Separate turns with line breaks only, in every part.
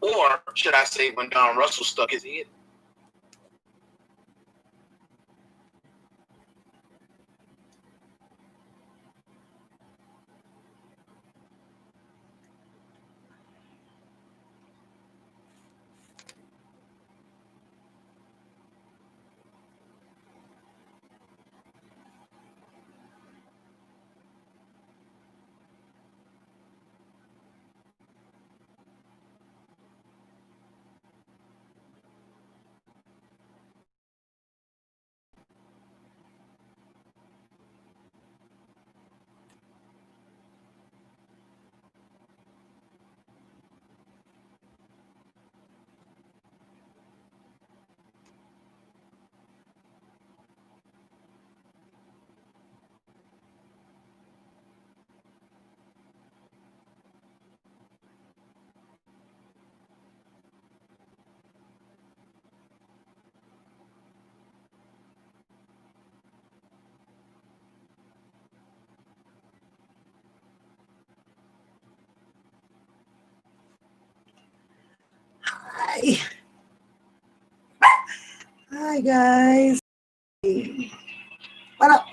Or should I say when Don Russell stuck his head?
Hi guys. What up?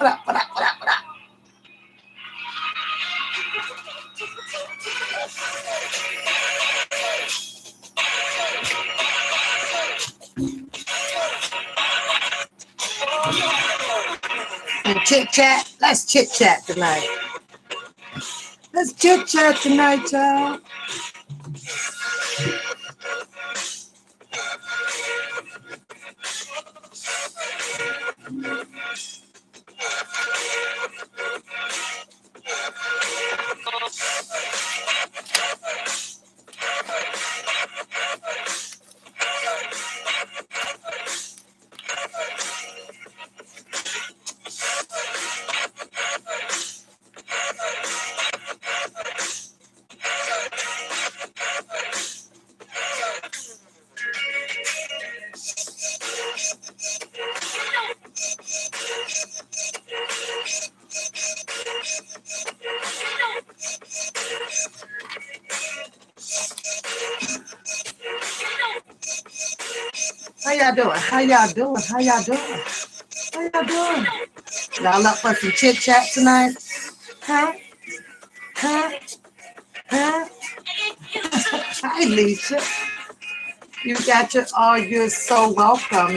And chit chat. Let's chit chat tonight. Let's chit chat tonight, y'all. How y'all doing? Y'all up for some chit chat tonight? Huh? Hi, Lisa. You got your, you're so welcome.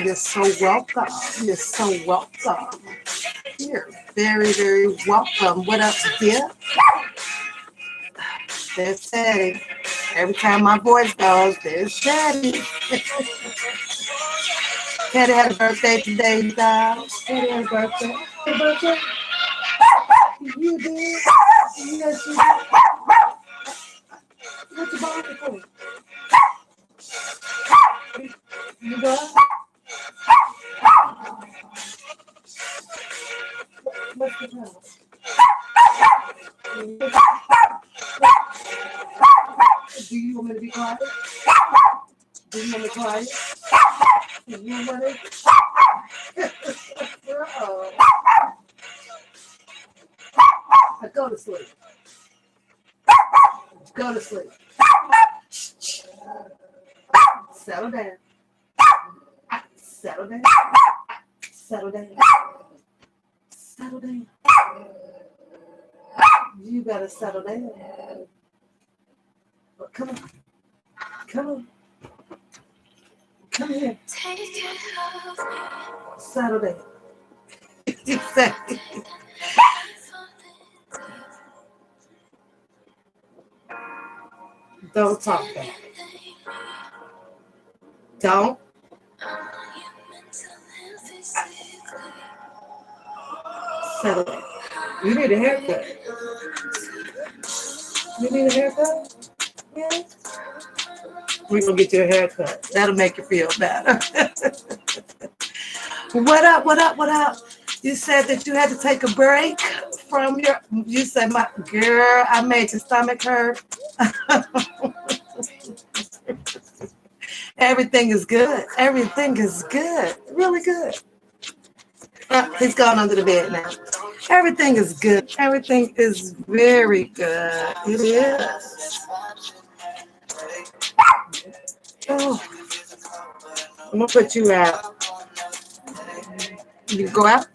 You're very, very welcome. What up, dear? There's Daddy. Every time my voice goes, there's Daddy. Teddy had a birthday today, you guys. Teddy had a birthday. You did? Yes, you did. What's your birthday for? You what? What's the problem? Do you want me to be quiet? Do you want me quiet? Do you want it? Go to sleep. Go to sleep. Settle down. Settle down. Settle down. Settle down. You gotta settle down. Well, come on. Come on. Come here. Settle down. Don't talk back. Don't. Settle down. You need a haircut. You need a haircut? Yeah. We're going to get you a haircut. That'll make you feel better. What up? You said that you had to take a break from your, you said, my girl, I made your stomach hurt. Everything is good. Really good. He's gone under the bed now. Everything is good. Everything is very good. It is. Oh, I'm gonna put you out. You go out.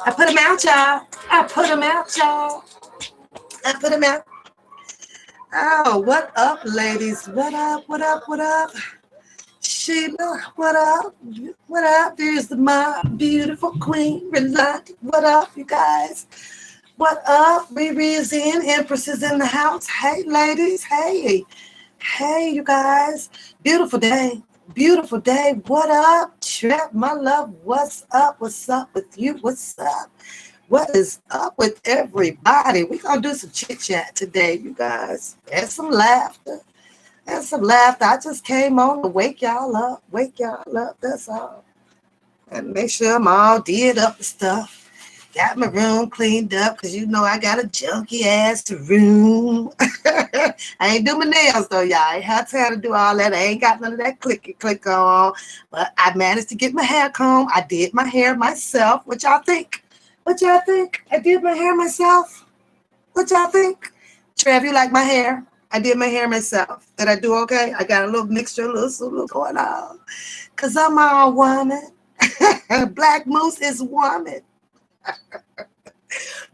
I put him out, y'all. I put him out, y'all. I put him out. Oh, what up, ladies? What up? What up? What up? Sheila, what up? What up? There's my beautiful queen, Reluctant. What up, you guys? What up? Riri is in. Empress is in the house. Hey, ladies. Hey. Hey, you guys. Beautiful day. Beautiful day. What up, Trap? My love, what's up? What's up with you? What's up? What is up with everybody? We're going to do some chit-chat today, you guys. And some laughter. And some laughter. I just came on to wake y'all up. Wake y'all up. That's all. And make sure I'm all did up and stuff. Got my room cleaned up because you know I got a junky ass room. I ain't do my nails though, y'all. I ain't had time to do all that. I ain't got none of that click on. But I managed to get my hair combed. I did my hair myself. What y'all think? What y'all think? I did my hair myself. What y'all think? Trev, you like my hair? I did my hair myself. Did I do okay? I got a little mixture, a little going on. Because I'm all woman. Black Moose is woman.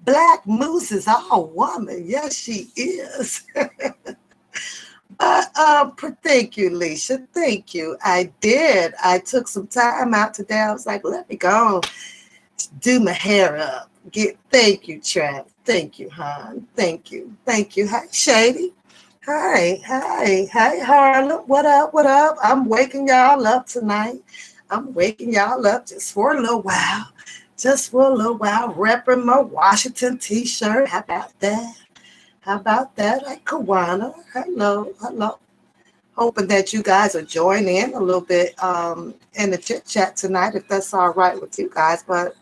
Black Moose is all woman. Yes, she is. Thank you, Leisha. Thank you. I did. I took some time out today. I was like, let me go do my hair up. Thank you, Trav. Thank you, hon. Thank you. Thank you. Hi, Shady. Hi, Harlem. What up? What up? I'm waking y'all up tonight. I'm waking y'all up just for a little while. Just for a little while, repping my Washington t-shirt. How about that? How about that? Like Kawana. Hello. Hoping that you guys are joining in a little bit in the chit chat tonight, if that's all right with you guys. But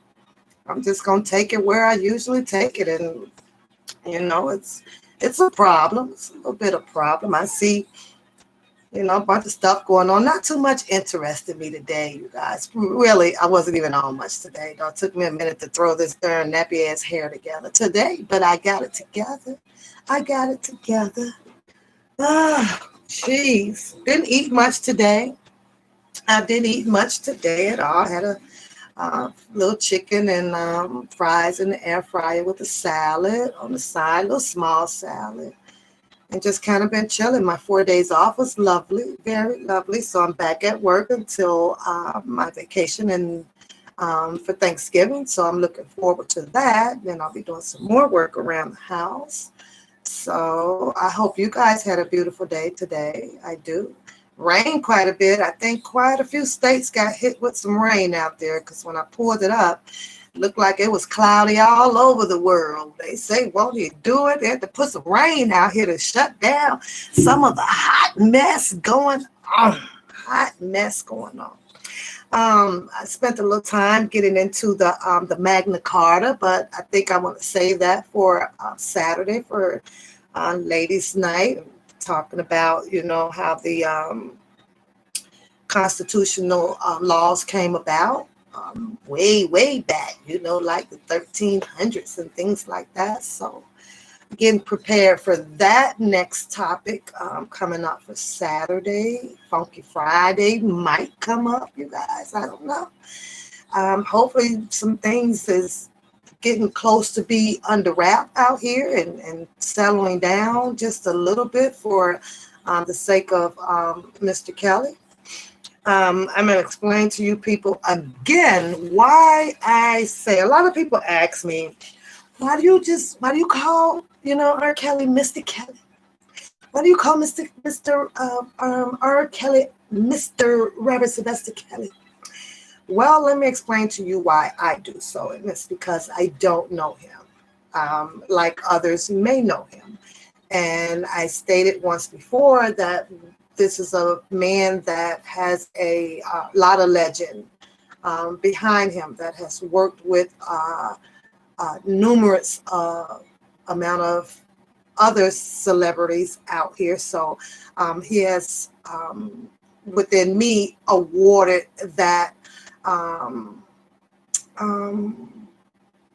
I'm just gonna take it where I usually take it, and you know, it's a problem. It's a little bit of problem. I see, you know, a bunch of stuff going on. Not too much interested me today, you guys. Really, I wasn't even on much today. It took me a minute to throw this darn nappy ass hair together today, but I got it together. Ah, jeez. Didn't eat much today. I didn't eat much today at all. I had a little chicken and fries in the air fryer with a salad on the side, a little small salad. And just kind of been chilling. My 4 days off was lovely, very lovely. So I'm back at work until my vacation and for Thanksgiving. So I'm looking forward to that. Then I'll be doing some more work around the house. So I hope you guys had a beautiful day today. I do. Rained quite a bit. I think quite a few states got hit with some rain out there because when I pulled it up, it looked like it was cloudy all over the world. They say, won't you do it? They had to put some rain out here to shut down some of the hot mess going on. I spent a little time getting into the Magna Carta, but I think I want to save that for Saturday for Ladies' Night, talking about, you know, how the constitutional laws came about way back, you know, like the 1300s and things like that. So getting prepared for that next topic coming up for Saturday. Funky Friday might come up, you guys. I don't know. Hopefully some things is getting close to be under wrap out here and settling down just a little bit for the sake of Mr. Kelly. I'm going to explain to you people again why I say, a lot of people ask me, why do you call, you know, R. Kelly Mr. Kelly? Why do you call Mr. R. Kelly Mr. Robert Sylvester Kelly? Well, let me explain to you why I do so. And it's because I don't know him, like others may know him. And I stated once before that this is a man that has a lot of legend behind him, that has worked with numerous amount of other celebrities out here. So he has, within me, awarded that um, um,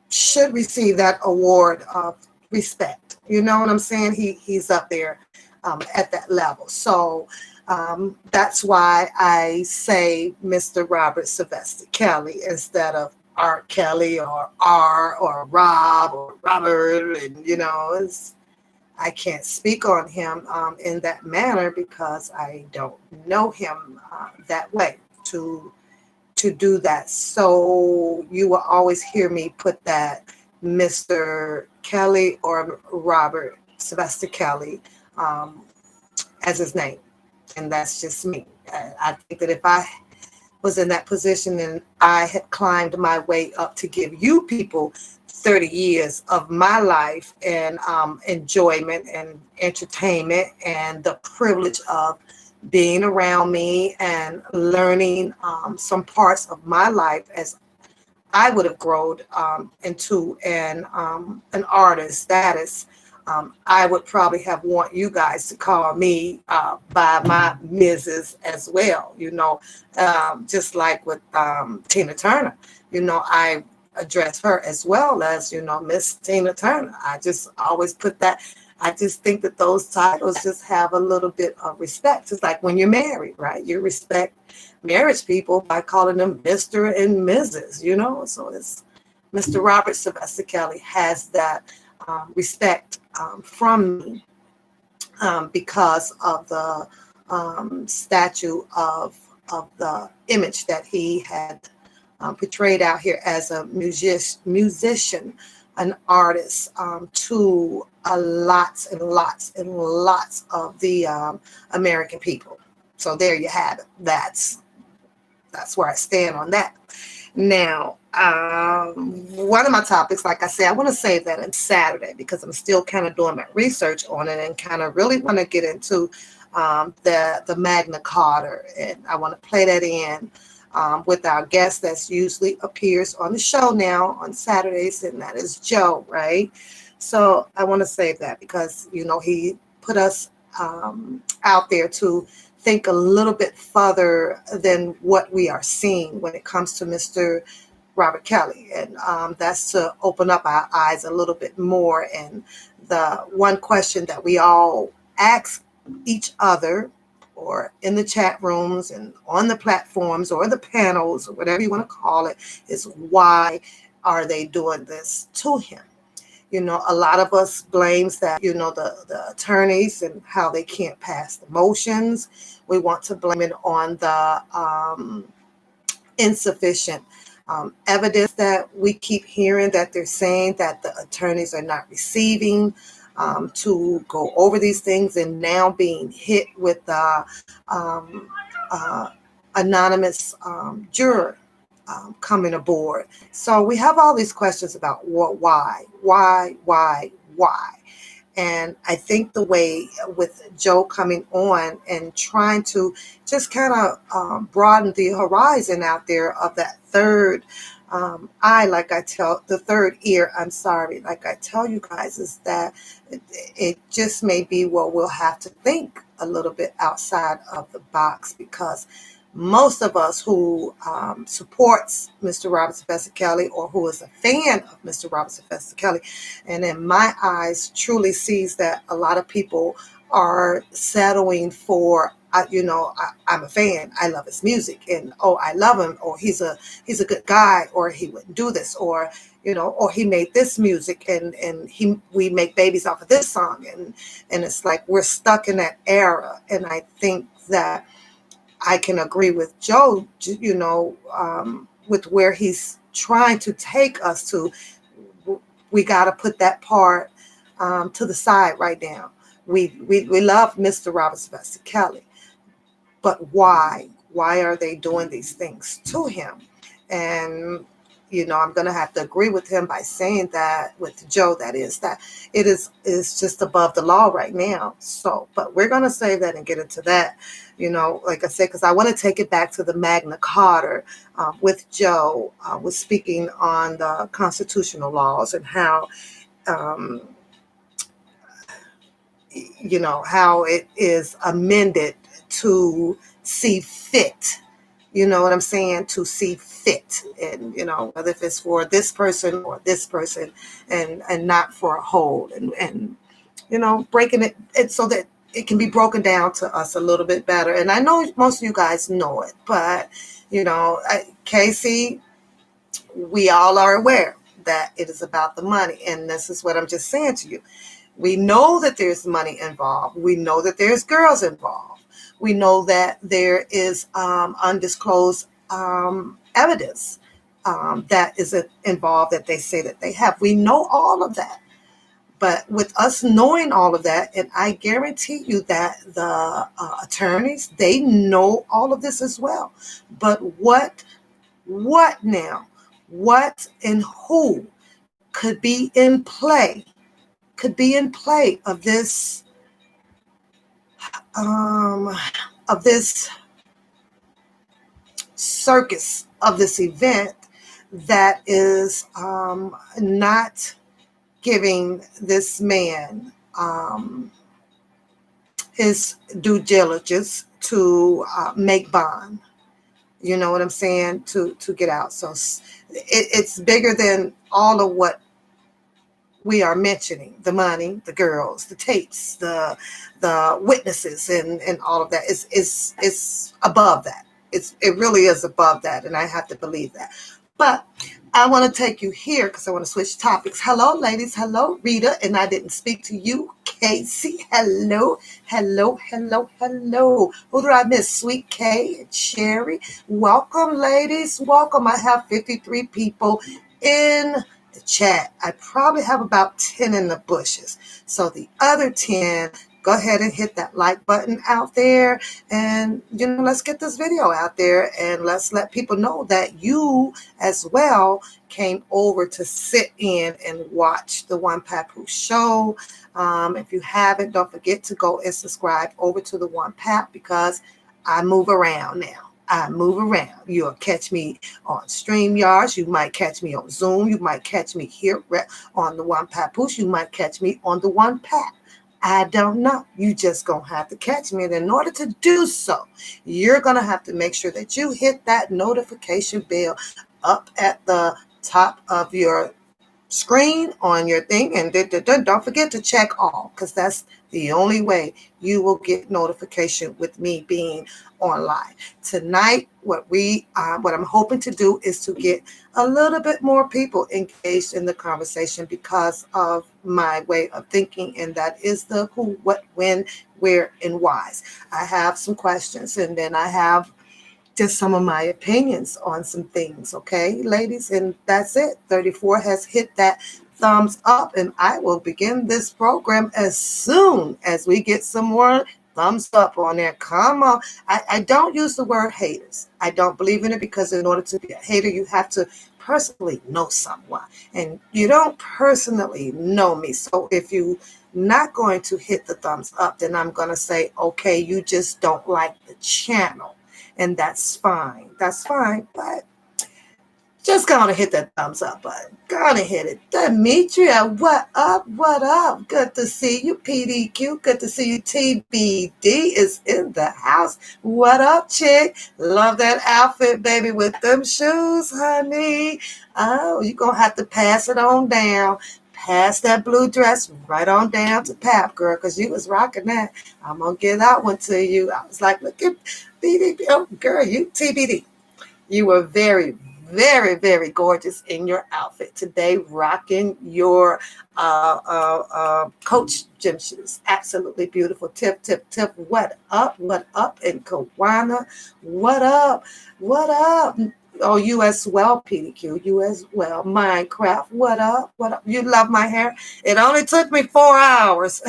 should receive that award of respect. You know what I'm saying? He's up there at that level. So that's why I say Mr. Robert Sylvester Kelly instead of Art Kelly or R or Rob or Robert. And, I can't speak on him in that manner because I don't know him that way to do that. So you will always hear me put that Mr. Kelly or Robert Sylvester Kelly as his name. And that's just me. I think that if I was in that position and I had climbed my way up to give you people 30 years of my life and enjoyment and entertainment and the privilege of being around me and learning some parts of my life as I would have grown into an artist status. I would probably have want you guys to call me by my Mrs. as well, just like with Tina Turner. I address her as well as, Miss Tina Turner. I just always put that. I just think that those titles just have a little bit of respect. It's like when you're married, right? You respect marriage people by calling them Mr. and Mrs., So it's Mr. Robert Sylvester Kelly has that respect from me because of the statue of the image that he had portrayed out here as a musician, an artist to lots and lots and lots of the American people. So there you have it. That's where I stand on that. Now, one of my topics, like I said, I want to save that on Saturday because I'm still kind of doing my research on it and kind of really want to get into the Magna Carta, and I want to play that in with our guest that usually appears on the show now on Saturdays, and that is Joe, right? So I want to save that because, he put us out there to think a little bit further than what we are seeing when it comes to Mr. Robert Kelly. And that's to open up our eyes a little bit more. And the one question that we all ask each other or in the chat rooms and on the platforms or the panels or whatever you want to call it is why are they doing this to him? A lot of us blames that, the attorneys and how they can't pass the motions. We want to blame it on the insufficient evidence that we keep hearing that they're saying that the attorneys are not receiving to go over these things and now being hit with the anonymous juror coming aboard. So we have all these questions about why. And I think the way with Joe coming on and trying to just kind of broaden the horizon out there of that third eye, the third ear, I'm sorry, like I tell you guys, is that it just may be, well, we'll have to think a little bit outside of the box because most of us who supports Mr. Robert Sylvester Kelly or who is a fan of Mr. Robert Sylvester Kelly, and in my eyes truly sees that a lot of people are settling for, I'm a fan, I love his music, and I love him, or he's a good guy, or he wouldn't do this, or or he made this music and we make babies off of this song, and it's like we're stuck in that era. And I think that I can agree with Joe, with where he's trying to take us to. We got to put that part to the side right now. We love Mr. Robert Sylvester Kelly, but why? Why are they doing these things to him? And I'm going to have to agree with him by saying that with Joe, that it is just above the law right now. So, but we're going to save that and get into that, like I said, because I want to take it back to the Magna Carta with Joe, was speaking on the constitutional laws and how how it is amended to see fit. You know what I'm saying? To see fit, and whether if it's for this person or this person, and not for a whole, and breaking it so that it can be broken down to us a little bit better. And I know most of you guys know it, but Casey, we all are aware that it is about the money, and this is what I'm just saying to you. We know that there's money involved. We know that there's girls involved. We know that there is undisclosed evidence that is involved that they say that they have. We know all of that. But with us knowing all of that, and I guarantee you that the attorneys, they know all of this as well. But what now? What and who could be in play? Of this of this circus, of this event that is not giving this man his due diligence to make bond. You know what I'm saying? To get out. So it's bigger than all of what we are mentioning: the money, the girls, the tapes, the witnesses, and all of that. It's above that. It really is above that, and I have to believe that. But I want to take you here because I want to switch topics. Hello, ladies. Hello, Rita. And I didn't speak to you, Casey. Hello. Who did I miss? Sweet K and Sherry. Welcome, ladies. Welcome. I have 53 people in the chat. I probably have about 10 in the bushes. So the other 10, go ahead and hit that like button out there, and let's get this video out there, and let's let people know that you as well came over to sit in and watch the One Papoose show. If you haven't, don't forget to go and subscribe over to the One Pap, because I move around now. You'll catch me on StreamYards. You might catch me on Zoom. You might catch me here on the One Papoose. You might catch me on the One Pap. I don't know. You just going to have to catch me. And in order to do so, you're going to have to make sure that you hit that notification bell up at the top of your screen on your thing. And don't forget to check all, because that's the only way you will get notification with me being online. Tonight, what I'm hoping to do is to get a little bit more people engaged in the conversation because of my way of thinking, and that is the who, what, when, where, and whys. I have some questions, and then I have just some of my opinions on some things, okay, ladies? And that's it. 34 has hit that thumbs up, and I will begin this program as soon as we get some more thumbs up on there. Come on. I don't use the word haters. I don't believe in it, because in order to be a hater, you have to personally know someone, and you don't personally know me. So if you not going to hit the thumbs up, then I'm going to say, okay, you just don't like the channel. And that's fine. But just go on and hit that thumbs up button. Go on and hit it. Demetria, what up? Good to see you, PDQ. Good to see you. TBD is in the house. What up, chick? Love that outfit, baby, with them shoes, honey. Oh, you're going to have to pass it on down. Pass that blue dress right on down to Pap, girl, because you was rocking that. I'm going to give that one to you. I was like, look at BD. Oh, girl, you TBD. You were very, very, very gorgeous in your outfit today, rocking your Coach gym shoes. Absolutely beautiful. Tip. What up? And Kawana, what up? Oh, you as well, PDQ. You as well. Minecraft, what up? You love my hair? It only took me 4 hours.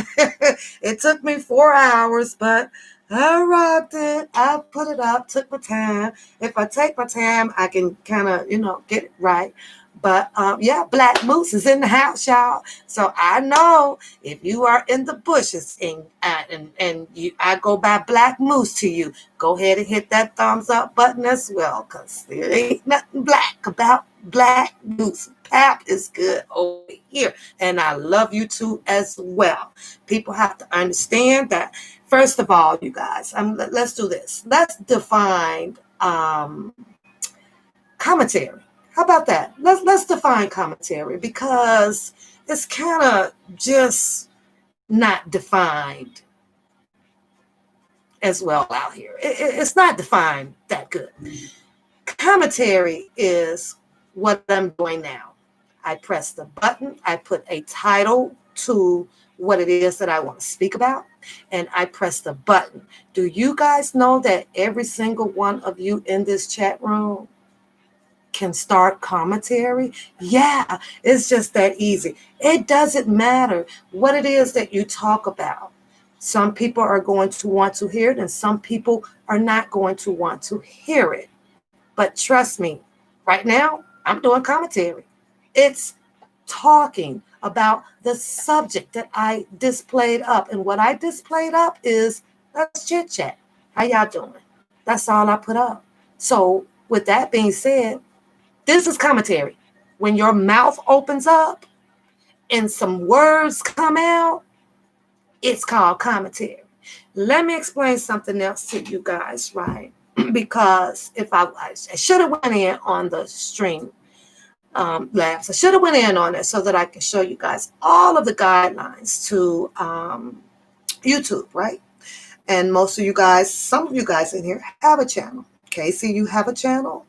It took me 4 hours, but I rocked it. I put it up, took my time. If I take my time, I can kind of, get it right. But yeah, Black Moose is in the house, y'all. So I know if you are in the bushes and I go by Black Moose to you, go ahead and hit that thumbs up button as well, because there ain't nothing black about Black Moose. app is good over here. And I love you too as well. People have to understand that, first of all, you guys, let's do this. Let's define commentary. How about that? Let's define commentary, because it's kind of just not defined as well out here. It's not defined that good. Commentary is what I'm doing now. I press the button, I put a title to what it is that I want to speak about, and I press the button. Do you guys know that every single one of you in this chat room can start commentary? Yeah, it's just that easy. It doesn't matter what it is that you talk about. Some people are going to want to hear it, and some people are not going to want to hear it. But trust me, right now, I'm doing commentary. It's talking about the subject that I displayed up. And what I displayed up is, let's chit chat. How y'all doing? That's all I put up. So with that being said, this is commentary. When your mouth opens up and some words come out, it's called commentary. Let me explain something else to you guys, right? Because if I should have went in on the stream labs, I should have went in on it so that I can show you guys all of the guidelines to YouTube, right? And most of you guys, some of you guys in here have a channel. Casey, you have a channel.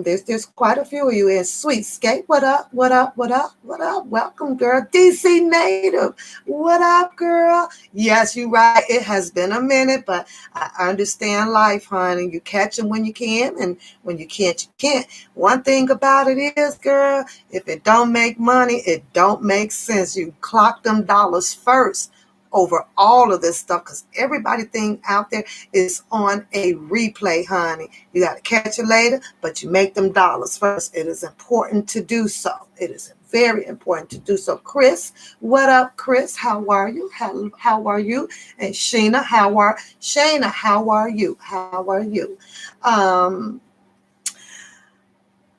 There's quite a few of you in Sweet Skate. What up? What up? What up? What up? Welcome, girl. DC Native. What up, girl? Yes, you're right. It has been a minute, but I understand life, honey. You catch them when you can, and when you can't, you can't. One thing about it is, girl, if it don't make money, it don't make sense. You clock them dollars first over all of this stuff, because everybody thing out there is on a replay, honey. You got to catch it later, but you make them dollars first. It is important to do so. It is very important to do so. Chris, what up, Chris? How are you? How are you? And Shayna, how are you? How are you?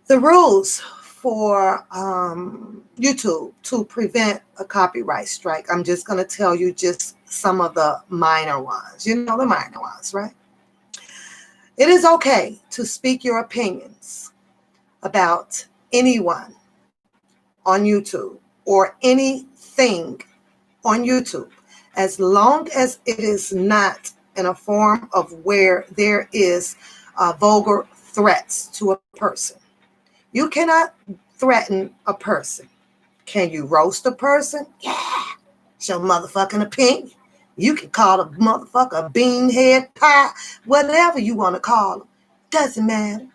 The rules for YouTube to prevent a copyright strike. I'm just going to tell you just some of the minor ones. You know the minor ones, right? It is okay to speak your opinions about anyone on YouTube or anything on YouTube, as long as it is not in a form of where there is vulgar threats to a person. You cannot threaten a person. Can you roast a person? Yeah. It's your motherfucking opinion. You can call a motherfucker a beanhead, pie, whatever you want to call them. Doesn't matter.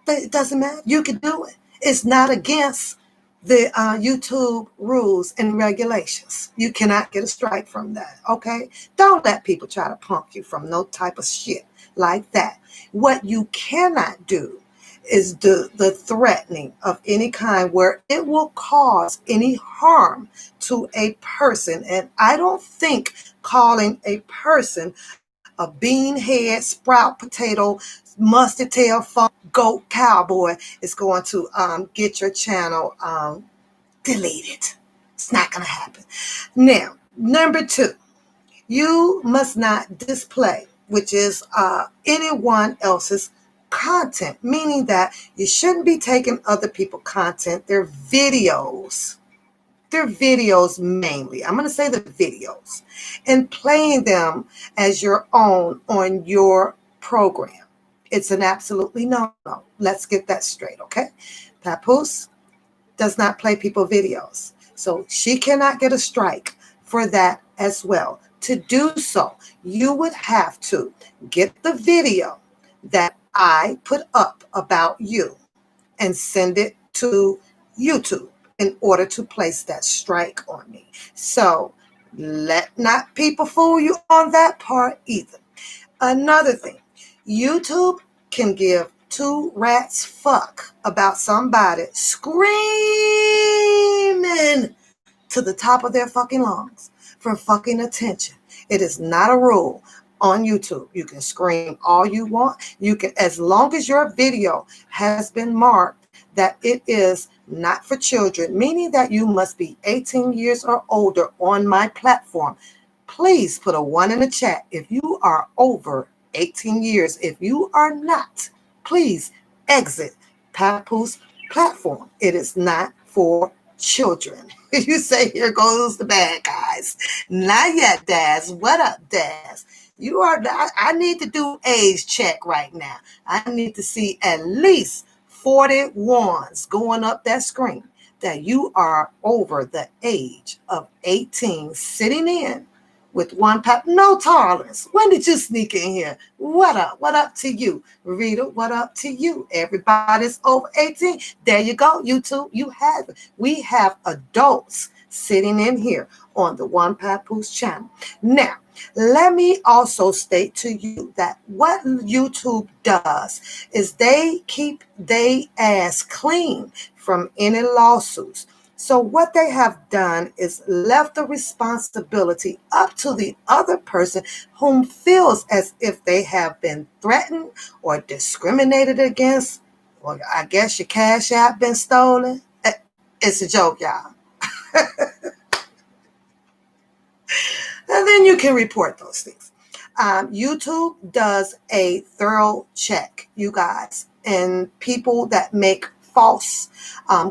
It doesn't matter. You can do it. It's not against the YouTube rules and regulations. You cannot get a strike from that, okay? Don't let people try to punk you from no type of shit like that. What you cannot do is the threatening of any kind where it will cause any harm to a person. And I don't think calling a person a beanhead, sprout potato, mustard tail, funk, goat, cowboy is going to get your channel deleted. It's not going to happen. Now, number 2, you must not display, which is anyone else's content, meaning that you shouldn't be taking other people's content, their videos mainly. I'm going to say the videos, and playing them as your own on your program. It's an absolutely no-no. Let's get that straight, okay? Papoose does not play people videos, so she cannot get a strike for that as well. To do so, you would have to get the video that I put up about you and send it to YouTube in order to place that strike on me. So let not people fool you on that part either. Another thing, YouTube can give 2 rats fuck about somebody screaming to the top of their fucking lungs for fucking attention. It is not a rule on YouTube. You can scream all you want. You can, as long as your video has been marked that it is not for children, meaning that you must be 18 years or older on my platform. Please put a 1 in the chat if you are over 18 years. If you are not, please exit Papoose platform. It is not for children. You say, here goes the bad guys. Not yet, Daz. What up, Daz? You are. I need to do age check right now. I need to see at least 40 ones going up that screen that you are over the age of 18, sitting in with one pop. No tolerance. When did you sneak in here? What up? What up to you? Rita, what up to you? Everybody's over 18. There you go, YouTube. You have it. We have adults sitting in here on the One Papoose channel. Now, let me also state to you that what YouTube does is they keep their ass clean from any lawsuits. So what they have done is left the responsibility up to the other person whom feels as if they have been threatened or discriminated against, or I guess your cash app been stolen. It's a joke, y'all. And then you can report those things. YouTube does a thorough check, you guys, and people that make false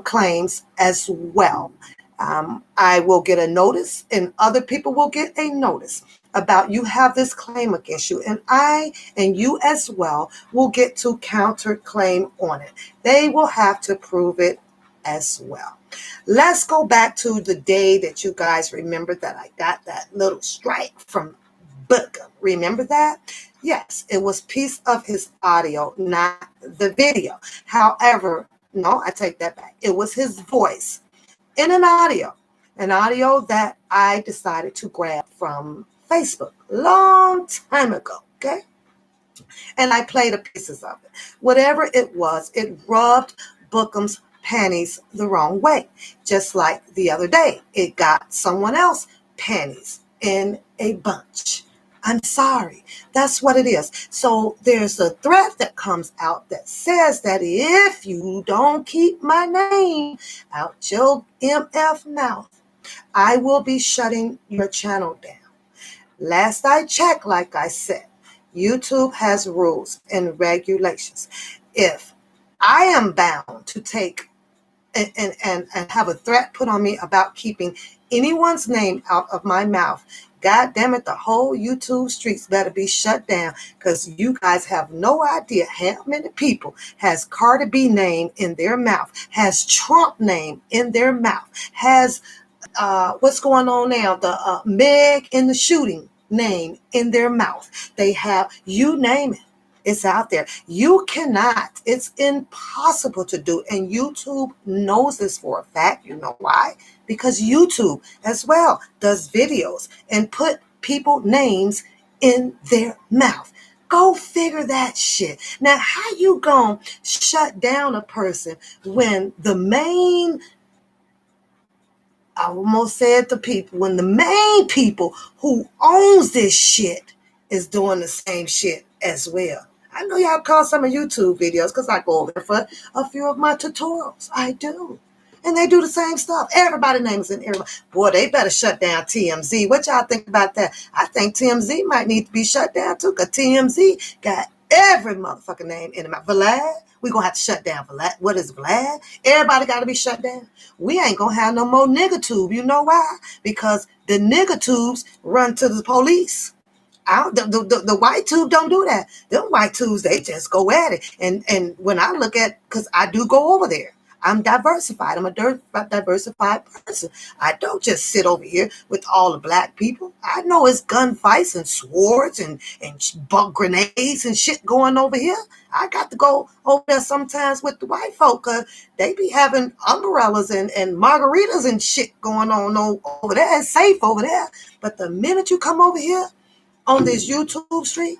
claims as well. I will get a notice, and other people will get a notice about you have this claim against you, and I and you as well will get to counterclaim on it. They will have to prove it as well. Let's go back to the day that you guys remember that I got that little strike from Bookem. Remember that? Yes, it was piece of his audio, not the video. However, no, I take that back. It was his voice in an audio that I decided to grab from Facebook long time ago, okay? And I played the pieces of it. Whatever it was, it rubbed Bookem's panties the wrong way. Just like the other day, it got someone else panties in a bunch. I'm sorry. That's what it is. So there's a threat that comes out that says that if you don't keep my name out your MF mouth, I will be shutting your channel down. Last I checked, like I said, YouTube has rules and regulations. If I am bound to take and have a threat put on me about keeping anyone's name out of my mouth, God damn it, the whole YouTube streets better be shut down, because you guys have no idea how many people has Cardi B name in their mouth, has Trump name in their mouth, has what's going on now, the Meg in the shooting name in their mouth. They have, you name it. It's out there. You cannot. It's impossible to do. And YouTube knows this for a fact. You know why? Because YouTube as well does videos and put people names in their mouth. Go figure that shit. Now, how you gonna shut down a person when the main, I almost said the people, when the main people who owns this shit is doing the same shit as well? I know y'all call some of YouTube videos because I go over there for a few of my tutorials. I do. And they do the same stuff. Everybody names in everybody. Boy, they better shut down TMZ. What y'all think about that? I think TMZ might need to be shut down too, because TMZ got every motherfucking name in the mouth. Vlad, we going to have to shut down Vlad. What is Vlad? Everybody got to be shut down. We ain't going to have no more nigger tube. You know why? Because the nigger tubes run to the police. The white tube don't do that. Them white tubes, they just go at it. And when I look at, because I do go over there, I'm diversified. I'm a diversified person. I don't just sit over here with all the black people. I know it's gunfights and swords and grenades and shit going over here. I got to go over there sometimes with the white folk, because they be having umbrellas and margaritas and shit going on over there. It's safe over there. But the minute you come over here, on this YouTube street,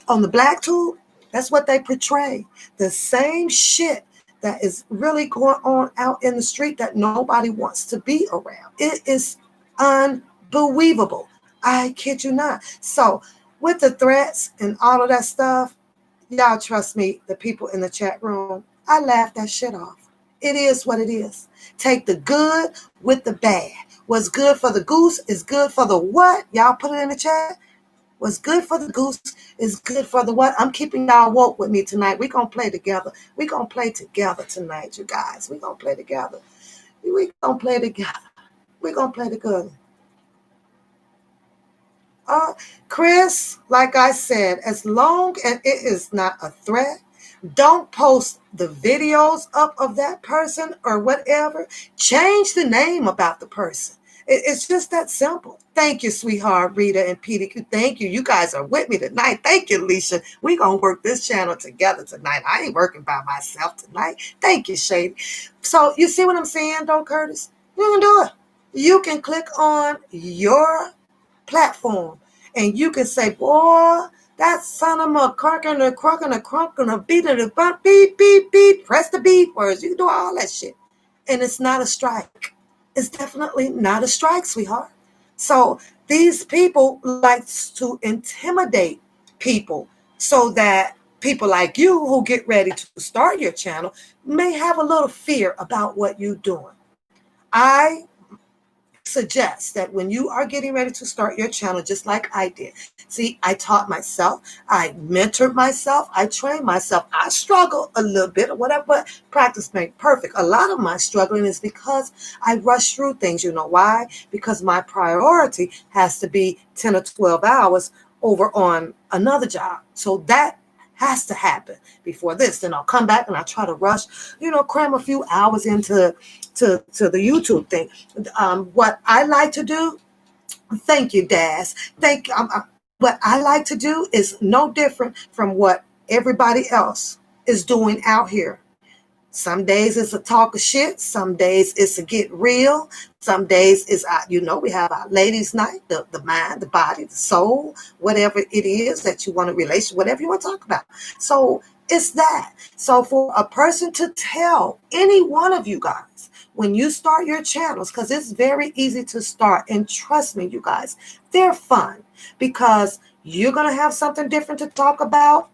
on the black tube, that's what they portray. The same shit that is really going on out in the street that nobody wants to be around. It is unbelievable. I kid you not. So with the threats and all of that stuff, y'all trust me, the people in the chat room, I laughed that shit off. It is what it is. Take the good with the bad. What's good for the goose is good for the what? Y'all put it in the chat. What's good for the goose is good for the what? I'm keeping y'all woke with me tonight. We're going to play together. We're going to play together tonight, you guys. We're going to play together. We're going to play together. We're going to play together. Chris, like I said, as long as it is not a threat, don't post the videos up of that person or whatever. Change the name about the person. It's just that simple. Thank you, sweetheart, Rita and PDQ. Thank you. You guys are with me tonight. Thank you, Alicia. We're going to work this channel together tonight. I ain't working by myself tonight. Thank you, Shady. So you see what I'm saying, though, Curtis? You can do it. You can click on your platform and you can say, boy, that son of a crunkin' a crunkin' a crunkin' a beat of the bump, beep, beep, beep, press the beep words. You can do all that shit. And it's not a strike. It's definitely not a strike, sweetheart. So these people like to intimidate people so that people like you who get ready to start your channel may have a little fear about what you're doing. I suggest that when you are getting ready to start your channel, just like I did, see, I taught myself, I mentored myself, I trained myself. I struggle a little bit or whatever, but practice makes perfect. A lot of my struggling is because I rush through things. You know why? Because my priority has to be 10 or 12 hours over on another job. So that has to happen before this. Then I'll come back and I try to rush, cram a few hours into the YouTube thing. What I like to do, thank you, Daz. What I like to do is no different from what everybody else is doing out here. Some days it's a talk of shit. Some days it's a get real. Some days it's, we have our ladies' night, the mind, the body, the soul, whatever it is that you want to relate, whatever you want to talk about. So it's that. So for a person to tell any one of you guys, when you start your channels, because it's very easy to start, and trust me, you guys, they're fun because you're going to have something different to talk about.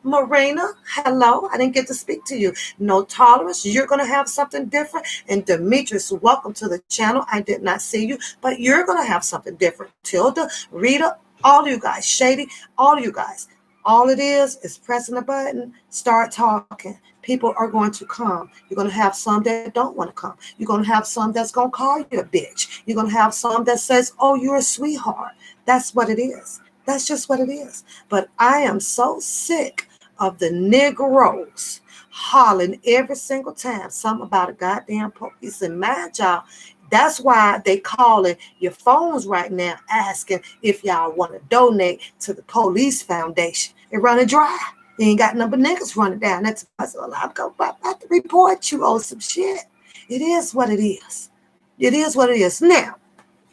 Morena, hello. I didn't get to speak to you. No tolerance. You're going to have something different. And Demetrius, welcome to the channel. I did not see you, but you're going to have something different. Tilda, Rita, all of you guys, Shady, all of you guys. All it is pressing a button, start talking. People are going to come. You're going to have some that don't want to come. You're going to have some that's going to call you a bitch. You're going to have some that says, oh, you're a sweetheart. That's what it is. That's just what it is. But I am so sick of the Negroes hollering every single time something about a goddamn police. And mind y'all, that's why they calling your phones right now asking if y'all want to donate to the police foundation. It running dry. You ain't got number niggas running down. That's why I'm about to report you on some shit. It is what it is. It is what it is. Now,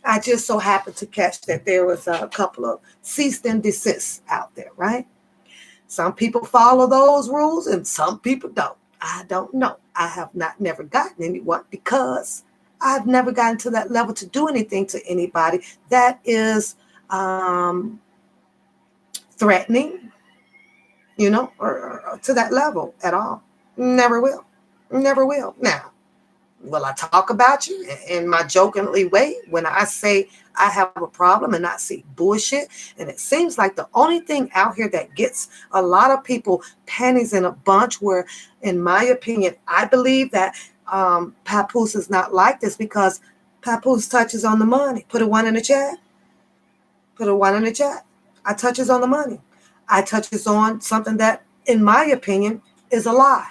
I just so happened to catch that there was a couple of cease and desist out there, right? Some people follow those rules and some people don't. I don't know. I have never gotten anyone because I've never gotten to that level to do anything to anybody that is threatening, or to that level at all. Never will. Never will. Now, will I talk about you in my jokingly way when I say I have a problem and not see bullshit? And it seems like the only thing out here that gets a lot of people panties in a bunch, where, in my opinion, I believe that Papoose is not like this because Papoose touches on the money. Put a 1 in the chat. Put a 1 in the chat. I touches on the money. I touches on something that, in my opinion, is a lie.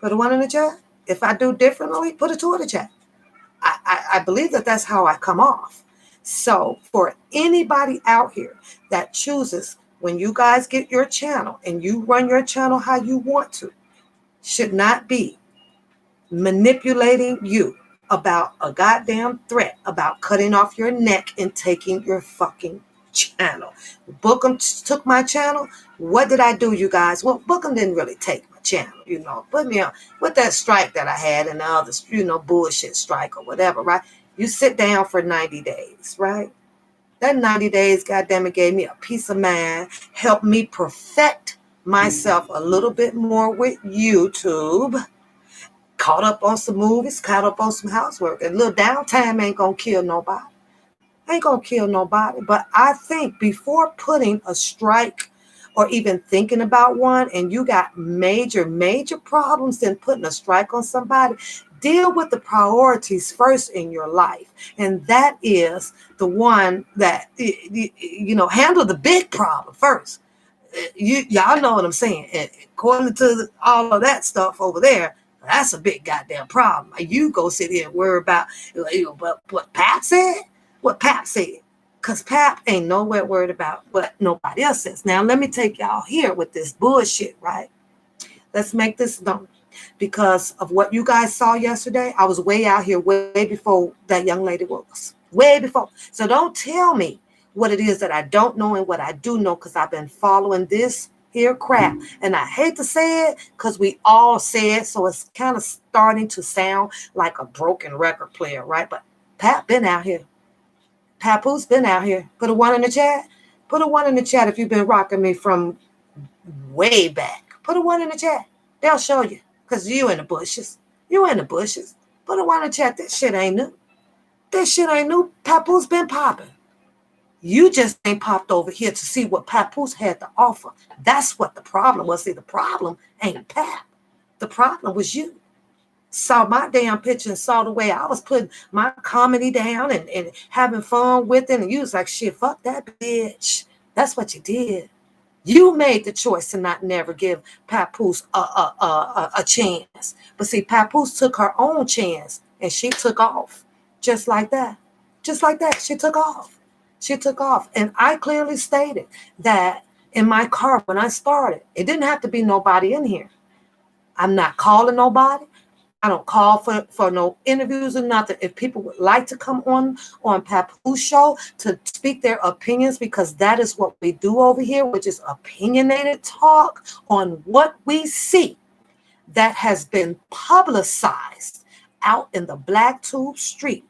Put a 1 in the chat. If I do differently, put a 2 in the chat. I believe that that's how I come off. So for anybody out here that chooses, when you guys get your channel and you run your channel how you want to, should not be manipulating you about a goddamn threat about cutting off your neck and taking your fucking channel. Bookem took my channel. What did I do, you guys? Well, Bookem didn't really take my channel, put me on with that strike that I had and the other, bullshit strike or whatever, right? You sit down for 90 days, right? That 90 days, goddamn it, gave me a peace of mind, helped me perfect myself a little bit more with YouTube. caught up on some movies, caught up on some housework. And little downtime ain't gonna kill nobody. Ain't gonna kill nobody. But I think before putting a strike or even thinking about one, and you got major problems, then putting a strike on somebody, deal with the priorities first in your life. And that is the one that, handle the big problem first. Y'all know what I'm saying. And according to all of that stuff over there, that's a big goddamn problem. You go sit here and worry about what Pap said. What Pap said. Because Pap ain't nowhere worried about what nobody else says. Now, let me take y'all here with this bullshit, right? Let's make this known. Because of what you guys saw yesterday, I was way out here way before that young lady was. Way before. So don't tell me what it is that I don't know and what I do know, because I've been following this here crap. And I hate to say it because we all say it, so it's kind of starting to sound like a broken record player, right? But Pap been out here. Papoose been out here. Put a one in the chat. Put a one in the chat if you've been rocking me from way back. Put a one in the chat. They'll show you. Because you in the bushes. You in the bushes. Put a one in the chat. That shit ain't new. That shit ain't new. Papoose been popping. You just ain't popped over here to see what Papoose had to offer. That's what the problem was. See, the problem ain't Pap. The problem was you. Saw my damn picture and saw the way I was putting my comedy down and having fun with it. And you was like, shit, fuck that bitch. That's what you did. You made the choice to not never give Papoose a chance. But see, Papoose took her own chance and she took off. Just like that. Just like that. She took off. She took off. And I clearly stated that in my car when I started, it didn't have to be nobody in here. I'm not calling nobody. I don't call for no interviews or nothing. If people would like to come on Papoose show to speak their opinions, because that is what we do over here, which is opinionated talk on what we see that has been publicized out in the Black Tube Street,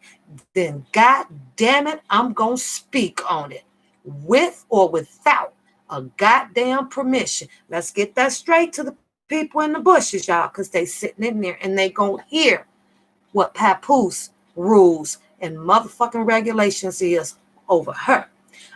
then God damn it, I'm going to speak on it with or without a goddamn permission. Let's get that straight to the people in the bushes, y'all, because they sitting in there and they gonna hear what Papoose rules and motherfucking regulations is over her.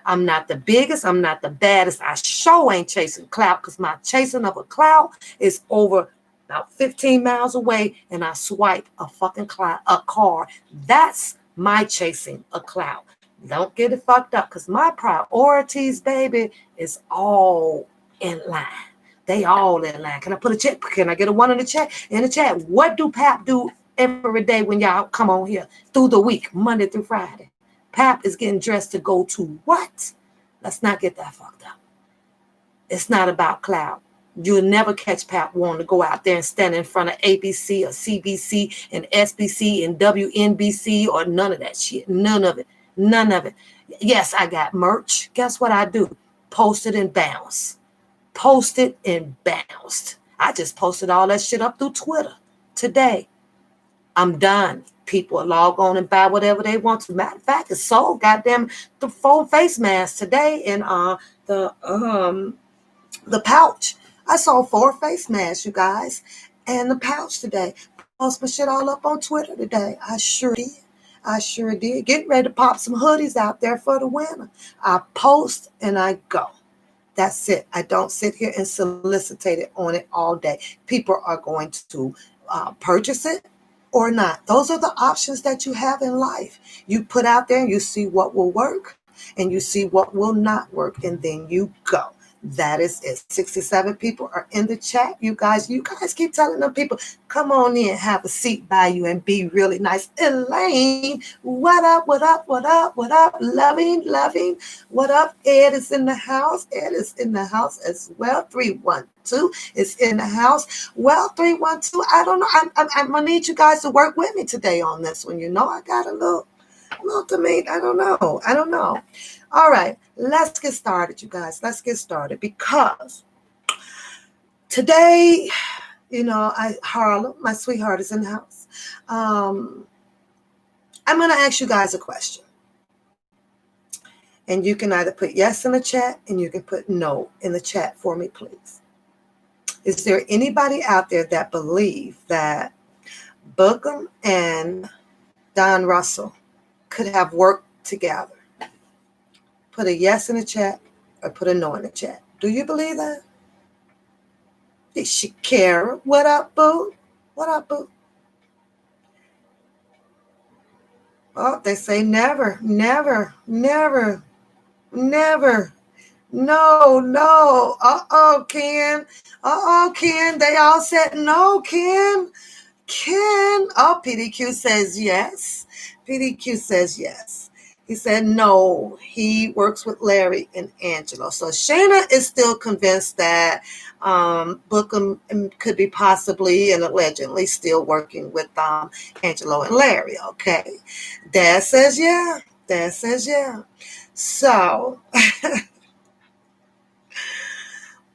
I'm not the biggest, I'm not the baddest. I sure ain't chasing clout, because my chasing of a clout is over about 15 miles away, and I swipe a fucking car. That's my chasing a clout. Don't get it fucked up, because my priorities, baby, is all in line. They all in line. Can I put a check? Can I get a one in the chat? In the chat, what do Pap do every day when y'all come on here through the week, Monday through Friday? Pap is getting dressed to go to what? Let's not get that fucked up. It's not about clout. You'll never catch Pap wanting to go out there and stand in front of ABC or CBC and SBC and WNBC or none of that shit. None of it. None of it. Yes, I got merch. Guess what I do? Post it and bounce. Posted and bounced. I just posted all that shit up through Twitter today. I'm done. People log on and buy whatever they want to. Matter of fact, it's sold goddamn the 4 face masks today in the pouch. I sold 4 face masks, you guys, and the pouch today. Post my shit all up on Twitter today. I sure did. I sure did. Getting ready to pop some hoodies out there for the winter. I post and I go. That's it. I don't sit here and solicitate it on it all day. People are going to purchase it or not. Those are the options that you have in life. You put out there and you see what will work and you see what will not work, and then you go. That is it. 67 people are in the chat. You guys keep telling them people, come on in, have a seat by you and be really nice. Elaine, what up, what up, what up, what up? Loving. What up? Ed is in the house. Ed is in the house as well. 312 is in the house. Well, 312, I don't know. I'm going to need you guys to work with me today on this one. You know, I got a little to meet. I don't know. All right, let's get started, you guys. Let's get started, because today, Harlem, my sweetheart, is in the house. I'm going to ask you guys a question. And you can either put yes in the chat and you can put no in the chat for me, please. Is there anybody out there that believe that Bookem and Don Russell could have worked together. Put a yes in the chat or put a no in the chat. Do you believe that? Shakira, what up, boo? What up, boo? Oh, they say never, never, never, never. No, no. Uh-oh, Ken. Uh-oh, Ken. They all said no, Ken. Ken. Oh, PDQ says yes. PDQ says yes. He said no. He works with Larry and Angelo. So Shayna is still convinced that Bookem could be possibly and allegedly still working with Angelo and Larry. Okay. Dad says yeah. Dad says yeah. So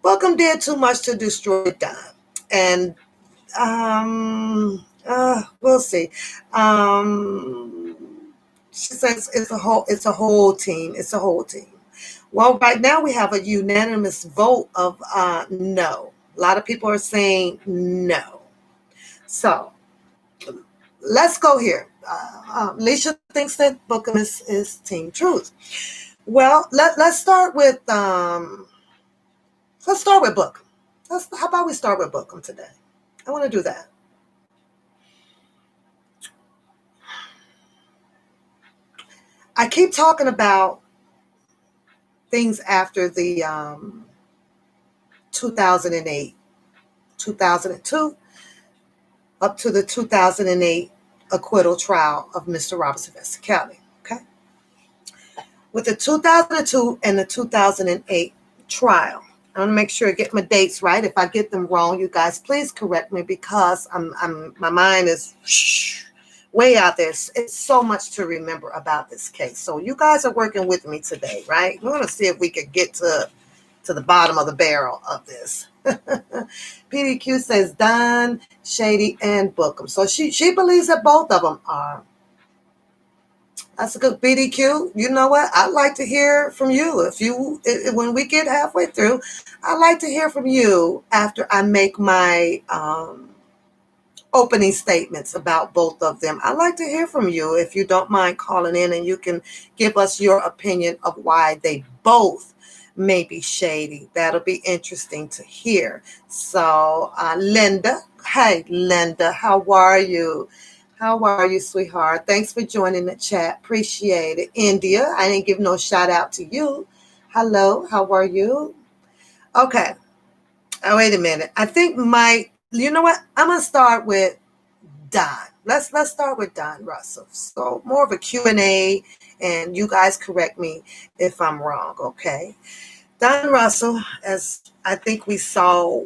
Bookem did too much to destroy Don. And we'll see. She says it's a whole team. It's a whole team. Well, right now we have a unanimous vote of no. A lot of people are saying no. So let's go here. Alicia thinks that Bookem is Team Truth. Well, let's start with Bookem. How about we start with Bookem today? I want to do that. I keep talking about things after the 2008, 2002, up to the 2008 acquittal trial of Mr. Robert Sylvester Kelly. Okay, with the 2002 and the 2008 trial, I want to make sure I get my dates right. If I get them wrong, you guys please correct me because my mind is way out there. It's so much to remember about this case. So you guys are working with me today, right? We're going to see if we can get to the bottom of the barrel of this. PDQ says Don, Shady, and Bookem. So she believes that both of them are. That's a good PDQ. You know what? I'd like to hear from you. When we get halfway through, I'd like to hear from you after I make my opening statements about both of them. I'd like to hear from you if you don't mind calling in and you can give us your opinion of why they both may be shady. That'll be interesting to hear. So, Linda. Hey, Linda, how are you? How are you, sweetheart? Thanks for joining the chat. Appreciate it. India, I didn't give no shout out to you. Hello, how are you? Okay. Oh, wait a minute. I think you know what? I'm going to start with Don. Let's start with Don Russell. So more of a Q&A, and you guys correct me if I'm wrong, okay? Don Russell, as I think we saw,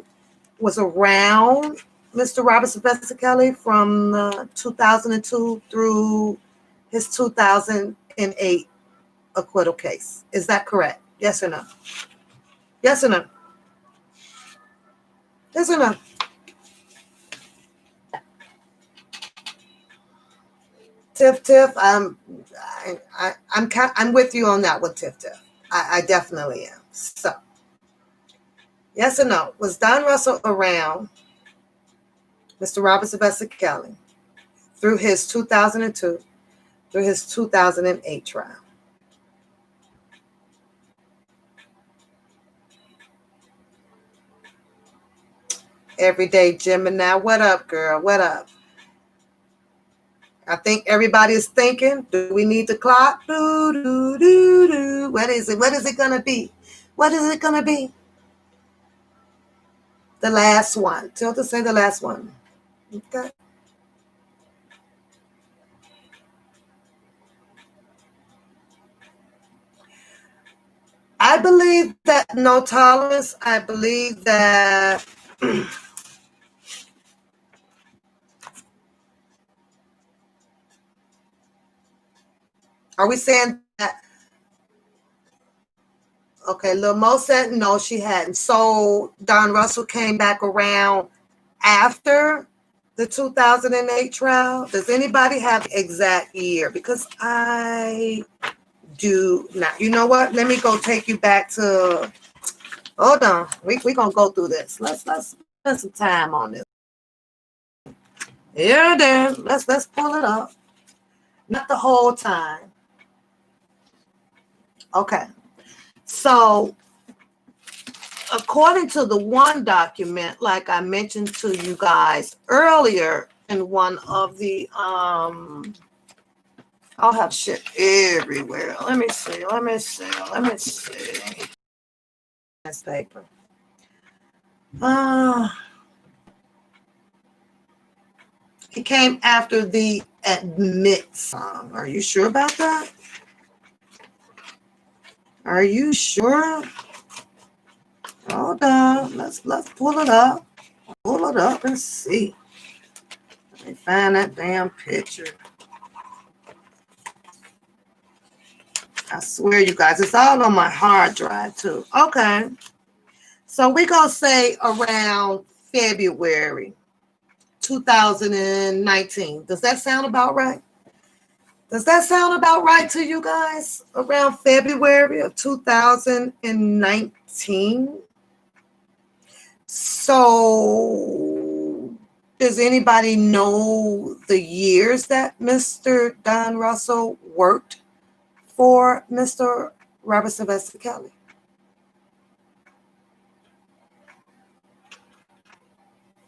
was around Mr. Robert Sylvester Kelly from 2002 through his 2008 acquittal case. Is that correct? Yes or no? Yes or no? Yes or no? Tiff, I'm with you on that one, Tiff. I definitely am. So, yes or no? Was Don Russell around Mr. Robert Sylvester Kelly through his 2002, through his 2008 trial? Everyday Gemini, what up, girl? What up? I think everybody is thinking, do we need the clock? Do, do, do, do. What is it? What is it going to be? What is it going to be? The last one. Tell to say the last one. Okay. I believe that no tolerance. I believe that are we saying that? Okay, Lil Mo said no, she hadn't. So Don Russell came back around after the 2008 trial. Does anybody have exact year? Because I do not. You know what? Let me go take you back to. Hold on. We're gonna go through this. Let's spend some time on this. Here it is. Let's pull it up. Not the whole time. Okay. So according to the one document, like I mentioned to you guys earlier in one of the I'll have shit everywhere. Let me see. This paper. He came after the admit song. Are you sure about that? Are you sure? Hold on. Let's pull it up. Pull it up and see. Let me find that damn picture. I swear, you guys, it's all on my hard drive too. Okay. So we're going to say around February 2019. Does that sound about right? Does that sound about right to you guys? Around February of 2019? So does anybody know the years that Mr. Don Russell worked for Mr. Robert Sylvester Kelly?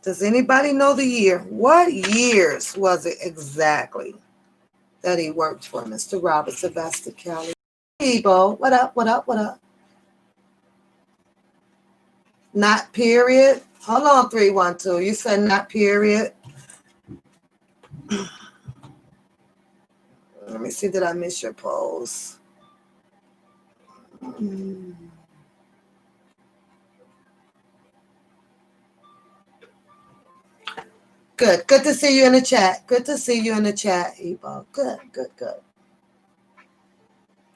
Does anybody know the year? What years was it exactly that he worked for Mr. Robert Sylvester Kelly? Ebo, what up? Not period. Hold on, 312. You said not period. Let me see, did I miss your post? Good to see you in the chat. Good to see you in the chat, Ebo. Good.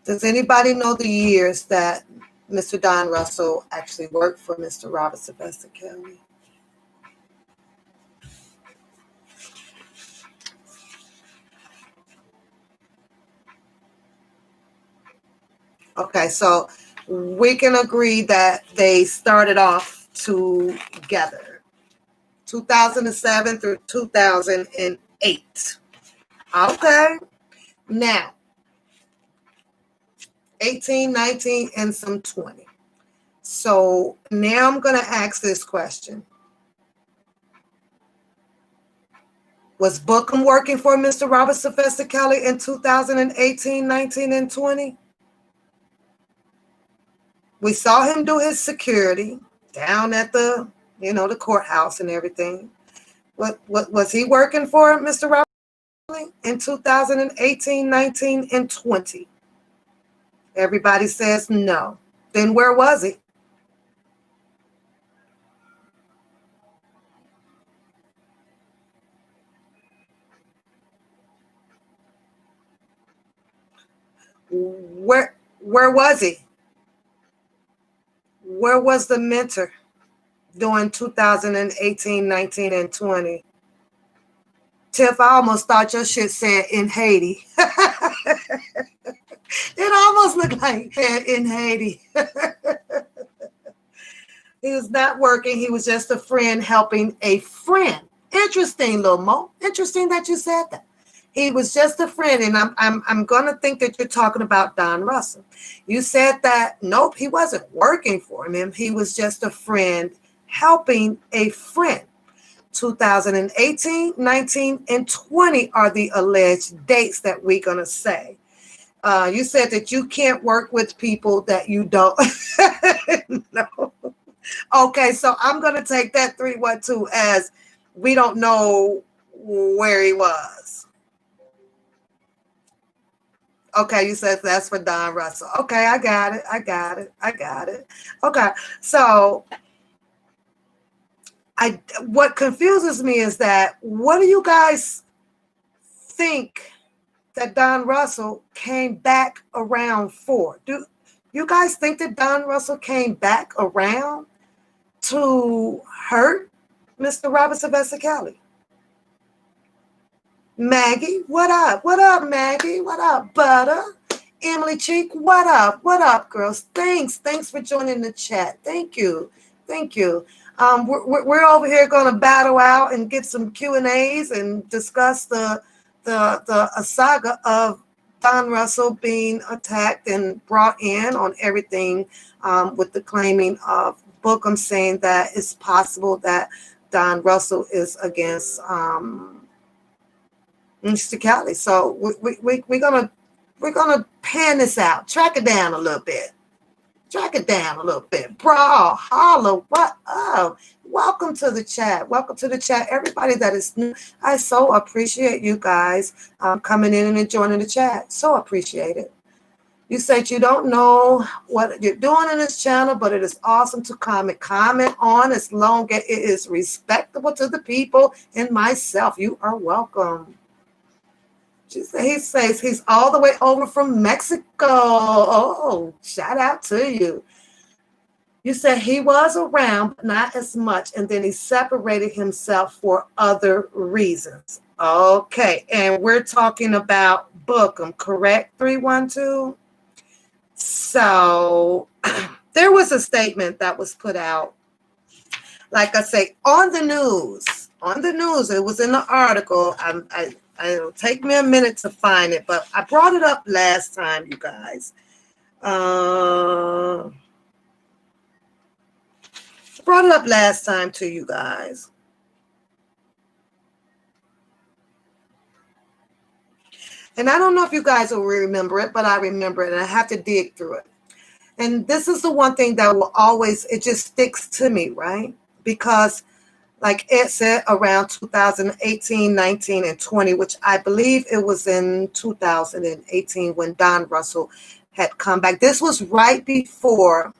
Does anybody know the years that Mr. Don Russell actually worked for Mr. Robert Sylvester Kelly? Okay, so we can agree that they started off together, 2007 through 2008. Okay, now 18, 19, and some 20. So now I'm going to ask this question. Was Bookem working for Mr. Robert Sylvester Kelly in 2018, 19, and 20? We saw him do his security down at the, the courthouse and everything. What was he working for Mr. Robert Kelly in 2018, 19, and 20? Everybody says no. Then where was he? Where was he? Where was the mentor during 2018, 19, and 20? Tiff, I almost thought your shit said in Haiti. It almost looked like in Haiti. He was not working. He was just a friend helping a friend. Interesting, Lil Mo. Interesting that you said that. He was just a friend, and I'm gonna think that you're talking about Don Russell. You said that nope, he wasn't working for him. He was just a friend helping a friend. 2018, 19, and 20 are the alleged dates that we're gonna say. You said that you can't work with people that you don't know. Okay, so I'm gonna take that 312 as we don't know where he was. Okay, you said that's for Don Russell. Okay, I got it. Okay, so what confuses me is that what do you guys think that Don Russell came back around for? Do you guys think that Don Russell came back around to hurt Mr. Robert Sylvester Kelly? Maggie, what up? What up, Maggie? What up, Butter? Emily Cheek, what up? What up, girls? Thanks for joining the chat. Thank you. We're over here going to battle out and get some Q&As and discuss the saga of Don Russell being attacked and brought in on everything, with the claiming of Bookem saying that it's possible that Don Russell is against Mr. Kelly. So we're gonna pan this out, track it down a little bit. Track it down a little bit. Brawl, holla, what up? Welcome to the chat. Welcome to the chat. Everybody that is new, I so appreciate you guys coming in and joining the chat. So appreciate it. You said you don't know what you're doing in this channel, but it is awesome to comment. Comment on as long as it is respectable to the people and myself. You are welcome. He says he's all the way over from Mexico. Oh, shout out to you. You said he was around, but not as much, and then he separated himself for other reasons. Okay, and we're talking about Bookem, correct, 312? So there was a statement that was put out, like I say, on the news. On the news, it was in the article. It'll take me a minute to find it, but I brought it up last time, you guys. Brought it up last time to you guys. And I don't know if you guys will remember it, but I remember it, and I have to dig through it. And this is the one thing that will always, it just sticks to me, right? Because like Ed said, around 2018, 19, and 20, which I believe it was in 2018 when Don Russell had come back. This was right before,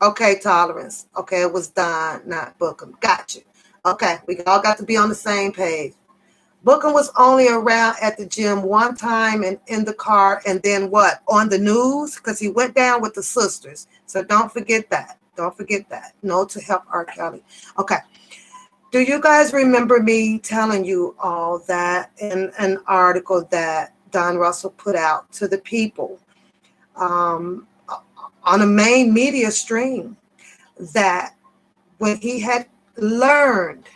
okay, Tolerance. Okay, it was Don, not Bookem. Gotcha. Okay, we all got to be on the same page. Bookem was only around at the gym one time and in the car, and then what? On the news, because he went down with the sisters. So don't forget that. Don't forget that. No to help R. Kelly. Okay. Do you guys remember me telling you all that in an article that Don Russell put out to the people on a main media stream, that when he had learned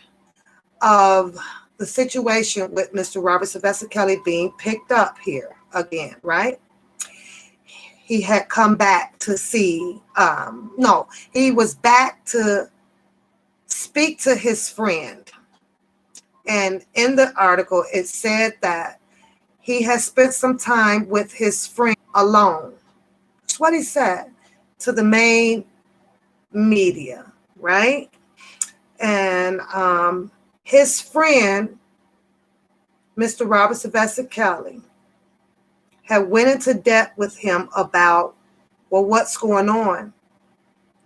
of the situation with Mr. Robert Sylvester Kelly being picked up here again, right? He had come back to see, he was back to speak to his friend. And in the article, it said that he has spent some time with his friend alone. That's what he said to the main media, right? And his friend, Mr. Robert Sylvester Kelly, had went into depth with him about, well, what's going on?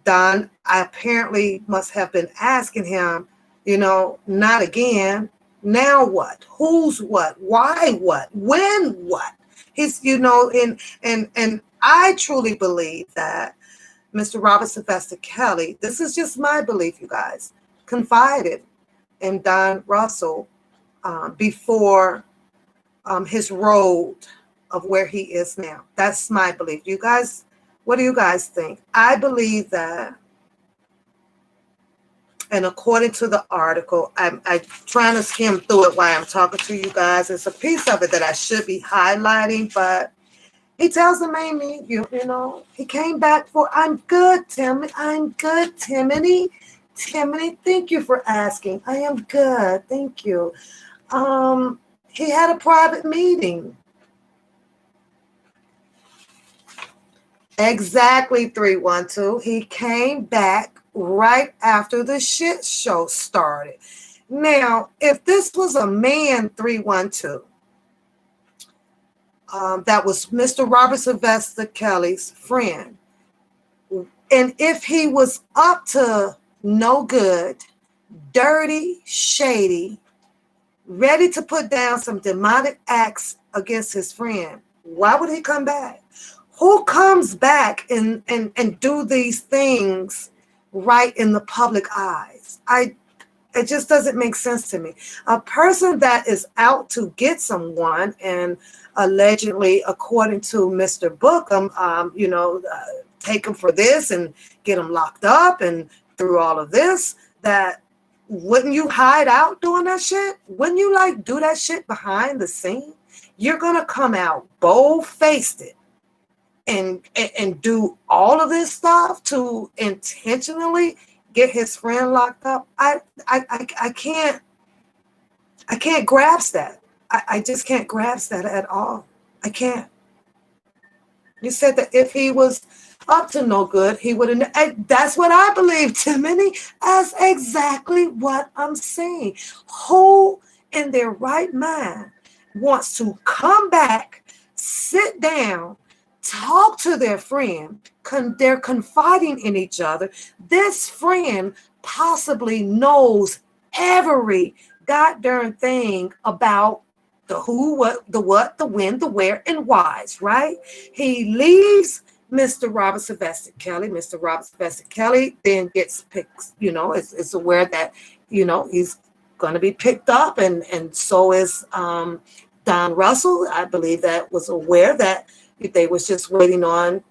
Don, I apparently must have been asking him, not again. Now what? Who's what? Why what? When what? He's, and I truly believe that Mr. Robert Sylvester Kelly, this is just my belief, you guys, confided in Don Russell before his road of where he is now. That's my belief. You guys, what do you guys think? I believe that, and according to the article, I'm trying to skim through it while I'm talking to you guys. It's a piece of it that I should be highlighting, but he tells the main media, he came back for, I'm good, Timmy. I'm good, Timothy. Timothy, thank you for asking. I am good. Thank you. He had a private meeting. Exactly, 312. He came back right after the shit show started. Now, if this was a man, 312, that was Mr. Robert Sylvester Kelly's friend, and if he was up to no good, dirty, shady, ready to put down some demonic acts against his friend, why would he come back? Who comes back and do these things right in the public eyes? It just doesn't make sense to me. A person that is out to get someone, and allegedly, according to Mr. Bookem, take him for this and get him locked up and through all of this, that wouldn't you hide out doing that shit? Wouldn't you like do that shit behind the scene? You're gonna come out bold-faced it and do all of this stuff to intentionally get his friend locked up. I can't grasp that. I just can't grasp that at all. I can't. You said that if he was up to no good, he would have. That's what I believe, Timothy. That's exactly what I'm saying. Who in their right mind wants to come back, sit down, talk to their friend? They're confiding in each other. This friend possibly knows every goddamn thing about the who, what, the when, the where, and whys, right? He leaves Mr. Robert Sylvester Kelly. Mr. Robert Sylvester Kelly then gets picked, is aware that, he's going to be picked up, and so is Don Russell. I believe that was aware that they was just waiting on,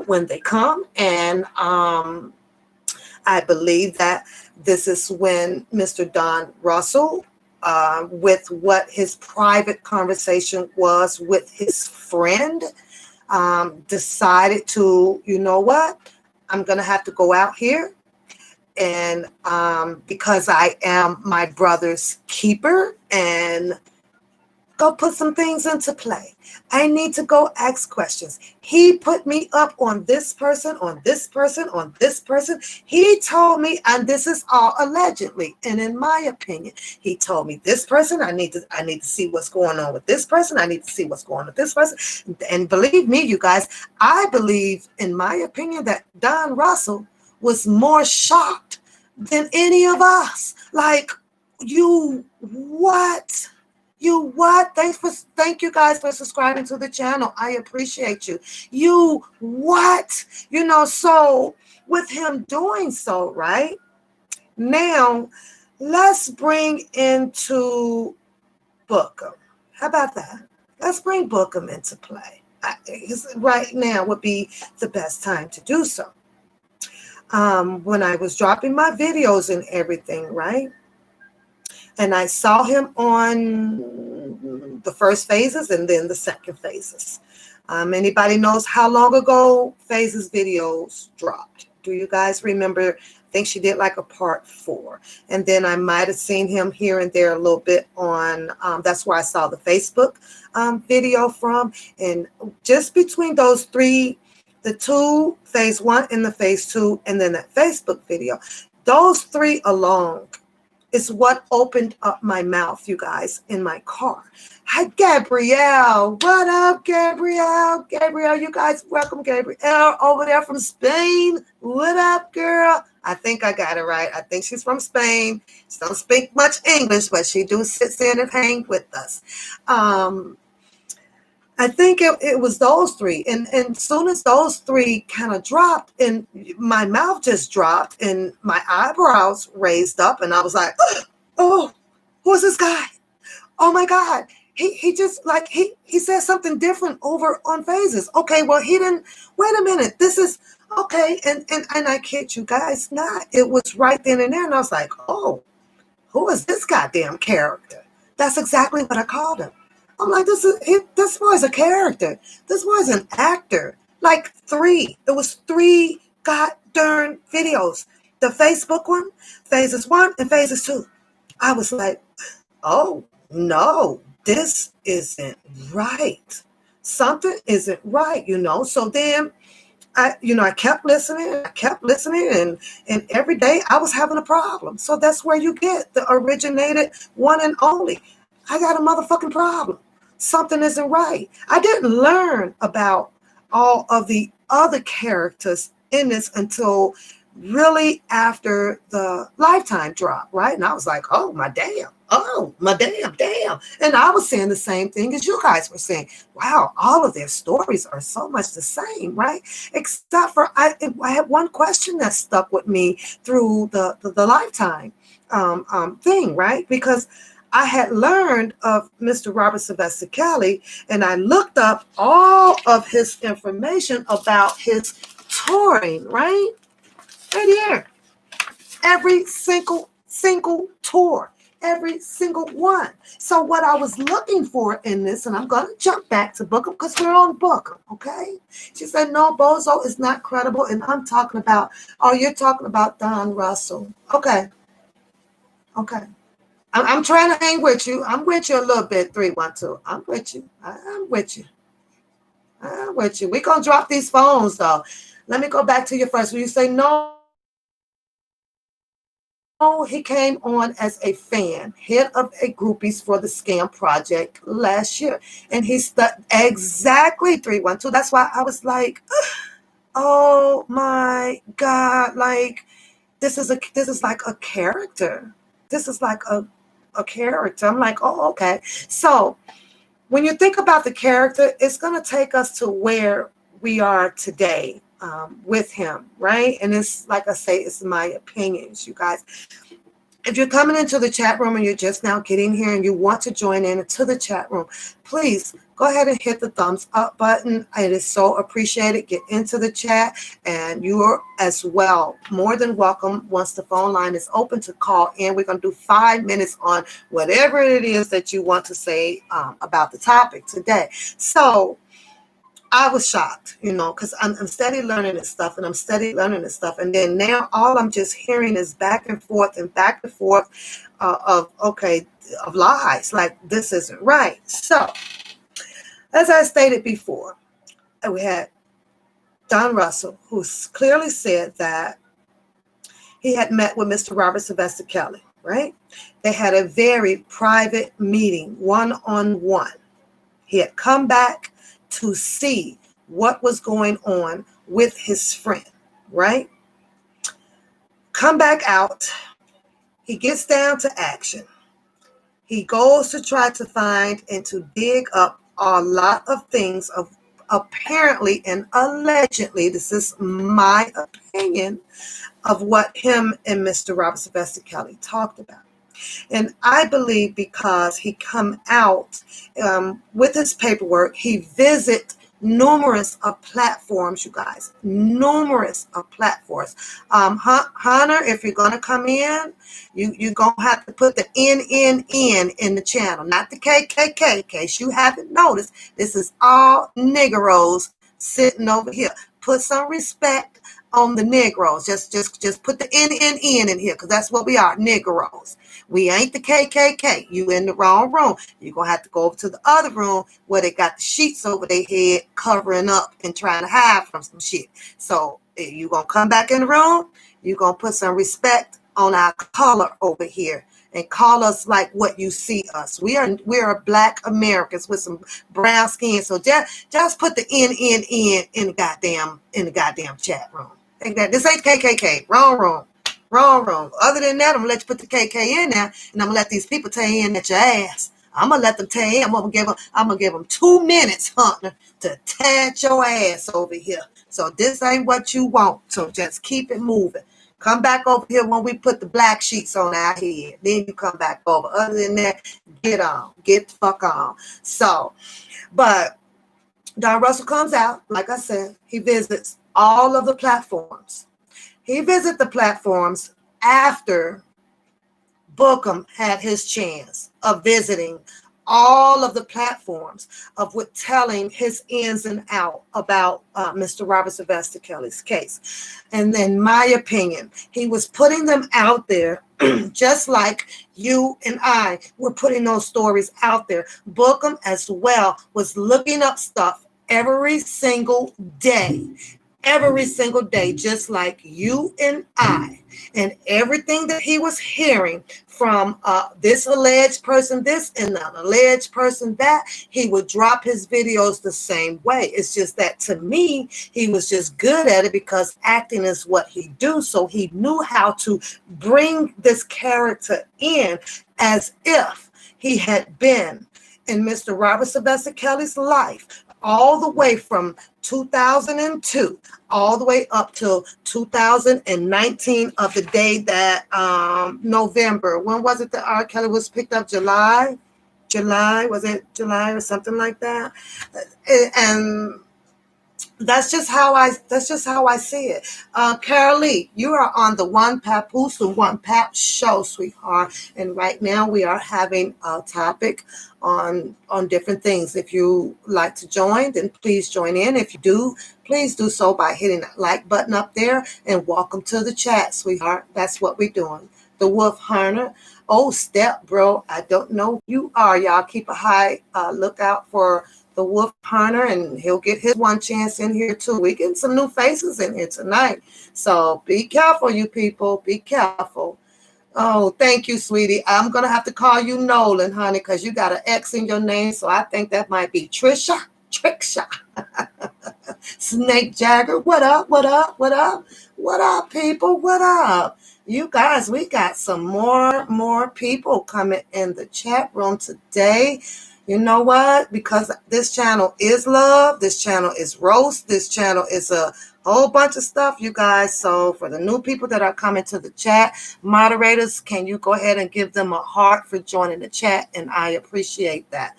when they come. And I believe that this is when Mr. Don Russell, with what his private conversation was with his friend, decided to, you know what, I'm going to have to go out here. And because I am my brother's keeper, and go put some things into play. I need to go ask questions. He put me up on this person, on this person, on this person. He told me, and this is all allegedly, and in my opinion, he told me this person, I need to see what's going on with this person. I need to see what's going on with this person. And believe me, you guys, I believe, in my opinion, that Don Russell was more shocked than any of us. Like, you what? You what? Thank you guys for subscribing to the channel. I appreciate you. You what? So with him doing so, right? Now, let's bring into Bookem. How about that? Let's bring Bookem into play. Right now would be the best time to do so. When I was dropping my videos and everything, right? And I saw him on the first phases and then the second phases. Anybody knows how long ago Phases videos dropped? Do you guys remember? I think she did like a part 4. And then I might have seen him here and there a little bit on, that's where I saw the Facebook video from. And just between those 3, the 2, phase 1 and the phase 2, and then that Facebook video, those 3 alone is what opened up my mouth, you guys, in my car. Hi, Gabrielle. What up, Gabrielle? Gabrielle, you guys, welcome, Gabrielle, over there from Spain. What up, girl? I think I got it right. I think she's from Spain. She don't speak much English, but she do sit in and hang with us. I think it was those 3. And as soon as those 3 kind of dropped, and my mouth just dropped and my eyebrows raised up, and I was like, oh, who's this guy? Oh my God. He just like, he said something different over on Phases. Okay, well, he didn't, wait a minute. This is, okay. And I kid you guys not. It was right then and there. And I was like, oh, who is this goddamn character? That's exactly what I called him. I'm like, this boy's a character. This boy's an actor. Like 3. It was 3 goddamn videos. The Facebook one, Phases 1 and Phases 2. I was like, oh, no, this isn't right. Something isn't right, So then, I kept listening. And every day I was having a problem. So that's where you get the originated one and only. I got a motherfucking problem. Something isn't right. I didn't learn about all of the other characters in this until really after the Lifetime drop, right? And I was like, oh, my damn. And I was saying the same thing as you guys were saying. Wow, all of their stories are so much the same, right? Except for I had one question that stuck with me through the Lifetime thing, right? Because I had learned of Mr. Robert Sylvester Kelly, and I looked up all of his information about his touring, right? Right here. Every single tour. Every single one. So what I was looking for in this, and I'm going to jump back to Bookem because we're on Bookem, okay? She said, no, Bozo is not credible. And I'm talking about, oh, you're talking about Don Russell. Okay. Okay. I'm trying to hang with you. I'm with you a little bit, 312. I'm with you. I'm with you. I'm with you. We're going to drop these phones, though. Let me go back to you first. Will you say no? He came on as a fan, head of a groupies for the Scam Project last year. And he exactly 312. That's why I was like, oh my God, like this is like a character. This is like a character. I'm like, oh, okay. So when you think about the character, it's going to take us to where we are today with him, right? And it's like I say, it's my opinions, you guys. If you're coming into the chat room and you're just now getting here and you want to join into the chat room, please go ahead and hit the thumbs up button. It is so appreciated. Get into the chat, and you are as well more than welcome once the phone line is open to call in. We're going to do 5 minutes on whatever it is that you want to say about the topic today. So I was shocked, because I'm steady learning this stuff, and I'm steady learning this stuff. And then now all I'm just hearing is back and forth of lies. Like, this isn't right. So, as I stated before, we had Don Russell, who clearly said that he had met with Mr. Robert Sylvester Kelly, right? They had a very private meeting, one-on-one. He had come back to see what was going on with his friend, right? Come back out. He gets down to action. He goes to try to find and to dig up a lot of things of apparently and allegedly, this is my opinion, of what him and Mr. Robert Sylvester Kelly talked about. And I believe because he come out with his paperwork, he visit numerous platforms, you guys, numerous platforms. Hunter, if you're going to come in, you're going to have to put the N in the channel, not the KKK, in case you haven't noticed. This is all Negroes sitting over here. Put some respect on the Negroes. Just put the N in here, because that's what we are, Negroes. We ain't the KKK. You in the wrong room. You're going to have to go over to the other room where they got the sheets over their head covering up and trying to hide from some shit. So you're going to come back in the room. You're going to put some respect on our color over here and call us like what you see us. We are Black Americans with some brown skin. So just put the N in the goddamn chat room. This ain't KKK. Wrong room. Other than that, I'm going to let you put the KK in there, and I'm going to let these people tear in at your ass. I'm going to let them tear in. I'm going to give them 2 minutes, Hunter, to tear at your ass over here. So this ain't what you want. So just keep it moving. Come back over here when we put the black sheets on our head. Then you come back over. Other than that, get the fuck on. So, but Don Russell comes out, like I said, he visits all of the platforms. He visited the platforms after Bookem had his chance of visiting all of the platforms of what telling his ins and out about Mr. Robert Sylvester Kelly's case. And in my opinion, he was putting them out there just like you and I were putting those stories out there. Bookem as well was looking up stuff every single day, just like you and I. And everything that he was hearing from this alleged person, this, and an alleged person, that, he would drop his videos the same way. It's just that, to me, he was just good at it because acting is what he do. So he knew how to bring this character in as if he had been in Mr. Robert Sylvester Kelly's life all the way from 2002 all the way up till 2019 of the day that November. When was it that R. Kelly was picked up? July? Was it July or something like that? And that's just how I see it. Carolee, you are on the One Papoose, the One Pap show, sweetheart. And right now we are having a topic on different things. If you like to join, then please join in. If you do, please do so by hitting that like button up there, and welcome to the chat, sweetheart. That's what we're doing. The Wolf Hunter. Oh, step, bro. I don't know who you are. Y'all keep a high lookout for the Wolf Hunter, and he'll get his one chance in here too. We getting some new faces in here tonight. So be careful, you people. Be careful. Oh, thank you, sweetie. I'm gonna have to call you Nolan, honey, because you got an X in your name. So I think that might be Trisha. Tricksha. Snake Jagger. What up? What up? What up? What up, people? What up? You guys, we got some more people coming in the chat room today. You know what? Because this channel is love, this channel is roast, this channel is a whole bunch of stuff, you guys. So for the new people that are coming to the chat, moderators, can you go ahead and give them a heart for joining the chat? And I appreciate that.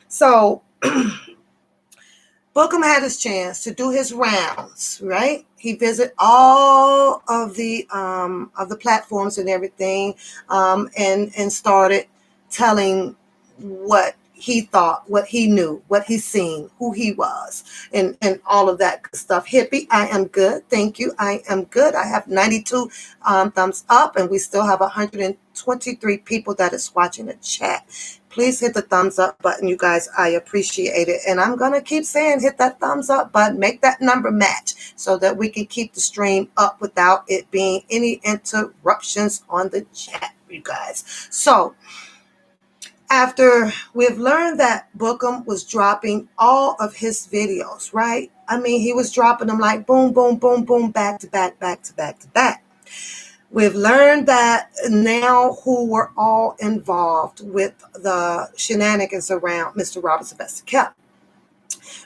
So Bookem had his chance to do his rounds, right? He visited all of the platforms and everything, and started telling what he thought, what he knew, what he seen, who he was, and all of that good stuff. Hippie, I am good. Thank you. I am good. I have 92 thumbs up, and we still have 123 people that is watching the chat. Please hit the thumbs up button, you guys. I appreciate it. And I'm going to keep saying hit that thumbs up button. Make that number match so that we can keep the stream up without it being any interruptions on the chat, you guys. So after we've learned that Bookem was dropping all of his videos, right? I mean, he was dropping them like boom, boom, boom, boom, back to back, back to back to back. We've learned that now who were all involved with the shenanigans around Mr. Robert Sylvester Kelly.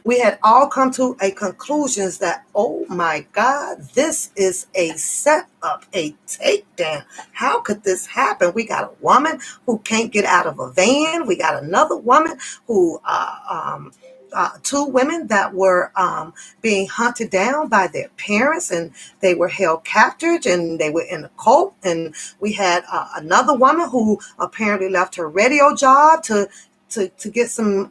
We had all come to a conclusion that, oh my God, this is a setup, a takedown. How could this happen? We got a woman who can't get out of a van. We got another woman who, two women that were being hunted down by their parents, and they were held captive, and they were in a cult. And we had another woman who apparently left her radio job to get some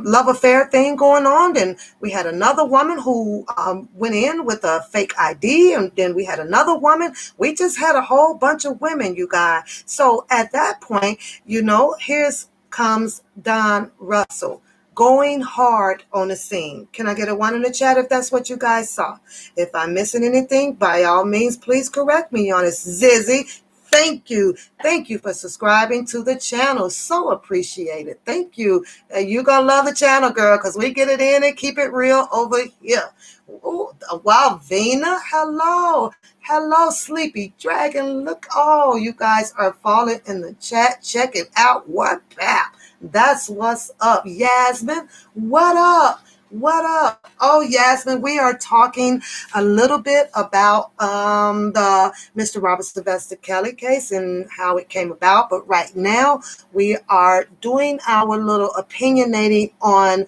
love affair thing going on. And we had another woman who went in with a fake ID, and then we had another woman. We just had a whole bunch of women, you guys. So at that point, here's comes Don Russell going hard on the scene. Can I get a one in the chat if that's what you guys saw? If I'm missing anything, by all means, please correct me on it. Zizzy, thank you. Thank you for subscribing to the channel. So appreciated. Thank you. You're going to love the channel, girl, because we get it in and keep it real over here. Ooh, wow, Vina, hello. Hello, Sleepy Dragon. Look, oh, you guys are falling in the chat. Check it out. What pap? That's what's up. Yasmin, what up? What up? Oh, Yasmin, we are talking a little bit about the Mr. Robert Sylvester Kelly case and how it came about. But right now, we are doing our little opinionating on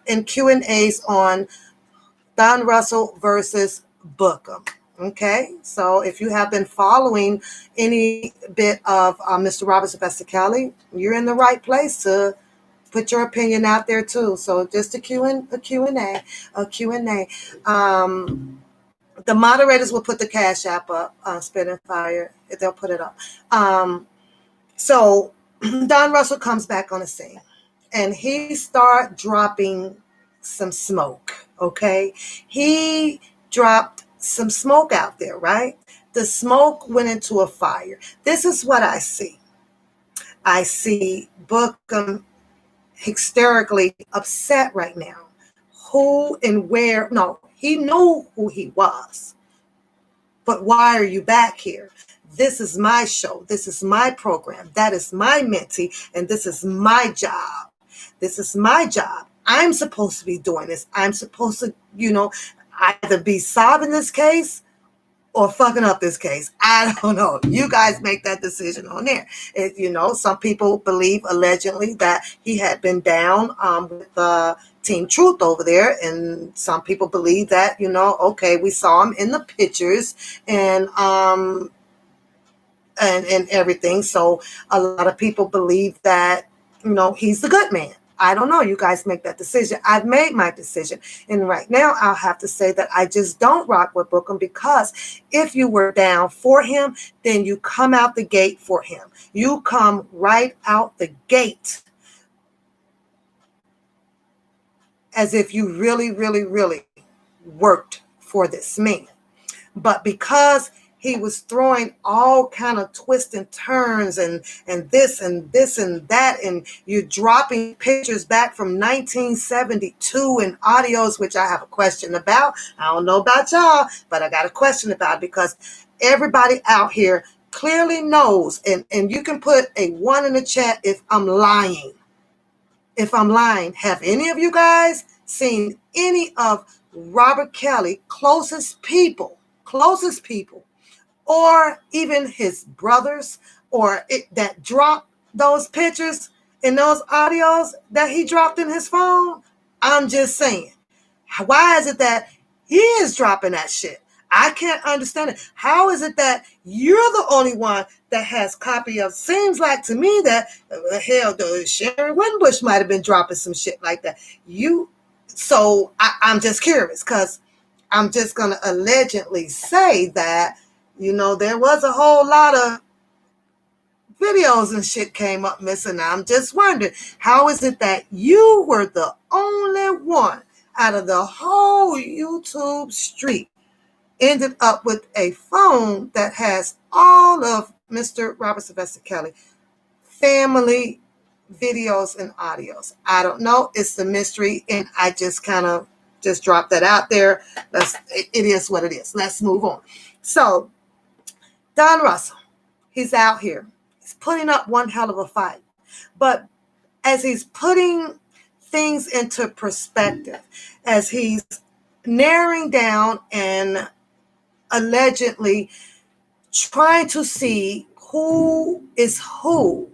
and Q&As on Don Russell versus Bookem. Okay, so if you have been following any bit of Mr. Robert Sylvester Kelly, you're in the right place to put your opinion out there too. So just a Q&A. The moderators will put the Cash App up, Spinning Fire. They'll put it up. So Don Russell comes back on the scene, and he start dropping some smoke. Okay, he dropped some smoke out there, right? The smoke went into a fire. This is what I see. I see Bookem hysterically upset right now. Who and where? No, he knew who he was. But why are you back here? This is my show. This is my program. That is my mentee. And this is my job. This is my job. I'm supposed to be doing this. I'm supposed to, either be solving this case or fucking up this case. I don't know. You guys make that decision on there. Some people believe allegedly that he had been down with Team Truth over there, and some people believe that okay, we saw him in the pictures and everything. So a lot of people believe that he's the good man. I don't know. You guys make that decision. I've made my decision. And right now, I'll have to say that I just don't rock with Bookem, because if you were down for him, then you come out the gate for him. You come right out the gate as if you really, really, really worked for this man. But because he was throwing all kind of twists and turns and this and this and that, and you're dropping pictures back from 1972 and audios, which I have a question about. I don't know about y'all, but I got a question about it, because everybody out here clearly knows, and you can put a 1 in the chat if I'm lying. If I'm lying, have any of you guys seen any of Robert Kelly closest people, or even his brothers, that dropped those pictures and those audios that he dropped in his phone? I'm just saying, why is it that he is dropping that shit? I can't understand it. How is it that you're the only one that has copy of? Seems like to me that hell, Sharon Winbush might have been dropping some shit like that. So I'm just curious, because I'm just going to allegedly say that, there was a whole lot of videos and shit came up missing. I'm just wondering, how is it that you were the only one out of the whole YouTube street ended up with a phone that has all of Mr. Robert Sylvester Kelly family videos and audios? I don't know. It's the mystery, and I just kind of just dropped that out there. It is what it is. Let's move on. So Don Russell, he's out here. He's putting up one hell of a fight. But as he's putting things into perspective, as he's narrowing down and allegedly trying to see who is who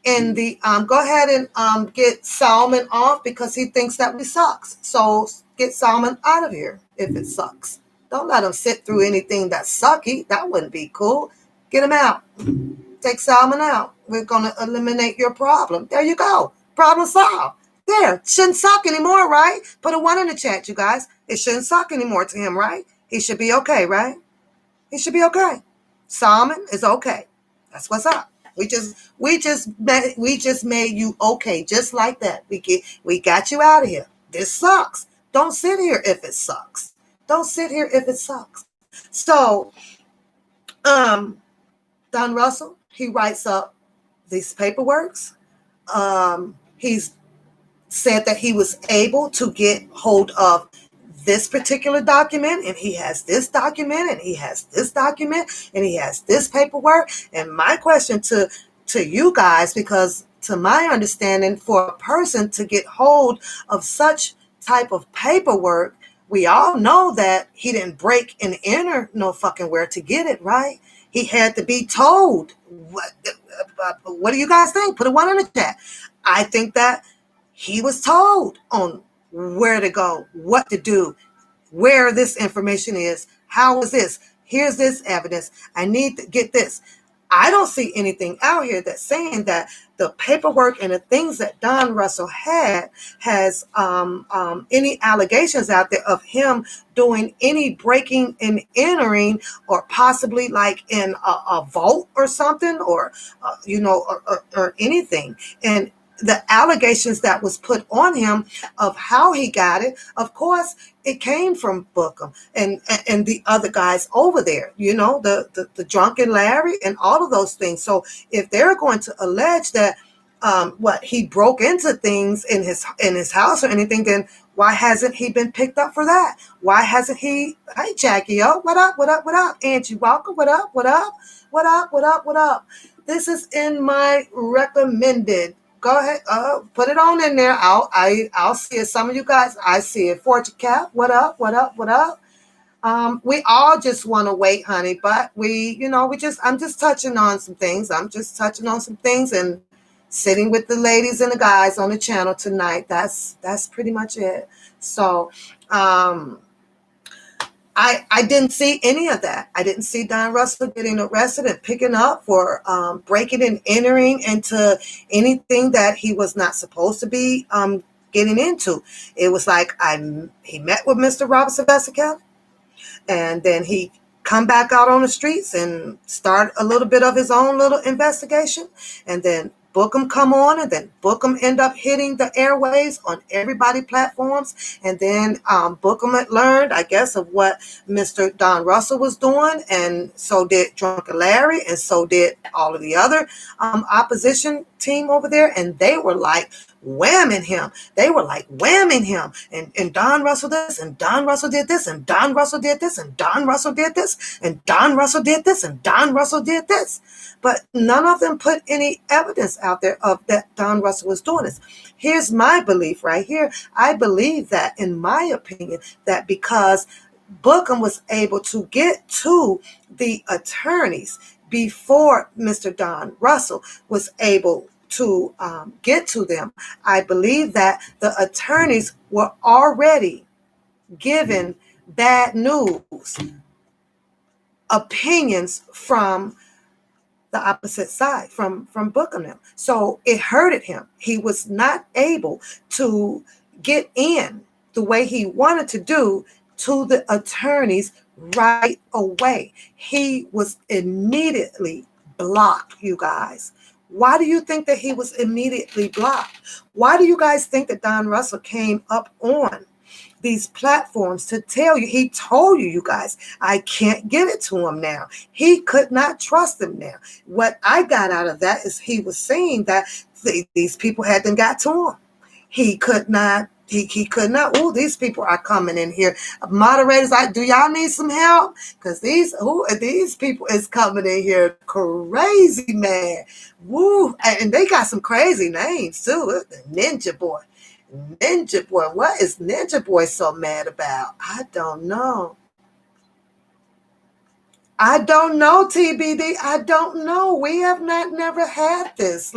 in the go ahead and get Salmon off, because he thinks that we sucks. So get Salmon out of here if it sucks. Don't let him sit through anything that's sucky. That wouldn't be cool. Get him out. Take Salmon out. We're going to eliminate your problem. There you go. Problem solved. There. Shouldn't suck anymore, right? Put a 1 in the chat, you guys. It shouldn't suck anymore to him, right? He should be okay, right? He should be okay. Salmon is okay. That's what's up. We just made you okay, just like that. We got you out of here. This sucks. Don't sit here if it sucks. Don't sit here if it sucks. So, Don Russell, he writes up these paperworks. He's said that he was able to get hold of this particular document, and he has this document, and he has this document, and he has this paperwork. And my question to you guys, because to my understanding, for a person to get hold of such type of paperwork, we all know that he didn't break and enter no fucking where to get it, right? He had to be told. What do you guys think? Put a 1 in the chat. I think that he was told on where to go, what to do, where this information is, how is this, here's this evidence, I need to get this. I don't see anything out here that's saying that the paperwork and the things that Don Russell has any allegations out there of him doing any breaking and entering, or possibly like in a vault or something, or or anything. And the allegations that was put on him of how he got it, of course, it came from Bookem and the other guys over there, the drunken Larry and all of those things. So if they're going to allege that he broke into things in his house or anything, then why hasn't he been picked up for that? Why hasn't he? Hey, Jackie, what up? Angie Walker, what up? This is in my recommended. Go ahead, put it on in there. I'll see it. Some of you guys, I see it. Fortune Cap, what up? We all just want to wait, honey, but I'm just touching on some things. I'm just touching on some things and sitting with the ladies and the guys on the channel tonight. That's pretty much it. So, I didn't see any of that. I didn't see Don Russell getting arrested and picking up for breaking and entering into anything that he was not supposed to be getting into. It was like he met with Mr. Robert Sylvester Kelly, and then he come back out on the streets and start a little bit of his own little investigation, and then Bookem come on, and then Bookem end up hitting the airwaves on everybody platforms, and then Bookem had learned, I guess, of what Mr. Don Russell was doing, and so did Drunken Larry, and so did all of the other opposition team over there, and they were like whamming him. They were like whamming him, and Don Russell this, and Don Russell did this, and Don Russell did this, and Don Russell did this, and Don Russell did this, and Don Russell did this. But none of them put any evidence out there of that Don Russell was doing this. Here's my belief right here. I believe that, in my opinion, that because Bookem was able to get to the attorneys before Mr. Don Russell was able to get to them, I believe that the attorneys were already given bad news, opinions from the opposite side, from Bookem. So it hurted him. He was not able to get in the way he wanted to do to the attorneys right away. He was immediately blocked, you guys. Why do you think that he was immediately blocked? Why do you guys think that Don Russell came up on these platforms to tell you? He told you guys, I can't give it to him now. He could not trust him now. What I got out of that is he was saying that these people hadn't got to him. He could not. He could not. Oh, these people are coming in here. Moderators, do y'all need some help? Because these people is coming in here crazy, man. Woo! And they got some crazy names too. Ninja Boy. Ninja Boy. What is Ninja Boy so mad about? I don't know. I don't know, TBD. I don't know. We have never had this.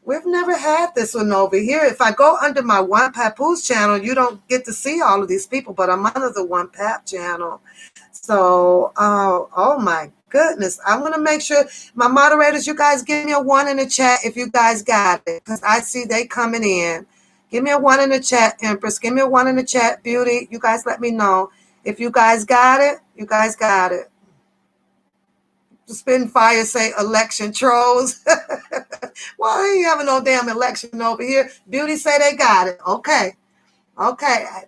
We've never had this one over here. If I go under my One Papoose channel, you don't get to see all of these people, but I'm under the One Pap channel. So, oh my goodness. I'm going to make sure my moderators, you guys give me a 1 in the chat if you guys got it, because I see they coming in. Give me a 1 in the chat, Empress. Give me a 1 in the chat, Beauty. You guys let me know. If you guys got it, you guys got it. Spin Fire say election trolls. Well, I ain't having no damn election over here. Beauty say they got it. Okay.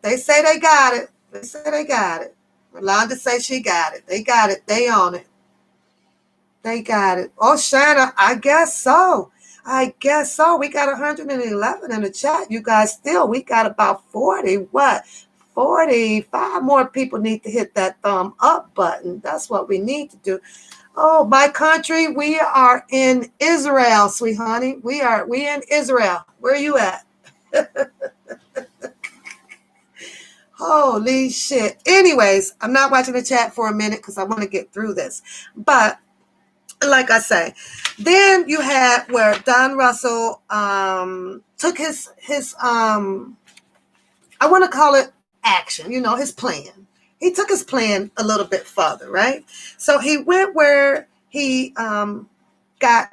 They say they got it. They say they got it. Rolanda say she got it. They got it. They on it. They got it. Oh, Shanna, I guess so. I guess so. We got 111 in the chat. You guys still, we got about 40. 45 more people need to hit that thumb up button. That's what we need to do. Oh, my country, we are in Israel, sweet honey. We in Israel. Where are you at? Holy shit. Anyways, I'm not watching the chat for a minute because I want to get through this. But like I say, then you had where Don Russell took his I want to call it action, his plan. He took his plan a little bit further, right? So he went where he got,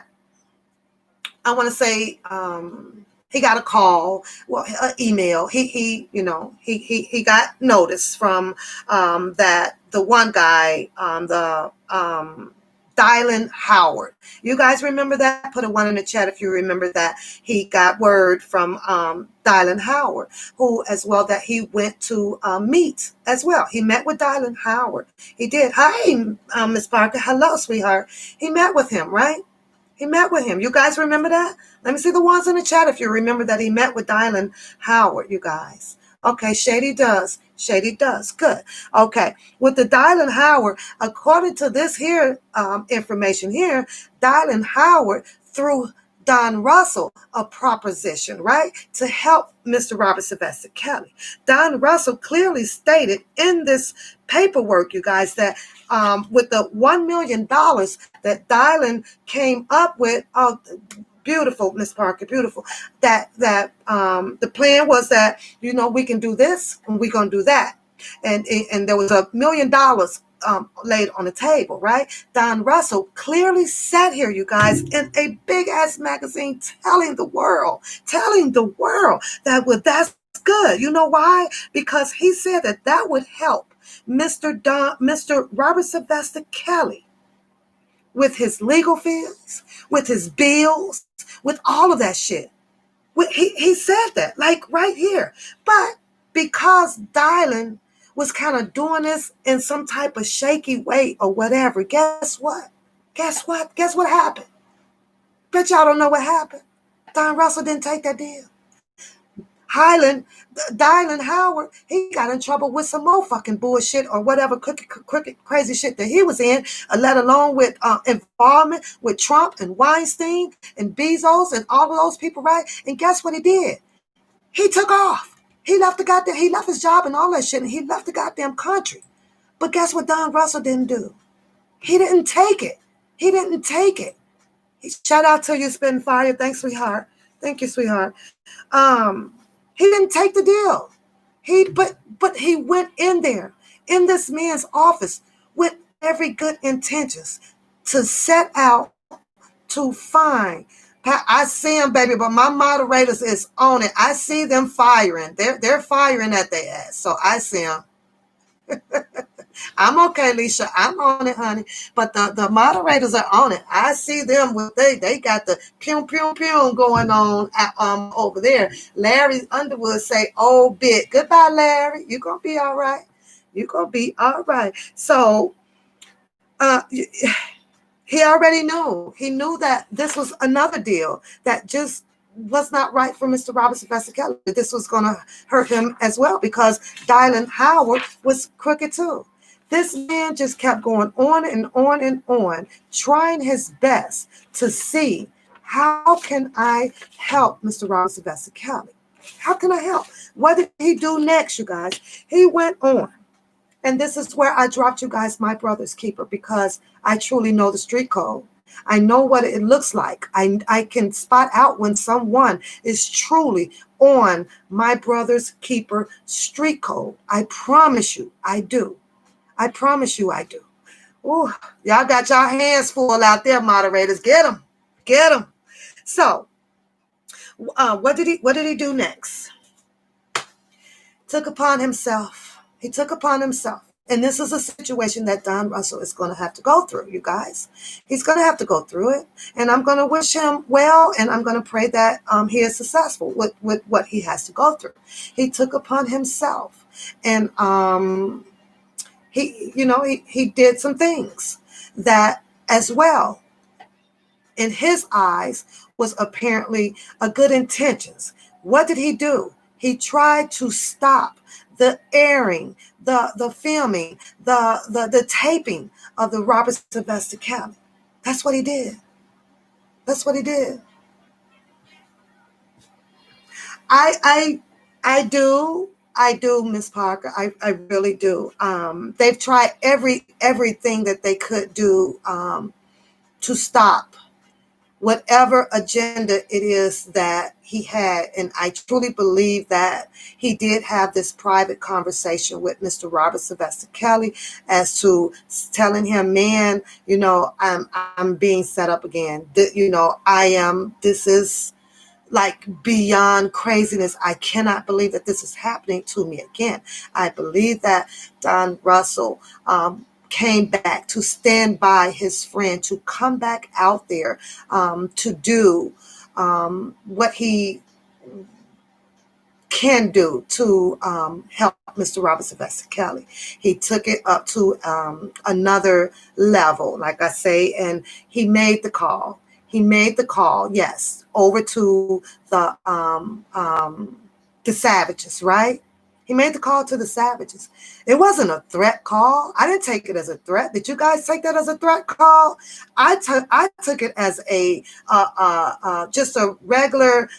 I want to say, he got a call, an email. He got notice from that the one guy, the Dylan Howard. You guys remember that? Put a 1 in the chat if you remember that. He got word from Dylan Howard, who as well that he went to meet as well. He met with Dylan Howard. He did. Hi, Miss Parker. Hello, sweetheart. He met with him, right? He met with him. You guys remember that? Let me see the ones in the chat if you remember that he met with Dylan Howard, you guys. Okay, Shady does. Shady does. Good. Okay. With the Dylan Howard, according to this here information here, Dylan Howard, through Don Russell a proposition, right, to help Mr. Robert Sylvester Kelly. Don Russell clearly stated in this paperwork, you guys, that with the $1 million that Dylan came up with, beautiful, Miss Parker, beautiful. That the plan was that, you know, we can do this and we're gonna do that, and there was $1 million laid on the table, right? Don Russell clearly sat here, you guys, in a big ass magazine, telling the world that, well, that's good. You know why? Because he said that that would help Mr. Robert Sylvester Kelly with his legal fees, with his bills, with all of that shit. He said that, like right here. But because Dylan was kind of doing this in some type of shaky way or whatever, guess what? Guess what happened? Bet y'all don't know what happened. Don Russell didn't take that deal. Dylan Howard, he got in trouble with some more fucking bullshit or whatever crooked, crazy shit that he was in, let alone with involvement with Trump and Weinstein and Bezos and all of those people, right? And guess what he did? He took off. He left his job and all that shit, and he left the goddamn country. But guess what Don Russell didn't do? He didn't take it. He didn't take it. Shout out to you, Spin Fire. Thanks, sweetheart. Thank you, sweetheart. He didn't take the deal. But he went in there, in this man's office, with every good intentions to set out to find. I see them, baby, but my moderators is on it. I see them firing. They're firing at their ass. So I see them. I'm okay, Leisha. I'm on it, honey. But the moderators are on it. I see them with they got the pew pew pew going on over there. Larry Underwood say, "Oh, bit. Goodbye, Larry. You're gonna be all right. You're gonna be all right." So he already knew. He knew that this was another deal that just was not right for Mr. Robert Sylvester Kelly. This was going to hurt him as well because Dylan Howard was crooked too. This man just kept going on and on and on, trying his best to see, how can I help Mr. Robert Sylvester Kelly? How can I help? What did he do next, you guys? He went on. And this is where I dropped you guys my brother's keeper, because I truly know the street code. I know what it looks like. I can spot out when someone is truly on my brother's keeper street code. I promise you, I do. I promise you, I do. Ooh, y'all got y'all hands full out there, moderators. Get them. Get them. So, what did he do next? Took upon himself. He took upon himself. And this is a situation that Don Russell is going to have to go through, you guys. He's going to have to go through it. And I'm going to wish him well, and I'm going to pray that he is successful with what he has to go through. He took upon himself. And he did some things that as well, in his eyes, was apparently a good intentions. What did he do? He tried to stop the airing, the filming, the taping of the Robert Sylvester Kelly. That's what he did. That's what he did. I do, Miss Parker. I really do. They've tried everything that they could do to stop whatever agenda it is that he had. And I truly believe that he did have this private conversation with Mr. Robert Sylvester Kelly as to telling him, man, I'm being set up again. This is like beyond craziness. I cannot believe that this is happening to me again. I believe that Don Russell came back to stand by his friend, to come back out there to do what he can do to help Mr. Robert Sylvester Kelly. He took it up to another level, like I say, and he made the call. He made the call, yes, over to the Savages, right? He made the call to the savages. It wasn't a threat call. I didn't take it as a threat. Did you guys take that as a threat call? I took it as a just a regular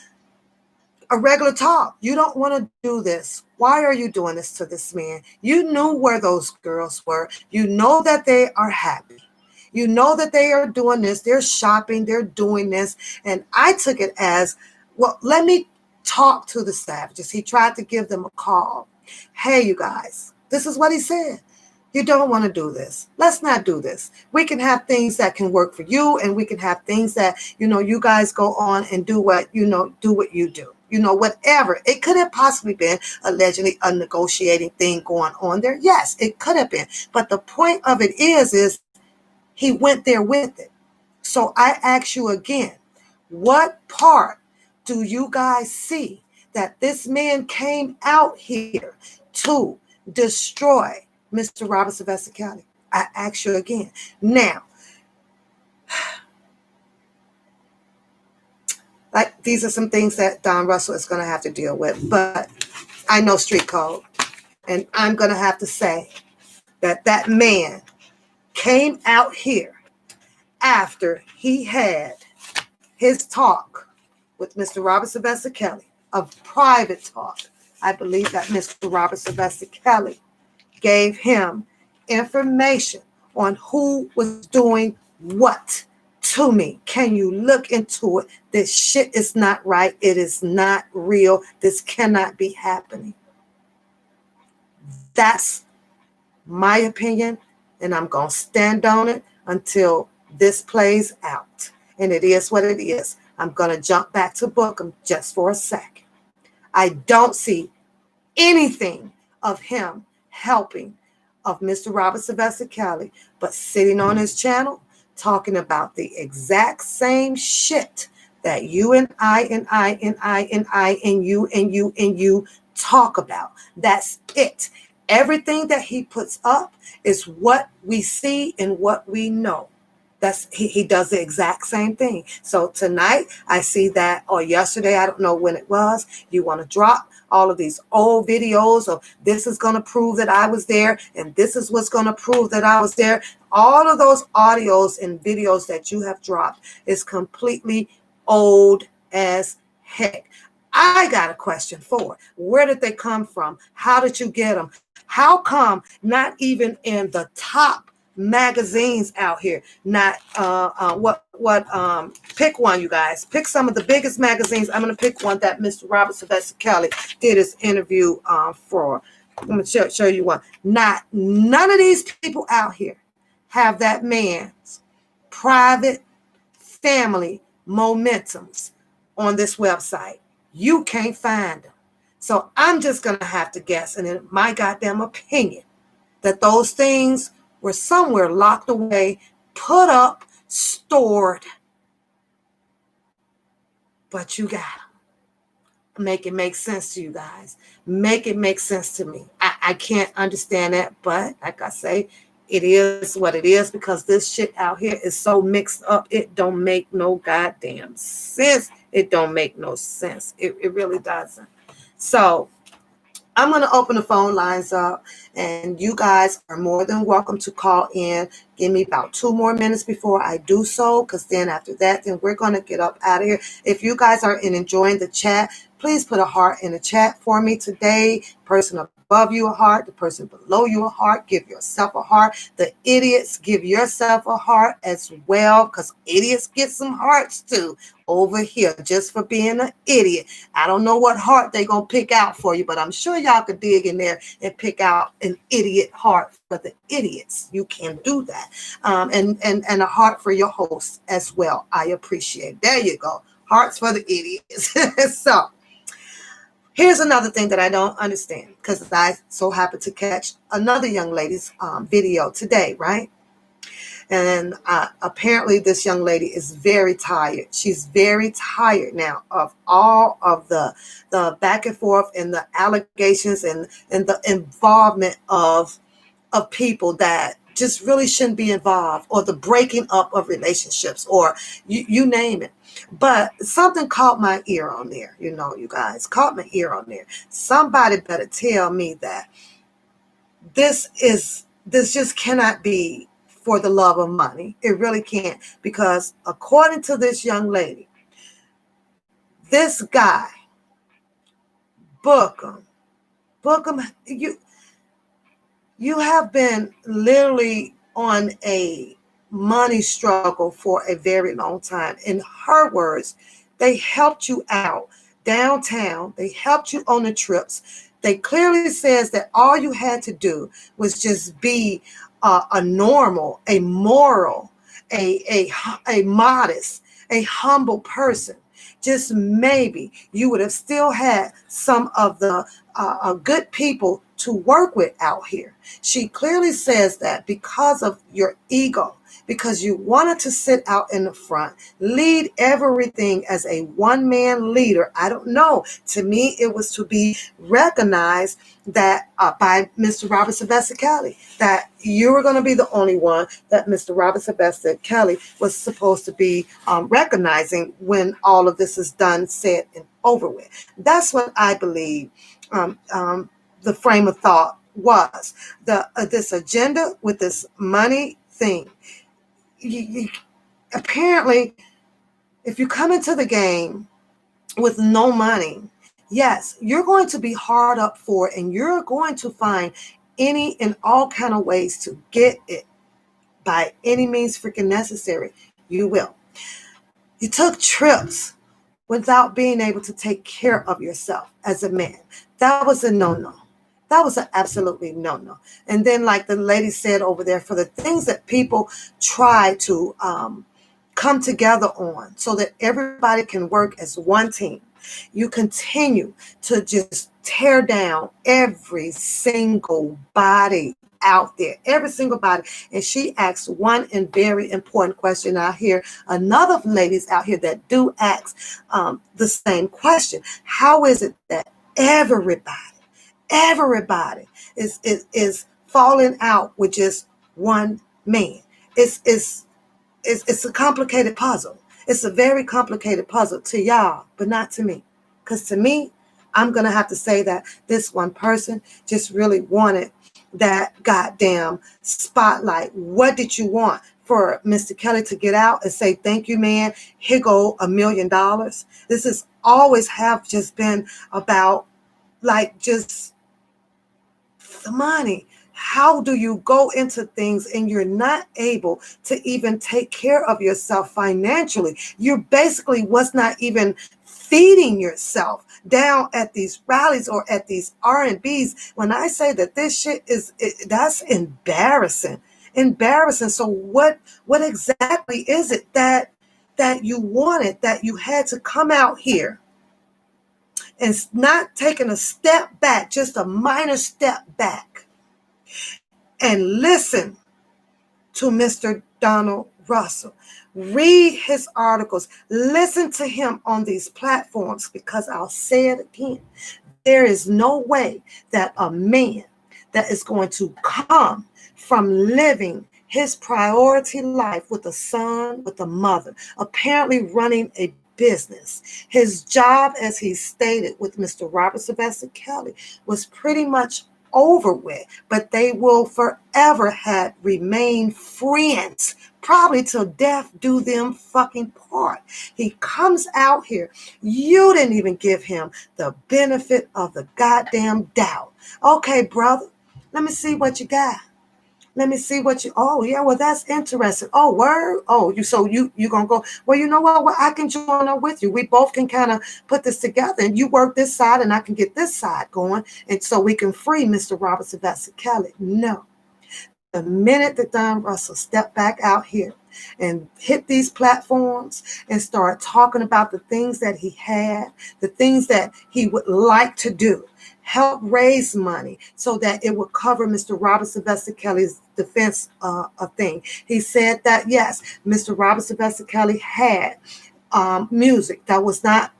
talk. You don't want to do this. Why are you doing this to this man? You knew where those girls were. You know that they are happy. You know that they are doing this. They're shopping. They're doing this. And I took it as, well, let me talk to the savages. He tried to give them a call. Hey, you guys, this is what he said. You don't want to do this. Let's not do this. We can have things that can work for you, and we can have things that, you guys go on and do what you do. Whatever. It could have possibly been allegedly a negotiating thing going on there. Yes, it could have been. But the point of it is he went there with it. So I ask you again, what part do you guys see that this man came out here to destroy Mr. Robert Sylvester Kelly? I ask you again. Now, like, these are some things that Don Russell is going to have to deal with, but I know street code, and I'm going to have to say that man came out here after he had his talk with Mr. Robert Sylvester Kelly, a private talk. I believe that Mr. Robert Sylvester Kelly gave him information on who was doing what to me. Can you look into it? This shit is not right. It is not real. This cannot be happening. That's my opinion, and I'm going to stand on it until this plays out. And it is what it is. I'm going to jump back to Bookem just for a second. I don't see anything of him helping of Mr. Robert Sylvester Kelly, but sitting on his channel talking about the exact same shit that you and you talk about. That's it. Everything that he puts up is what we see and what we know. He does the exact same thing. So tonight I see that, or yesterday, I don't know when it was, you want to drop all of these old videos of this is going to prove that I was there, and this is what's going to prove that I was there. All of those audios and videos that you have dropped is completely old as heck. I got a question for it. Where did they come from? How did you get them? How come not even in the top magazines out here? Not pick one, you guys. Pick some of the biggest magazines. I'm going to pick one that Mr. Robert Sylvester Kelly did his interview for. I'm going to show you one. None of these people out here have that man's private family momentums on this website. You can't find them. So I'm just going to have to guess, and in my goddamn opinion, that those things were somewhere locked away, put up, stored. But you got them. Make it make sense to you guys. Make it make sense to me. I can't understand that, but like I say, it is what it is, because this shit out here is so mixed up. It don't make no goddamn sense. It don't make no sense. It really doesn't. So I'm going to open the phone lines up, and you guys are more than welcome to call in. Give me about 2 more minutes before I do so, because then after that, then we're going to get up out of here. If you guys are enjoying the chat, please put a heart in the chat for me today. Person above you a heart, the person below you a heart. Give yourself a heart. The idiots, give yourself a heart as well, because idiots get some hearts too over here just for being an idiot. I don't know what heart they're going to pick out for you, but I'm sure y'all could dig in there and pick out an idiot heart for the idiots. You can do that. And a heart for your host as well. I appreciate it. There you go. Hearts for the idiots. So here's another thing that I don't understand, because I so happened to catch another young lady's video today, right? And apparently this young lady is very tired. She's very tired now of all of the back and forth and the allegations and the involvement of people that just really shouldn't be involved, or the breaking up of relationships, or you name it. But something caught my ear on there, you guys, caught my ear on there. Somebody better tell me that this just cannot be for the love of money. It really can't, because according to this young lady, this guy, Bookem, you have been literally on a money struggle for a very long time. In her words, they helped you out downtown. They helped you on the trips. They clearly says that all you had to do was just be a normal, a moral, a modest, a humble person. Just maybe you would have still had some of the good people to work with out here. She clearly says that because of your ego, because you wanted to sit out in the front, lead everything as a one-man leader. I don't know. To me, it was to be recognized that by Mr. Robert Sylvester Kelly, that you were going to be the only one that Mr. Robert Sylvester Kelly was supposed to be recognizing when all of this is done, said, and over with. That's what I believe the frame of thought was. This agenda with this money thing. Apparently, if you come into the game with no money, yes, you're going to be hard up for it, and you're going to find any and all kind of ways to get it by any means freaking necessary. You will. You took trips without being able to take care of yourself as a man. That was a no-no. That was an absolutely no-no. And then, like the lady said over there, for the things that people try to come together on so that everybody can work as one team, you continue to just tear down every single body out there, every single body. And she asks one and very important question. I hear another ladies out here that do ask the same question. How is it that everybody is falling out with just one man? It's a complicated puzzle. It's a very complicated puzzle to y'all, but not to me. Because to me, I'm going to have to say that this one person just really wanted that goddamn spotlight. What did you want? For Mr. Kelly to get out and say, thank you, man, here go $1 million. This has always have just been about like just the money. How do you go into things and you're not able to even take care of yourself financially? You basically was not even feeding yourself down at these rallies or at these R&Bs. When I say that this shit that's embarrassing. So what exactly is it that you wanted, that you had to come out here and not taking a step back, just a minor step back, and listen to Mr. Donald Russell? Read his articles. Listen to him on these platforms, because I'll say it again. There is no way that a man that is going to come from living his priority life with a son, with a mother, apparently running a business. His job, as he stated with Mr. Robert Sylvester Kelly, was pretty much over with, but they will forever have remained friends, probably till death do them fucking part. He comes out here. You didn't even give him the benefit of the goddamn doubt. Okay, brother, let me see what you got. Let me see what you, oh yeah, well that's interesting. Oh, word? Oh, you gonna go, well, you know what? Well, I can join up with you. We both can kind of put this together, and you work this side and I can get this side going, and so we can free Mr. Robert Sylvester Kelly. No. The minute that Don Russell stepped back out here and hit these platforms and start talking about the things that he had, the things that he would like to do, help raise money so that it would cover Mr. Robert Sylvester Kelly's defense thing. He said that, yes, Mr. Robert Sylvester Kelly had music that was not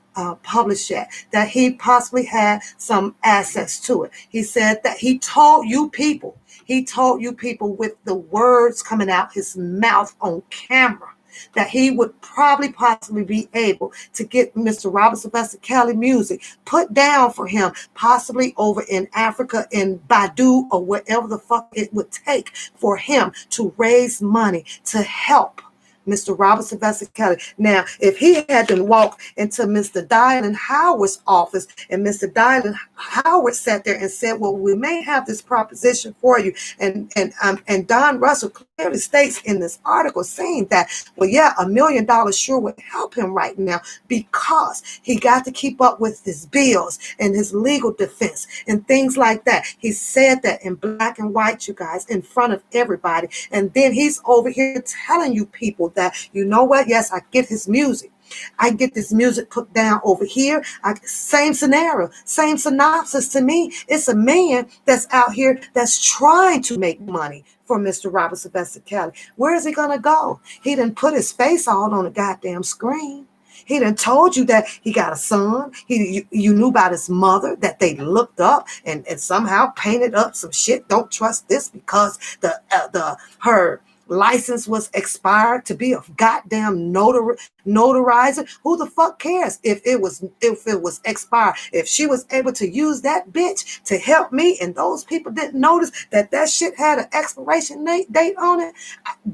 published yet, that he possibly had some access to it. He said that he told you people with the words coming out his mouth on camera, that he would probably possibly be able to get Mr. Robert Sylvester Kelly music put down for him, possibly over in Africa, in Badu, or wherever the fuck it would take for him to raise money to help Mr. Robert Sylvester Kelly. Now, if he had to walk into Mr. Dylan Howard's office and Mr. Dylan Howard sat there and said, well, we may have this proposition for you. And Don Russell clearly states in this article saying that, well, yeah, $1 million sure would help him right now, because he got to keep up with his bills and his legal defense and things like that. He said that in black and white, you guys, in front of everybody. And then he's over here telling you people that, you know what? Yes, I get his music. I get this music put down over here. Same scenario, same synopsis to me. It's a man that's out here that's trying to make money for Mr. Robert Sylvester Kelly. Where is he going to go? He didn't put his face all on the goddamn screen. He done told you that he got a son. You knew about his mother, that they looked up and somehow painted up some shit. Don't trust this because her license was expired to be a goddamn notarizer. Who the fuck cares if it was expired? If she was able to use that bitch to help me and those people didn't notice that shit had an expiration date on it,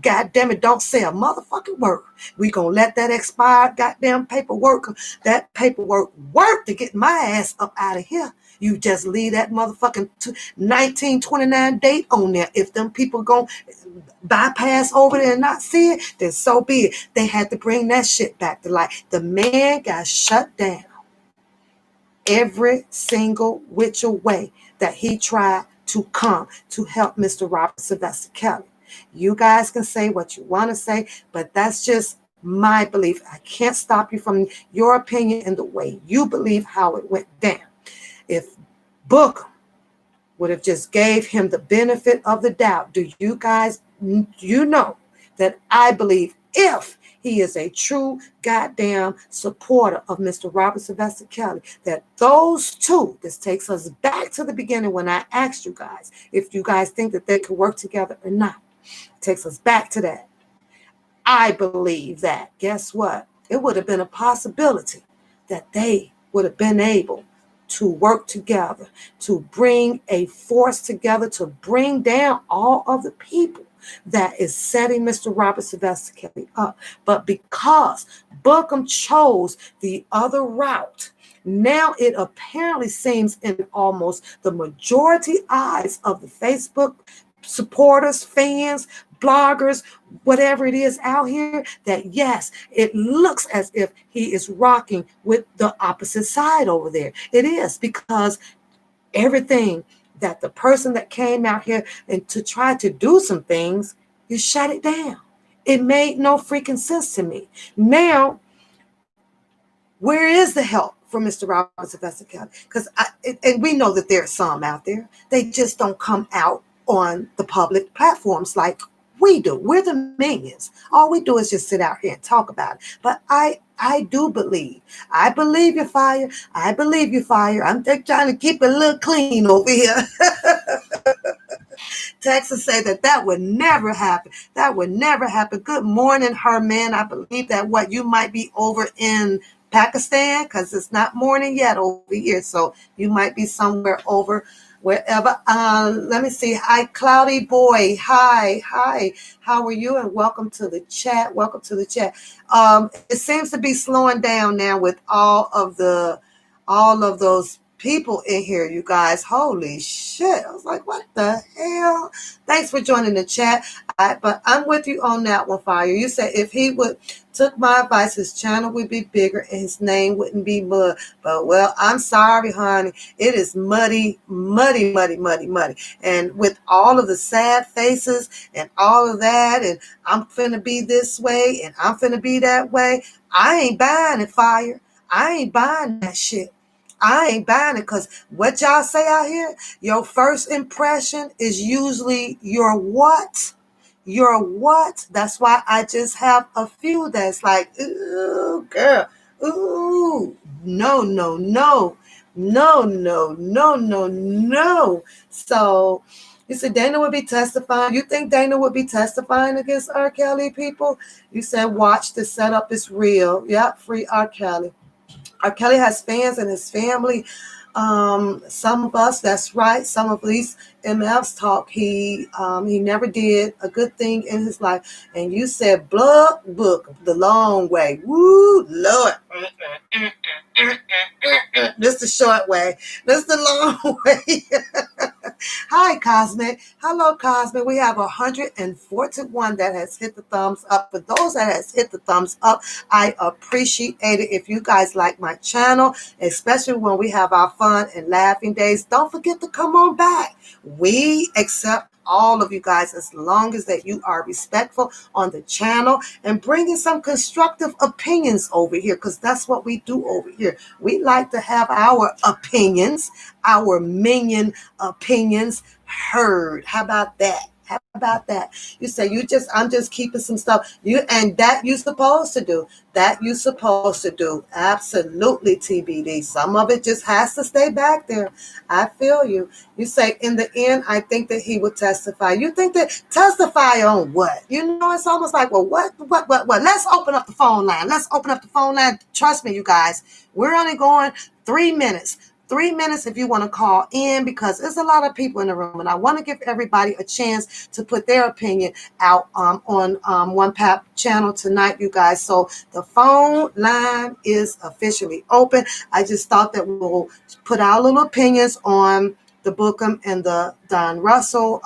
god damn it, don't say a motherfucking word. We gonna let that expired goddamn paperwork work to get my ass up out of here. You just leave that motherfucking 1929 date on there. If them people gonna bypass over there and not see it, then so be it. They had to bring that shit back to life. The man got shut down every single which way that he tried to come to help Mr. Robert Sylvester Kelly. You guys can say what you want to say, but that's just my belief. I can't stop you from your opinion and the way you believe how it went down. If Bookem would have just gave him the benefit of the doubt, do you guys, you know that I believe if he is a true goddamn supporter of Mr. Robert Sylvester Kelly, that those two, this takes us back to the beginning when I asked you guys if you guys think that they could work together or not. It takes us back to that. I believe that, guess what? It would have been a possibility that they would have been able to work together, to bring a force together, to bring down all of the people that is setting Mr. Robert Sylvester Kelly up. But because Bookem chose the other route, now it apparently seems in almost the majority eyes of the Facebook supporters, fans, bloggers, whatever it is out here, that yes, it looks as if he is rocking with the opposite side over there. It is, because everything that the person that came out here and to try to do some things, you shut it down. It made no freaking sense to me. Now, where is the help for Mr. Robert Sylvester Kelly? Because and we know that there are some out there. They just don't come out on the public platforms like we do. We're the minions. All we do is just sit out here and talk about it. But I do believe. I believe you, Fire. I believe you, Fire. I'm just trying to keep it a little clean over here. Texas say that would never happen. That would never happen. Good morning, Herman. I believe that you might be over in Pakistan, because it's not morning yet over here. So you might be somewhere over wherever. Let me see. Hi, Cloudy Boy. Hi. How are you? And welcome to the chat. It seems to be slowing down now with all of those people in here, you guys. Holy shit. I was like, what the hell? Thanks for joining the chat. But I'm with you on that one, Fire. You said if he would took my advice, his channel would be bigger and his name wouldn't be mud. But, well, I'm sorry, honey. It is muddy. And with all of the sad faces and all of that, and I'm finna be this way and I'm finna be that way, I ain't buying it, Fire. I ain't buying that shit. I ain't buying it, because what y'all say out here, your first impression is usually your what? Your what? That's why I just have a few that's like, ooh, girl, ooh, No, no, no. No, no, no, no, no. So you said Dana would be testifying. You think Dana would be testifying against R. Kelly, people? You said, watch, the setup is real. Yep, free R. Kelly. R. Kelly has fans in his family. Some of us, that's right. Some of these MFs talk. He never did a good thing in his life. And you said blood book the long way. Woo, Lord. This the short way. This the long way. Hi, Cosmic. Hello, Cosmic. We have 141 that has hit the thumbs up. For those that has hit the thumbs up, I appreciate it. If you guys like my channel, especially when we have our fun and laughing days, don't forget to come on back. We accept all of you guys as long as that you are respectful on the channel and bringing some constructive opinions over here, because that's what we do over here. We like to have our opinions, our minion opinions heard. How about that? How about that? You say I'm just keeping some stuff. That you supposed to do. That you supposed to do. Absolutely, TBD. Some of it just has to stay back there. I feel you. You say in the end, I think that he would testify. You think that testify on what? You know, it's almost like, well, what? Let's open up the phone line. Let's open up the phone line. Trust me, you guys. We're only going 3 minutes. 3 minutes if you want to call in, because there's a lot of people in the room and I want to give everybody a chance to put their opinion out on One Pap channel tonight, you guys. So the phone line is officially open. I just thought that we'll put our little opinions on the Bookem and the Don Russell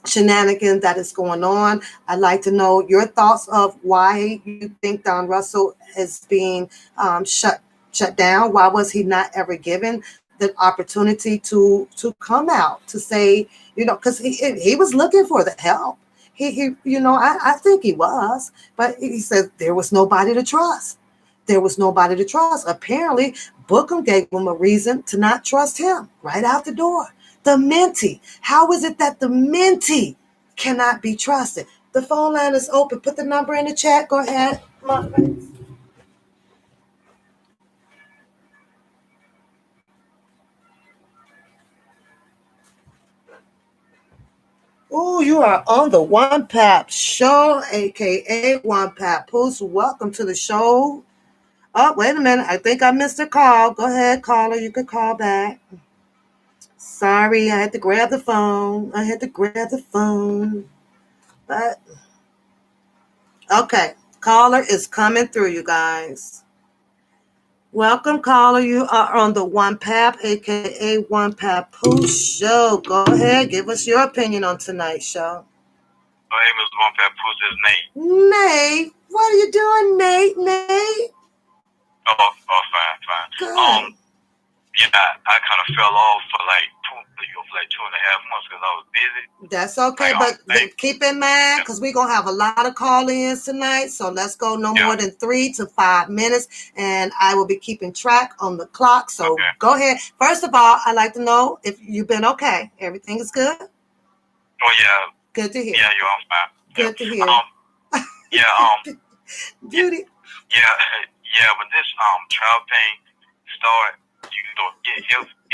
shenanigan that is going on. I'd like to know your thoughts of why you think Don Russell is being shut down. Why was he not ever given the opportunity to come out to say, because he was looking for the help. I think he was, but he said there was nobody to trust. There was nobody to trust. Apparently, Bookem gave him a reason to not trust him right out the door. The mentee. How is it that the mentee cannot be trusted? The phone line is open. Put the number in the chat. Go ahead. My friends. Oh, you are on the One Pap Show, aka One Pap Post. Welcome to the show. Oh, wait a minute. I think I missed a call. Go ahead, caller. You can call back. Sorry, I had to grab the phone. But okay, caller is coming through, you guys. Welcome, caller. You are on the One Pap, aka One Pap Post Show. Go ahead, give us your opinion on tonight's show.
My name is One Pap Post. Is Nate.
Nate, what are you doing, Nate?
Oh, fine.
Good.
Yeah, I kind of fell off for like 2.5 months because I was busy.
That's okay, but keep in mind, because we're going to have a lot of call-ins tonight, so let's go no more than 3 to 5 minutes, and I will be keeping track on the clock, so Go ahead. First of all, I'd like to know if you've been okay. Everything is good?
Oh, yeah.
Good to hear.
Yeah, you're on fine.
Good to hear. Beauty.
Yeah, when this trial thing started,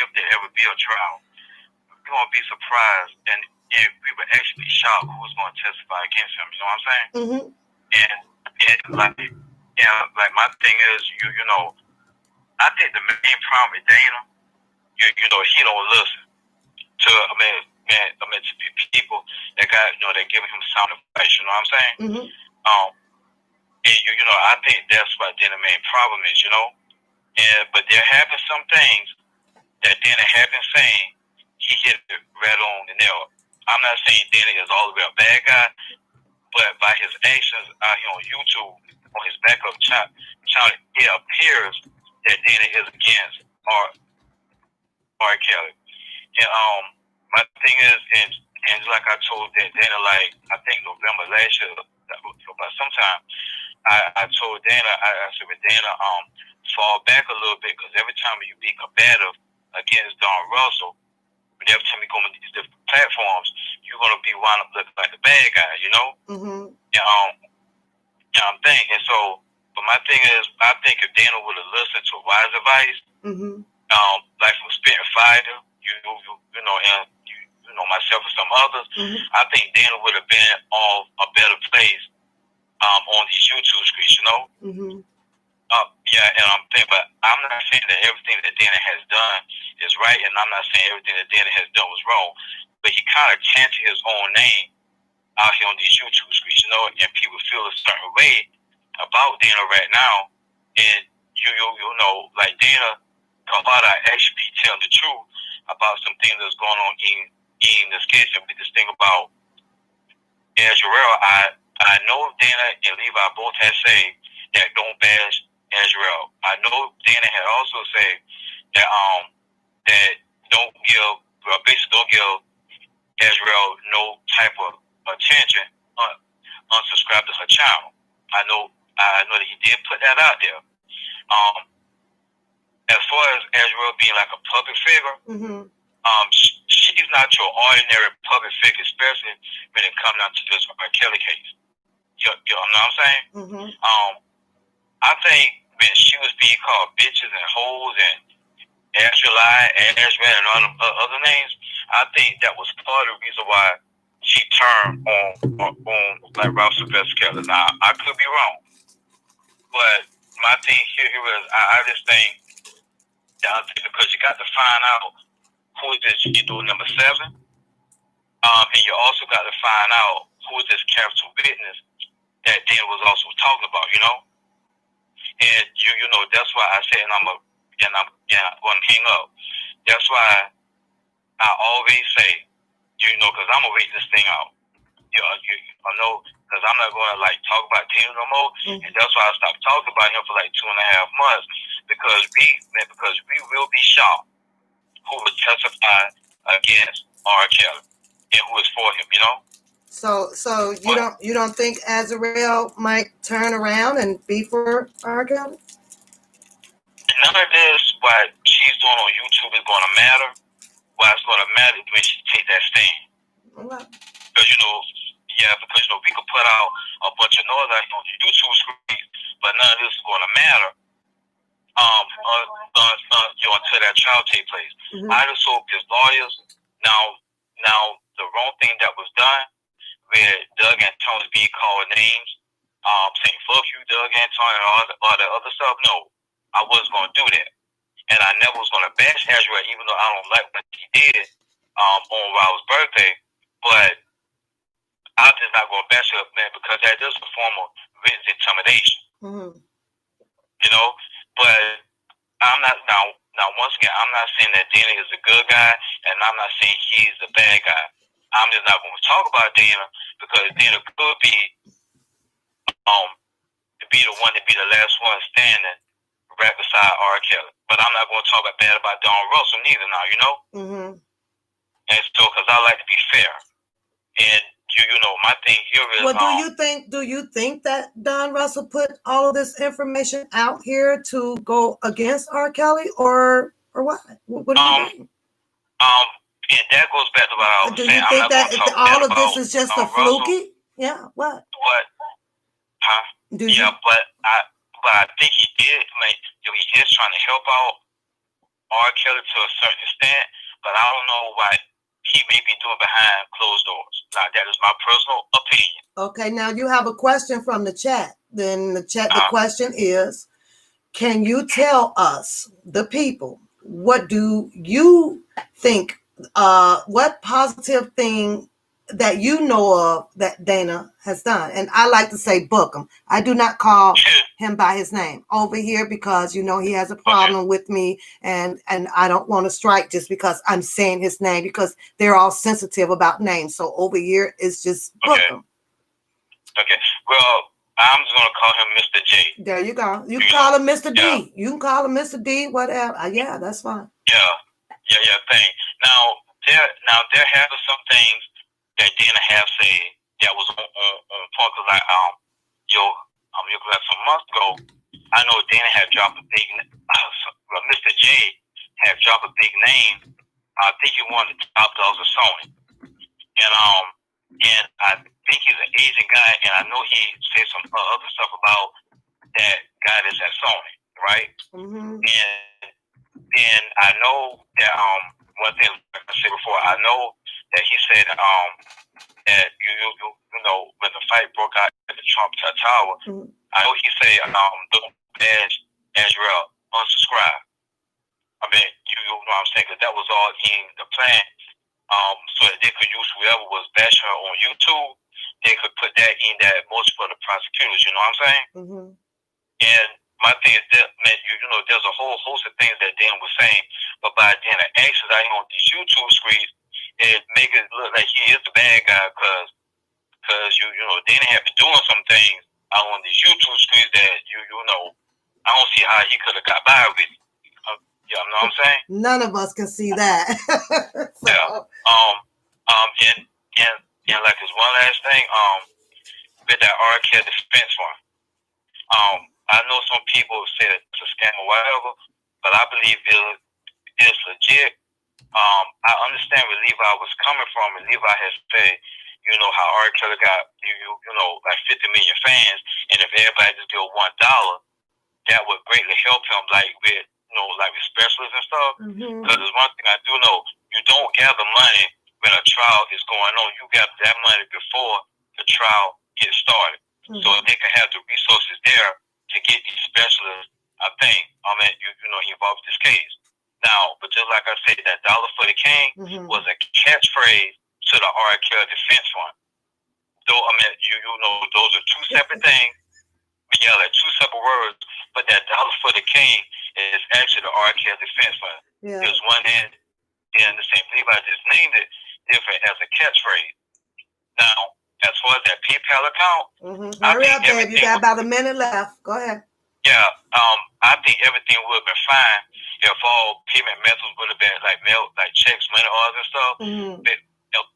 if there ever be a trial, you're going to be surprised, and we were actually shocked who's going to testify against him, you know what I'm saying?
Mm-hmm.
Like my thing is, I think the main problem with Dana, he don't listen to, to people that got, that giving him sound advice, you know what I'm saying?
Mm-hmm.
And I think that's what Dana's main problem is, but there have been some things that Dana have been saying. He hit it right on the nail. I'm not saying Dana is all the way a bad guy, but by his actions out here on YouTube, on his backup channel, it appears that Dana is against R. Kelly. And my thing is, and like I told Dana, like I think November last year, about sometime, I told Dana, I said, with Dana, fall back a little bit, because every time you be combative against Don Russell, every time you go on these different platforms, you're gonna be wound up looking like the bad guy,
Mm-hmm.
And I'm thinking, so But my thing is, I think if Dana would have listened to wise advice, like from spitting fire, you know, and you know myself and some others, I think Dana would have been on a better place on these YouTube streets, you know. Yeah, and I'm thinking, but I'm not saying that everything that Dana has done is right, and I'm not saying everything that Dana has done was wrong. But he kind of chanted his own name out here on these YouTube streets, you know, and people feel a certain way about Dana right now. And you know, like Dana, Kahada actually be telling the truth about some things that's going on in this case. And with this thing about Azrael, I know Dana and Levi both had said that don't bash Azrael. I know Dana had also said that that basically don't give Azrael no type of attention, unsubscribe to her channel. I know that he did put that out there. As far as Azrael being like a public figure, she's not your ordinary public figure, especially when it comes down to this Kelly case. You know what I'm saying? I think when she was being called bitches and hoes and Azrael and all them other names, I think that was part of the reason why she turned on like Ralph Sylvester Kelly. Now I could be wrong, but my thing here is I just think that because you got to find out who is this G-Dude number 7, and you also got to find out who is this capital witness that Dan was also talking about, you know. And you know that's why I said, and I'm going to hang up. That's why I always say, you know, because I'm gonna wait this thing out. I know, because I'm not going to like talk about Dana no more, and that's why I stopped talking about him for like 2.5 months because we will be shocked who would testify against R. Kelly and who is for him, you know.
So you don't think Azrael might turn around and be for R. Kelly?
None of this what she's doing on YouTube is going to matter. What it's going to matter is when she take that stand.
Okay.
Because because we could put out a bunch of noise out on the YouTube screen, but none of this is going to matter. Until that trial take place. I just hope his lawyers now the wrong thing that was done where Doug Antoine is being called names, saying fuck you, Doug Antoine, and all the other stuff. No, I wasn't going to do that. And I never was going to bash Azrael, even though I don't like what he did on Raul's birthday. But I'm just not going to bash her, man, because that is a form of written intimidation. You know? But I'm not, now once again, I'm not saying that Dana is a good guy, and I'm not saying he's a bad guy. I'm just not going to talk about Dana because Dana could be the one to be the last one standing right beside R. Kelly. But I'm not going to talk bad about Don Russell neither now, you know? And so, because I like to be fair. And, you know, my thing here is...
Well, do you think that Don Russell put all of this information out here to go against R. Kelly or what? What do you think?
And that goes back to what I was saying.
Do you think that all of this is just a fluky? Yeah, what?
What? Huh? But I think he did. Like, he is trying to help out R. Kelly to a certain extent, but I don't know what he may be doing behind closed doors. Now, that is my personal opinion.
Okay, now you have a question from the chat. Then the question is, can you tell us, the people, what do you think, what positive thing that you know of that Dana has done? And I like to say Bookem. I do not call him by his name over here because, you know, he has a problem with me and I don't want to strike just because I'm saying his name because they're all sensitive about names. So over here it's just Bookem.
Okay. Well, I'm just going to call him Mr. J.
There you go. You can call him Mr. D. You can call him Mr. D, whatever. Yeah, that's fine.
Yeah, thank. Now there have been some things that Dana have said that was on point, because like like some months ago, I know Dana had dropped a big Mr. J had dropped a big name. I think he wanted the top dogs of Sony. And I think he's an Asian guy, and I know he said some other stuff about that got us at Sony, right?
Mm-hmm.
And I know that one thing like I said before, I know that he said that you know when the fight broke out at the Trump Tower,
Mm-hmm.
I know he said don't Azrael unsubscribe. I mean you know what I'm saying, because that was all in the plan. So that they could use whoever was bashing her on YouTube, they could put that in that motion for the prosecutors. You know what I'm saying?
Mm-hmm.
And my thing is that, man, you know, there's a whole host of things that Dan was saying, but by then the actions I on these YouTube screens, it make it look like he is the bad guy because you know Dan have been doing some things out on these YouTube screens that you know I don't see how he could have got by with it. You know what I'm saying?
None of us can see that. So.
Yeah. And like this one last thing, with that R. Kelly defense one. I know some people say that it's a scam or whatever, but I believe it's legit. I understand where Levi was coming from, and Levi has said, you know, how R. Kelly got you know like 50 million fans, and if everybody just give $1, that would greatly help him, like with you know like with specialists and stuff. Because there's one thing I do know: you don't gather money when a trial is going on. You gather that money before the trial gets started, so they can have the resources there to get these specialists. I think you know involved in this case. Now, but just like I said, that dollar for the king was a catchphrase to the R. Kelly defense fund. Though you know those are two separate things. Yeah, like two separate words, but that dollar for the king is actually the R. Kelly defense fund. Yeah. There's one in the same. Levi just named it different as a catchphrase. Now, as far as that PayPal account,
hurry up, babe. You got about a minute left. Go ahead.
Yeah, I think everything would have been fine if all payment methods would have been like mail, like checks, money orders and stuff.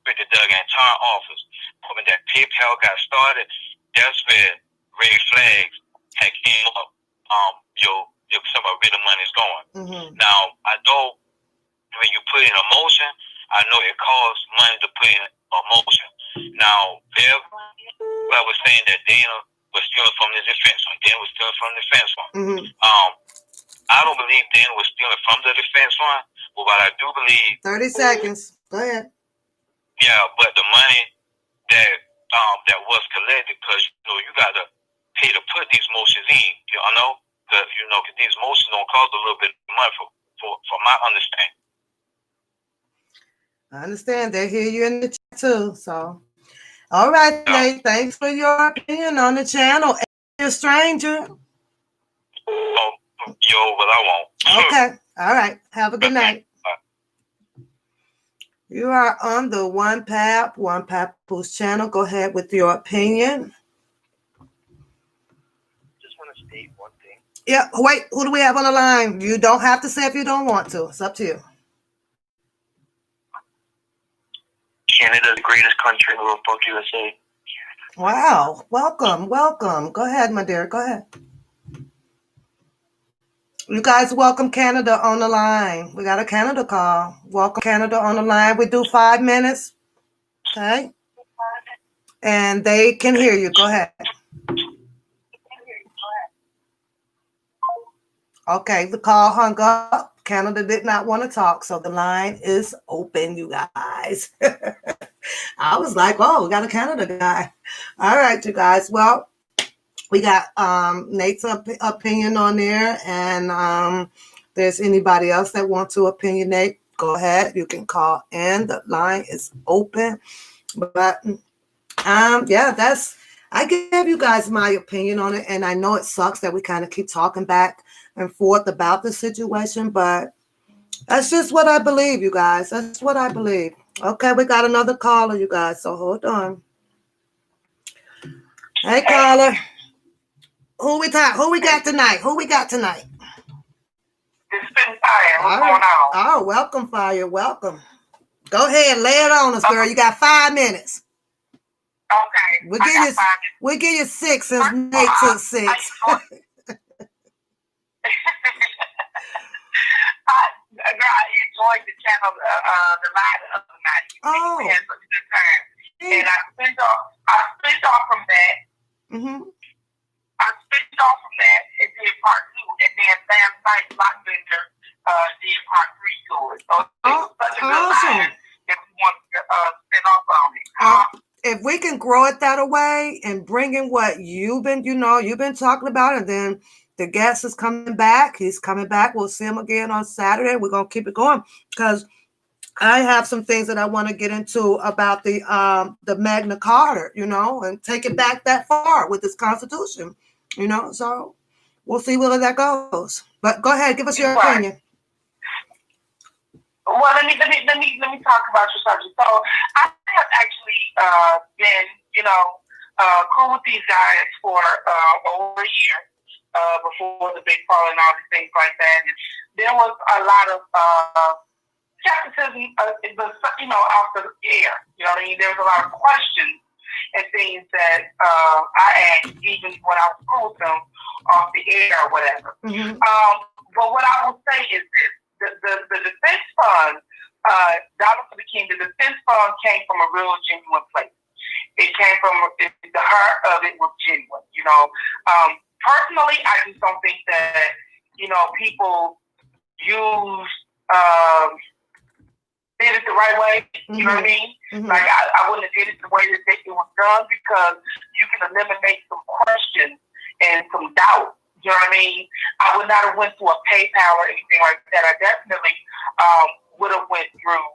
With the Doug Anton office. But when that PayPal got started, that's where red flags had came up. Some of where the money's going. Now I know when you put in a motion, I know it costs money to put in a motion. Now, I was saying that Dana was stealing from the defense fund. Dana was stealing from the defense fund. I don't believe Dana was stealing from the defense fund, but what I do believe.
30 seconds. Go ahead.
Yeah, but the money that was collected, because you know you got to pay to put these motions in. You know, because these motions don't cost a little bit of money for my understanding.
I understand. They hear you in the chat too. So, all right, Nate. Thanks for your opinion on the channel. You're a stranger.
Oh, well, I won't.
Okay. All right. Have a good night. You are on the One Papoose channel. Go ahead with your opinion.
Just want to state one thing.
Yeah. Wait. Who do we have on the line? You don't have to say if you don't want to. It's up to you.
Canada, the greatest country in the world. Fuck USA.
Wow. Welcome. Go ahead, my dear. Go ahead. You guys welcome Canada on the line. We got a Canada call. Welcome Canada on the line. We do 5 minutes. Okay. And they can hear you. Go ahead. Okay, the call hung up. Canada did not want to talk, so the line is open, you guys. I was like, oh, we got a Canada guy. All right, you guys. Well, we got Nate's opinion on there, and there's anybody else that wants to opinionate, go ahead. You can call in. The line is open. But yeah, I gave you guys my opinion on it, and I know it sucks that we kind of keep talking back and forth about the situation, but that's just what I believe, you guys. That's what I believe. Okay, we got another caller, you guys, so hold on. Hey, caller. Who we got tonight?
It's been Fire. What's going on?
Oh, welcome, Fire. Welcome. Go ahead, lay it on us, girl. You got 5 minutes.
Okay.
We'll give you 6 since Nate took 6.
I enjoyed the channel, the live the other night. We had such a good time. And I switched off from that. I switched off from that last night, Blockbender did part 3 to it. So it's such a good line if we want to spin off on it.
If we can grow it that way and bring in what you've been talking about, and then the guest is coming back. He's coming back. We'll see him again on Saturday. We're gonna keep it going because I have some things that I want to get into about the Magna Carta, and take it back that far with this Constitution, So we'll see where that goes. But go ahead, give us your opinion.
Well, let me talk about your subject. So I have actually been, cool with these guys for over a year before the big fall and all these things like that. And there was a lot of skepticism, off the air. You know what I mean? There was a lot of questions and things that I asked even when I was cool with them off the air or whatever. Mm-hmm. But what I will say is this. The defense fund, Dollar for the King, the defense fund came from a real genuine place. It came from the heart of it was genuine. Personally, I just don't think that people use did it the right way. Mm-hmm. You know what I mean? Mm-hmm. Like I wouldn't have did it the way that it was done because you can eliminate some questions and some doubt. You know what I mean? I would not have went through a PayPal or anything like that. I definitely would have went through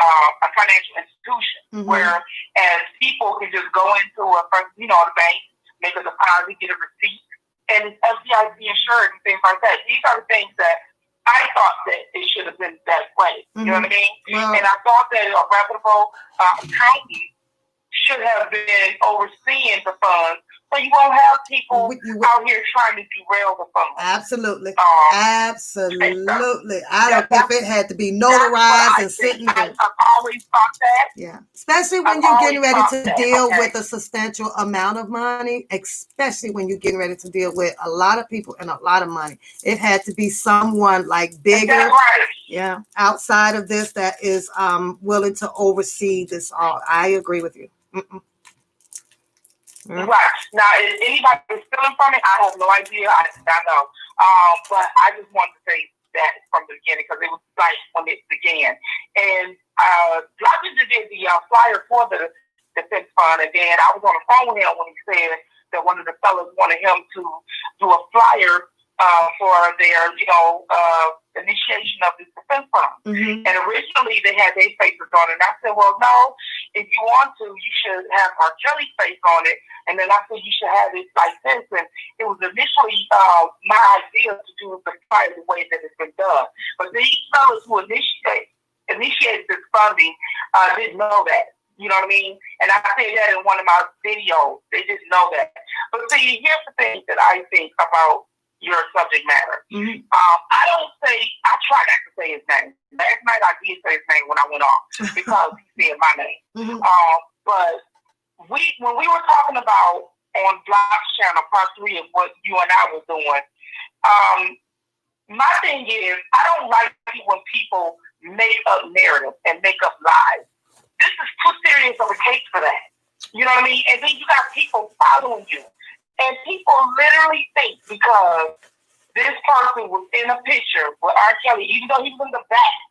a financial institution where as people can just go into the bank, make a deposit, get a receipt, and it's FDIC insured and things like that. These are the things that I thought that it should have been that way. You know what I mean? Wow. And I thought that a reputable accountant should have been overseeing the funds, so you won't have people out here trying to derail the funds.
Absolutely. Absolutely. I don't think it had to be notarized and sitting there.
I've always thought that.
Yeah. Especially when you're getting ready to deal with a substantial amount of money, especially when you're getting ready to deal with a lot of people and a lot of money. It had to be someone like bigger.
Right.
Yeah. Outside of this that is willing to oversee this all. I agree with you. Mm-mm.
Right. Now, if anybody is stealing from it, I have no idea. I do not know. But I just wanted to say that from the beginning because it was like when it began. And Blockbender did the flyer for the defense fund, and then I was on the phone with him when he said that one of the fellas wanted him to do a flyer for their, initiation of this defense fund. Mm-hmm. And originally they had their faces on it. And I said, well, no, if you want to, you should have R. Kelly's face on it. And then I said, you should have it like this. And it was initially my idea to do the flyer the way that it's been done. But these fellas who initiated this funding didn't know that. You know what I mean? And I said that in one of my videos. They didn't know that. But see, here's the thing that I think about your subject matter. Mm-hmm. I try not to say his name. Last night I did say his name when I went off because he said my name. Mm-hmm. But when we were talking about on Block's channel, part 3 of what you and I were doing, my thing is I don't like when people make up narrative and make up lies. This is too serious of a case for that. You know what I mean? And then you got people following you. And people literally think because this person was in a picture with R. Kelly, even though he was in the back,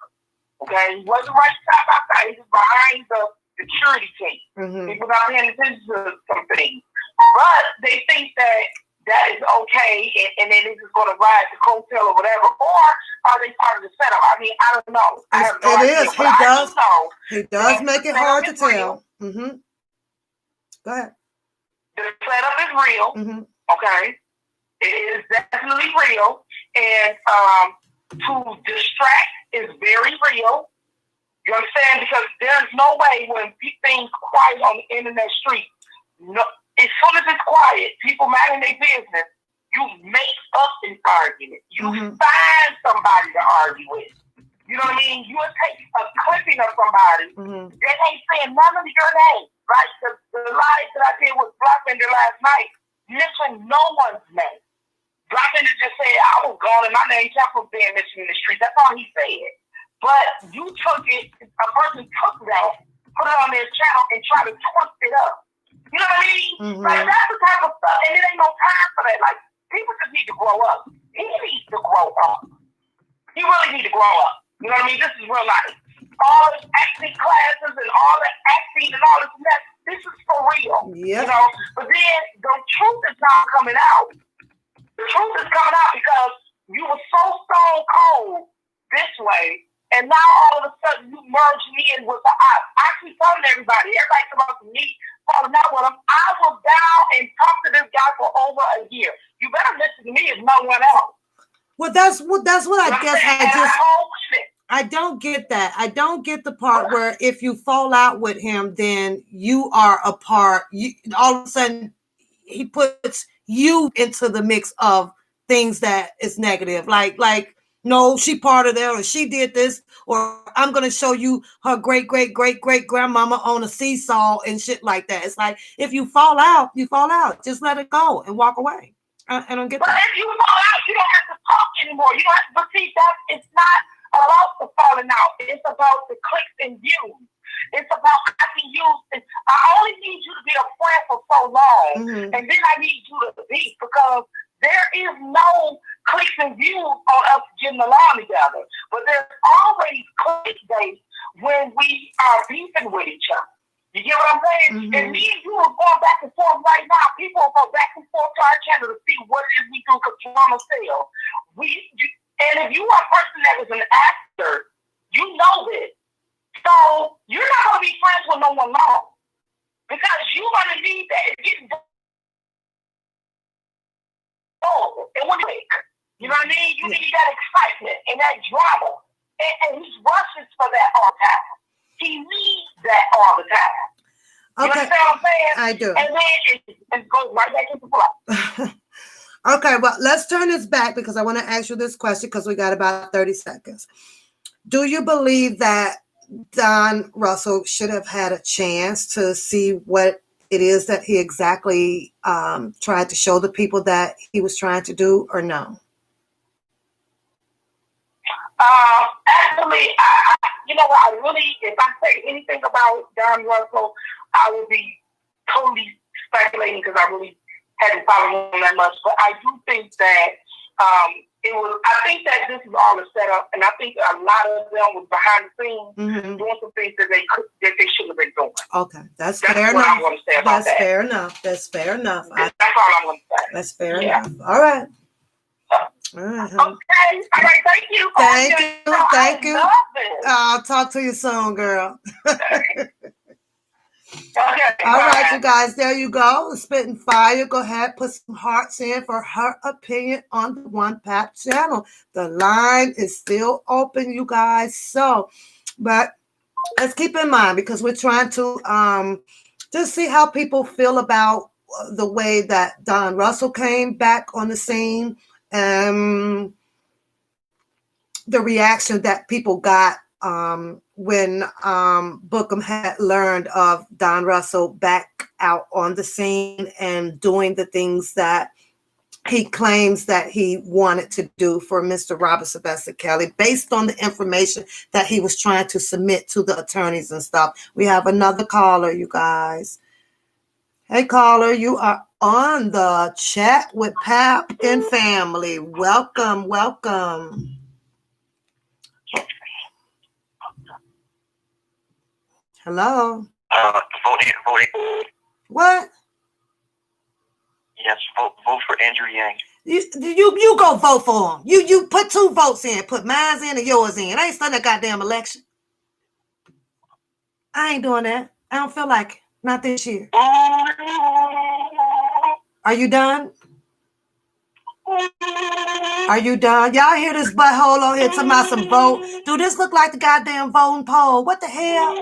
okay, he wasn't right side by side, he was behind the security team. Mm-hmm. People not paying attention to some things. But they think that is okay, and then they're just going to ride the coattail or whatever, or are they part of the setup? I mean, I don't know. I have no idea.
He does make it hard to tell. Mm-hmm. Go ahead.
The setup is real, okay? It is definitely real. And to distract is very real. You understand? Because there's no way when things quiet on the internet street, as soon as it's quiet, people minding their business, you make up an argument. You find somebody to argue with. You know what I mean? You will take a clipping of somebody. They ain't saying none of your name. Right? The live that I did with Blockbender last night mentioned no one's name. Blockbender just said, I was gone and my name kept was being mentioned in the street. That's all he said. But you took it, a person took that, put it on their channel and tried to twist it up. You know what I mean? Like, that's the type of stuff, and it ain't no time for that. Like, people just need to grow up. he needs to grow up. He really needs to grow up. You know what I mean? This is real life. All the acting classes and all the acting and all this, this is for real.
Yep.
You know, but then the truth is not coming out. The truth is coming out because you were so stone cold this way, and now all of a sudden you merging in with the I actually telling everybody talking about me falling out with him. I was down and talked to this guy for over a year. You better listen to me if no one else.
Well, that's what I guess I don't get that. I don't get the part where if you fall out with him, then you are a part. All of a sudden, he puts you into the mix of things that is negative. Like no, she part of that, or she did this, or I'm gonna show you her great grandmama on a seesaw and shit like that. It's like if you fall out, you fall out. Just let it go and walk away. I don't get that.
But if you fall out, you don't have to talk anymore. You don't have to. But see, it's not about the falling out. It's about the clicks and views. It's about I can use it. I only need you to be a friend for so long, and then I need you to be, because there is no clicks and views on us getting along together. But there's always click dates when we are beefing with each other. You get what I'm saying? And me and you are going back and forth right now. People will go back and forth to our channel to see what it is we do because we want to sell. And if you are a person that is an actor, you know this. So you're not going to be friends with no one long, because you're going to need that. It's getting dull. And when you know what I mean? You need that excitement and that drama. And he rushes for that all the time. He needs that all the time. You understand what I'm saying?
I do.
And then it goes right back into play.
Okay, well, let's turn this back because I want to ask you this question because we got about 30 seconds. Do you believe that Don Russell should have had a chance to see what it is that he exactly tried to show the people that he was trying to do, or no?
Actually, you know what? I really, if I say anything about Don Russell, I would be totally speculating because I really hadn't followed him that much. But I do think that it was. I think that this is all a setup, and I think a lot of them was behind the scenes doing some things that they should have been doing.
Okay, that's fair enough. I'm going to say about that. Fair enough. That's fair enough.
That's all I'm going to say.
That's fair enough. All right. All right.
Okay. All right. Thank you.
Thank you. I'll talk to you soon, girl.
Okay.
All right, you guys. There you go. Spitting fire. Go ahead. Put some hearts in for her opinion on the One Pap channel. The line is still open, you guys. So, but let's keep in mind, because we're trying to just see how people feel about the way that Don Russell came back on the scene. The reaction that people got when Bookem had learned of Don Russell back out on the scene and doing the things that he claims that he wanted to do for Mr. Robert Sylvester Kelly, based on the information that he was trying to submit to the attorneys and stuff. We have another caller, you guys. Hey, caller, you are on the chat with Pap and Family. Welcome. Hello.
Vote.
What?
Yes, vote for Andrew Yang.
You go vote for him. You put 2 votes in. Put mine in and yours in. I ain't starting that goddamn election. I ain't doing that. I don't feel like it. Not this year. Are you done? Are you done? Y'all hear this butthole on here talking about some vote? Do this look like the goddamn voting poll? What the hell?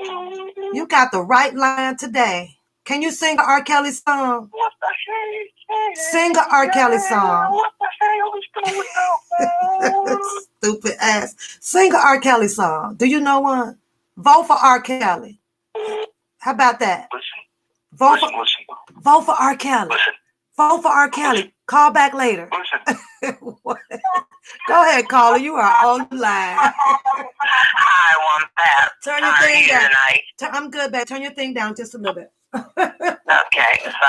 You got the right line today. Can you sing an R. Kelly song? Sing an R. Kelly song.
What the hell is going on?
Stupid ass. Sing an R. Kelly song. Do you know one? Vote for R. Kelly. How about that? Vote for R. Kelly. Vote for R. Kelly. Call back later. Go ahead, caller. You are on the line.
Hi, One Pap.
Turn your thing down. I'm good, babe. Turn your thing down just a little bit.
Okay, so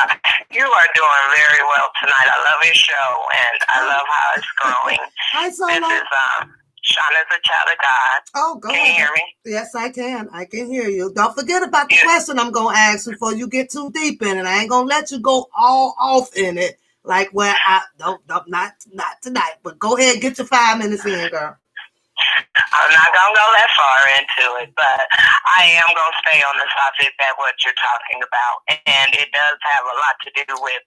you are doing very well tonight. I love your show, and I love how it's growing.
Hi, Solo.
This is Shauna's a child of God.
Oh, go
Can
ahead.
you hear me?
Yes, I can. I can hear you. Don't forget about the question I'm going to ask before you get too deep in it. I ain't going to let you go all off in it. Like where not tonight, but go ahead, get your 5 minutes in, girl.
I'm not going to go that far into it, but I am going to stay on the subject that what you're talking about. And it does have a lot to do with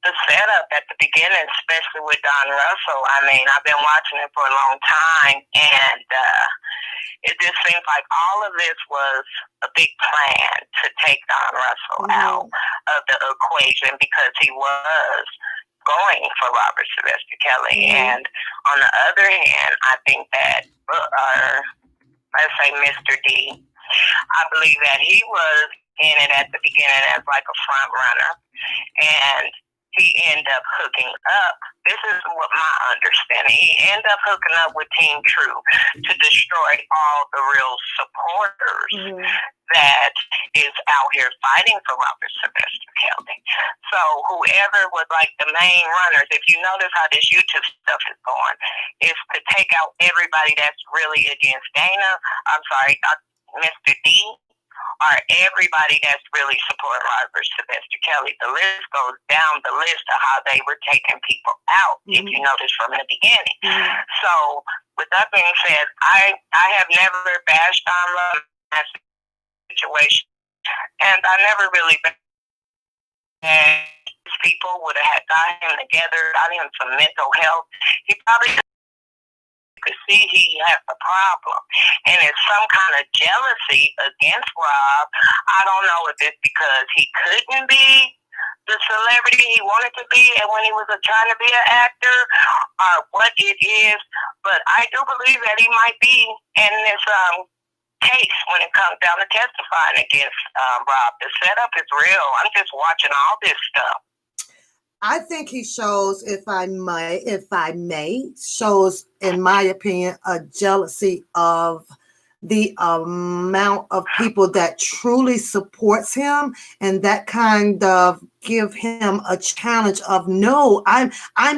the setup at the beginning, especially with Don Russell. I mean, I've been watching it for a long time, and it just seems like all of this was a big plan to take Don Russell out of the equation because he was going for Robert Sylvester Kelly. And on the other hand, I think that, let's say Mr. D, I believe that he was in it at the beginning as like a front runner, and he ended up hooking up. This is what my understanding. He ended up hooking up with Team True to destroy all the real supporters that is out here fighting for Robert Sylvester Kelly. So whoever was like the main runners, if you notice how this YouTube stuff is going, is to take out everybody that's really against Dana. I'm sorry, Mr. D. Or everybody that's really supporting Robert Sylvester Kelly. The list goes down the list of how they were taking people out, if you notice from the beginning. So, with that being said, I have never bashed on love in that situation, and I never really bashed people would have got him together, got him some mental health. He probably could see he has a problem, and it's some kind of jealousy against Rob. I don't know if it's because he couldn't be the celebrity he wanted to be and when he was trying to be an actor, or what it is, but I do believe that he might be in this case when it comes down to testifying against Rob. The setup is real. I'm just watching all this stuff.
I think he shows, if I may, shows, in my opinion, a jealousy of the amount of people that truly supports him, and that kind of give him a challenge of, no, I'm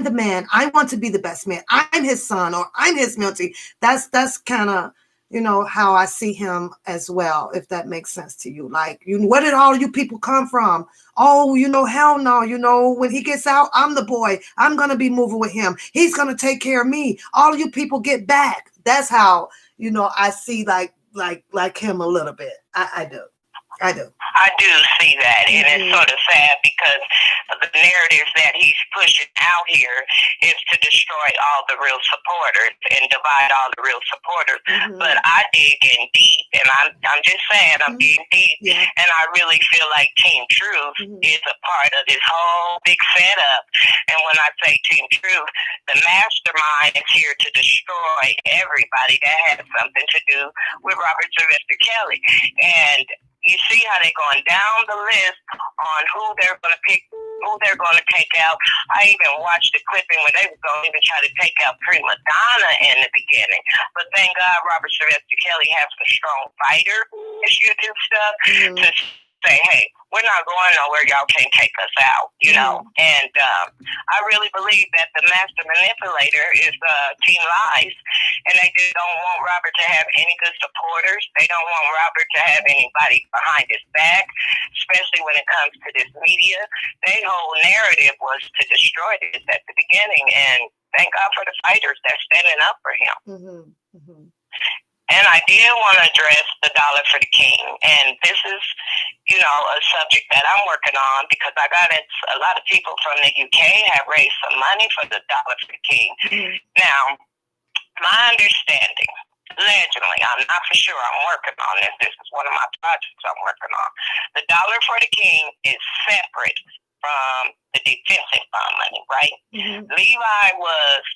the man. I want to be the best man. I'm his son, or I'm his mentee. That's kind of, how I see him as well, if that makes sense to you. Like, where did all you people come from? Oh, hell no. When he gets out, I'm the boy. I'm going to be moving with him. He's going to take care of me. All you people get back. That's how, I see like him a little bit. I do.
I do see that, and it's sort of sad because the narratives that he's pushing out here is to destroy all the real supporters and divide all the real supporters. But I dig in deep, and I'm just saying I'm digging deep, and I really feel like Team Truth is a part of this whole big setup. And when I say Team Truth, the mastermind is here to destroy everybody that has something to do with Robert Sylvester Kelly. And you see how they're going down the list on who they're going to pick, who they're going to take out. I even watched the clipping where they were going to even try to take out Prima Donna in the beginning. But thank God Robert Sylvester Kelly has some strong fighter this YouTube stuff to say, hey, we're not going nowhere. Y'all can't take us out, And I really believe that the master manipulator is Team Lies, and they just don't want Robert to have any good supporters. They don't want Robert to have anybody behind his back, especially when it comes to this media. Their whole narrative was to destroy this at the beginning, and thank God for the fighters that's standing up for him. And I did want to address the $1 for the King. And this is, a subject that I'm working on because I got it. A lot of people from the UK have raised some money for the $1 for the King. Now, my understanding, allegedly, I'm not for sure, I'm working on this. This is one of my projects I'm working on. The $1 for the King is separate from the defensive fund money, right? Levi was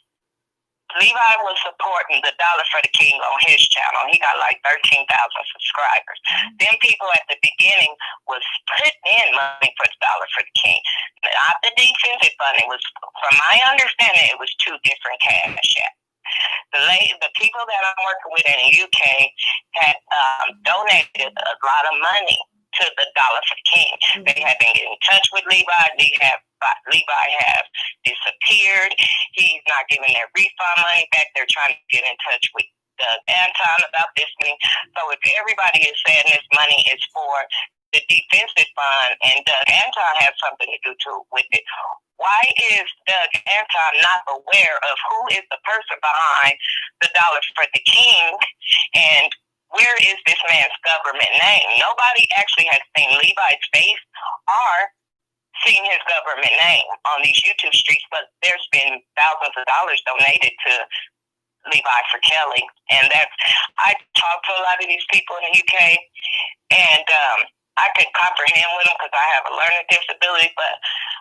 supporting the $1 for the King on his channel. He got like 13,000 subscribers. Then people at the beginning was putting in money for the $1 for the King. Not the defensive fund. It was, from my understanding, it was two different cash apps. The people that I'm working with in the UK had donated a lot of money
to the Dollar for the King. Mm-hmm. They have been getting in touch with Levi. Levi has disappeared. He's not giving their refund money back. They're trying to get in touch with Doug Anton about this thing. So if everybody is saying this money is for the defensive fund and Doug Anton has something to do with it, why is Doug Anton not aware of who is the person behind the Dollar for the King and where is this man's government name? Nobody actually has seen Levi's face or seen his government name on these YouTube streets, but there's been thousands of dollars donated to Levi for Kelly. And I talked to a lot of these people in the UK, and I can comprehend with them because I have a learning disability, but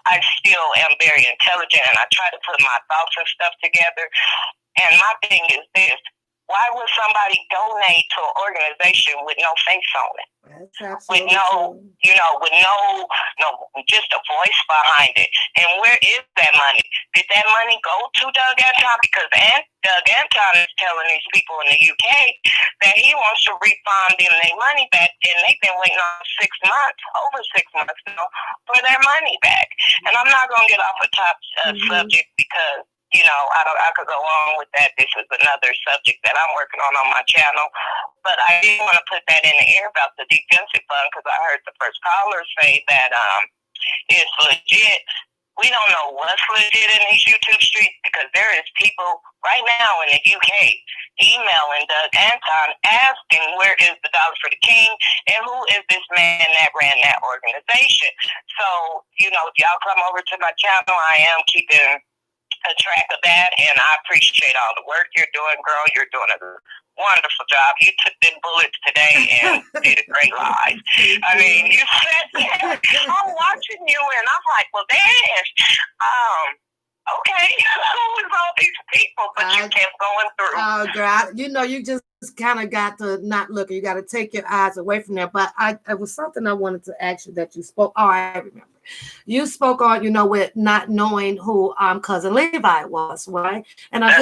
I still am very intelligent, and I try to put my thoughts and stuff together. And my thing is this: why would somebody donate to an organization with no face on it? With no, with no, just a voice behind it. And where is that money? Did that money go to Doug Anton? Because Doug Anton is telling these people in the UK that he wants to refund them their money back, and they've been waiting on over 6 months now, for their money back. And I'm not going to get off a top subject because I could go on with that. This is another subject that I'm working on my channel. But I did want to put that in the air about the defensive fund because I heard the first caller say that it's legit. We don't know what's legit in these YouTube streets because there is people right now in the UK emailing Doug Anton asking where is the Dollar for the King and who is this man that ran that organization. So, if y'all come over to my channel, I am keeping a track of that, and I appreciate all the work you're doing, girl. You're doing a wonderful job. You took them bullets today and did a great live. I mean, you said that. I'm watching you, and I'm like, well, there's, okay, who is all these people? But you kept going through.
Oh, girl, you just kind of got to not look. You got to take your eyes away from there. But it was something I wanted to ask you that you spoke. Oh, I remember. You spoke on, with not knowing who Cousin Levi was, right? And I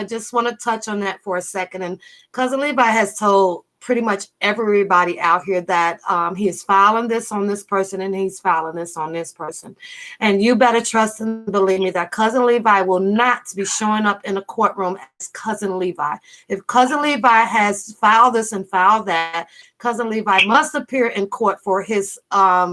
just want to touch on that for a second. And Cousin Levi has told pretty much everybody out here that he is filing this on this person and he's filing this on this person. And you better trust and believe me that Cousin Levi will not be showing up in a courtroom as Cousin Levi. If Cousin Levi has filed this and filed that, Cousin Levi must appear in court for his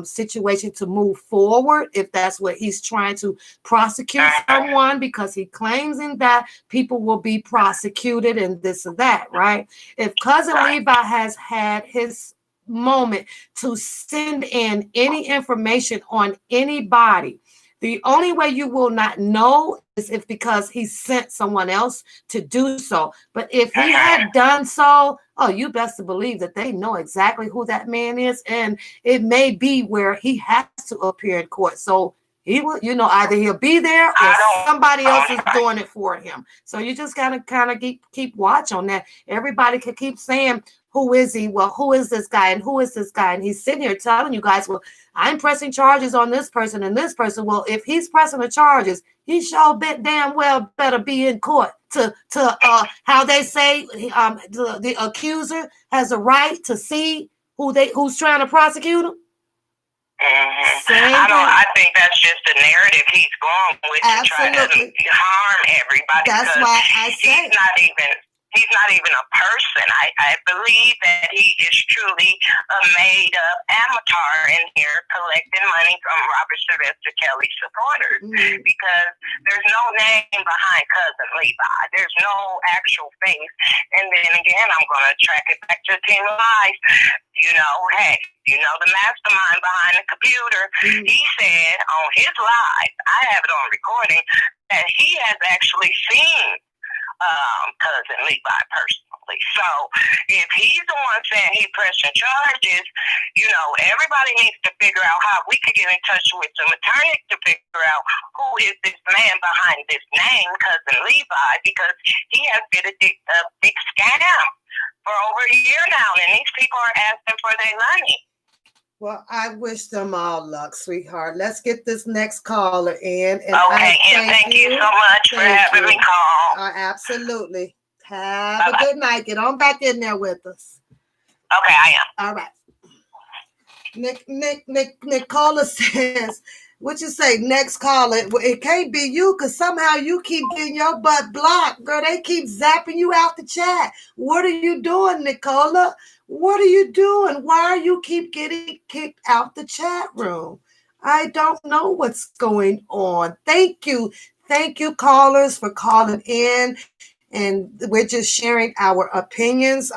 situation to move forward if that's what he's trying to prosecute someone, because he claims in that people will be prosecuted and this and that, right? If Cousin Levi has had his moment to send in any information on anybody, the only way you will not know is if because he sent someone else to do so. But if he had done so, you best to believe that they know exactly who that man is. And it may be where he has to appear in court. So he will, either he'll be there or somebody else is doing it for him. So you just gotta kind of keep watch on that. Everybody can keep saying, who is he? Well, who is this guy? And who is this guy? And he's sitting here telling you guys, well, I'm pressing charges on this person and this person. Well, if he's pressing the charges, he sure bet damn well better be in court to how they say the accuser has a right to see who's trying to prosecute him.
I think that's just the narrative he's going with to try to harm everybody.
That's why I say
he's not even a person. I believe that he is truly a made-up amateur in here collecting money from Robert Sylvester Kelly's supporters because there's no name behind Cousin Levi. There's no actual face. And then again, I'm going to track it back to Team Life. The mastermind behind the computer, he said on his live, I have it on recording, that he has actually seen Cousin Levi personally. So if he's the one saying he pressing charges, everybody needs to figure out how we could get in touch with some attorneys to figure out who is this man behind this name, Cousin Levi, because he has been a big scam for over a year now, and these people are asking for their money.
Well, I wish them all luck, sweetheart. Let's get this next caller in. And
thank you so much for having me call.
Absolutely. Have a good night. Get on back in there with us.
Okay, I am.
All right. Nicola says, what you say, next caller? Well, it can't be you because somehow you keep getting your butt blocked. Girl, they keep zapping you out the chat. What are you doing, Nicola? What are you doing? Why are you keep getting kicked out the chat room? I don't know what's going on. Thank you. Thank you, callers, for calling in. And we're just sharing our opinions.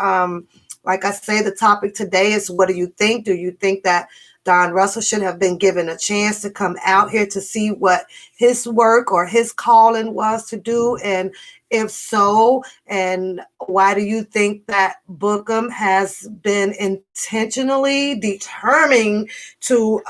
Like I say, the topic today is, what do you think? Do you think that Don Russell should have been given a chance to come out here to see what his work or his calling was to do? And if so, and why do you think that Bookem has been intentionally determined to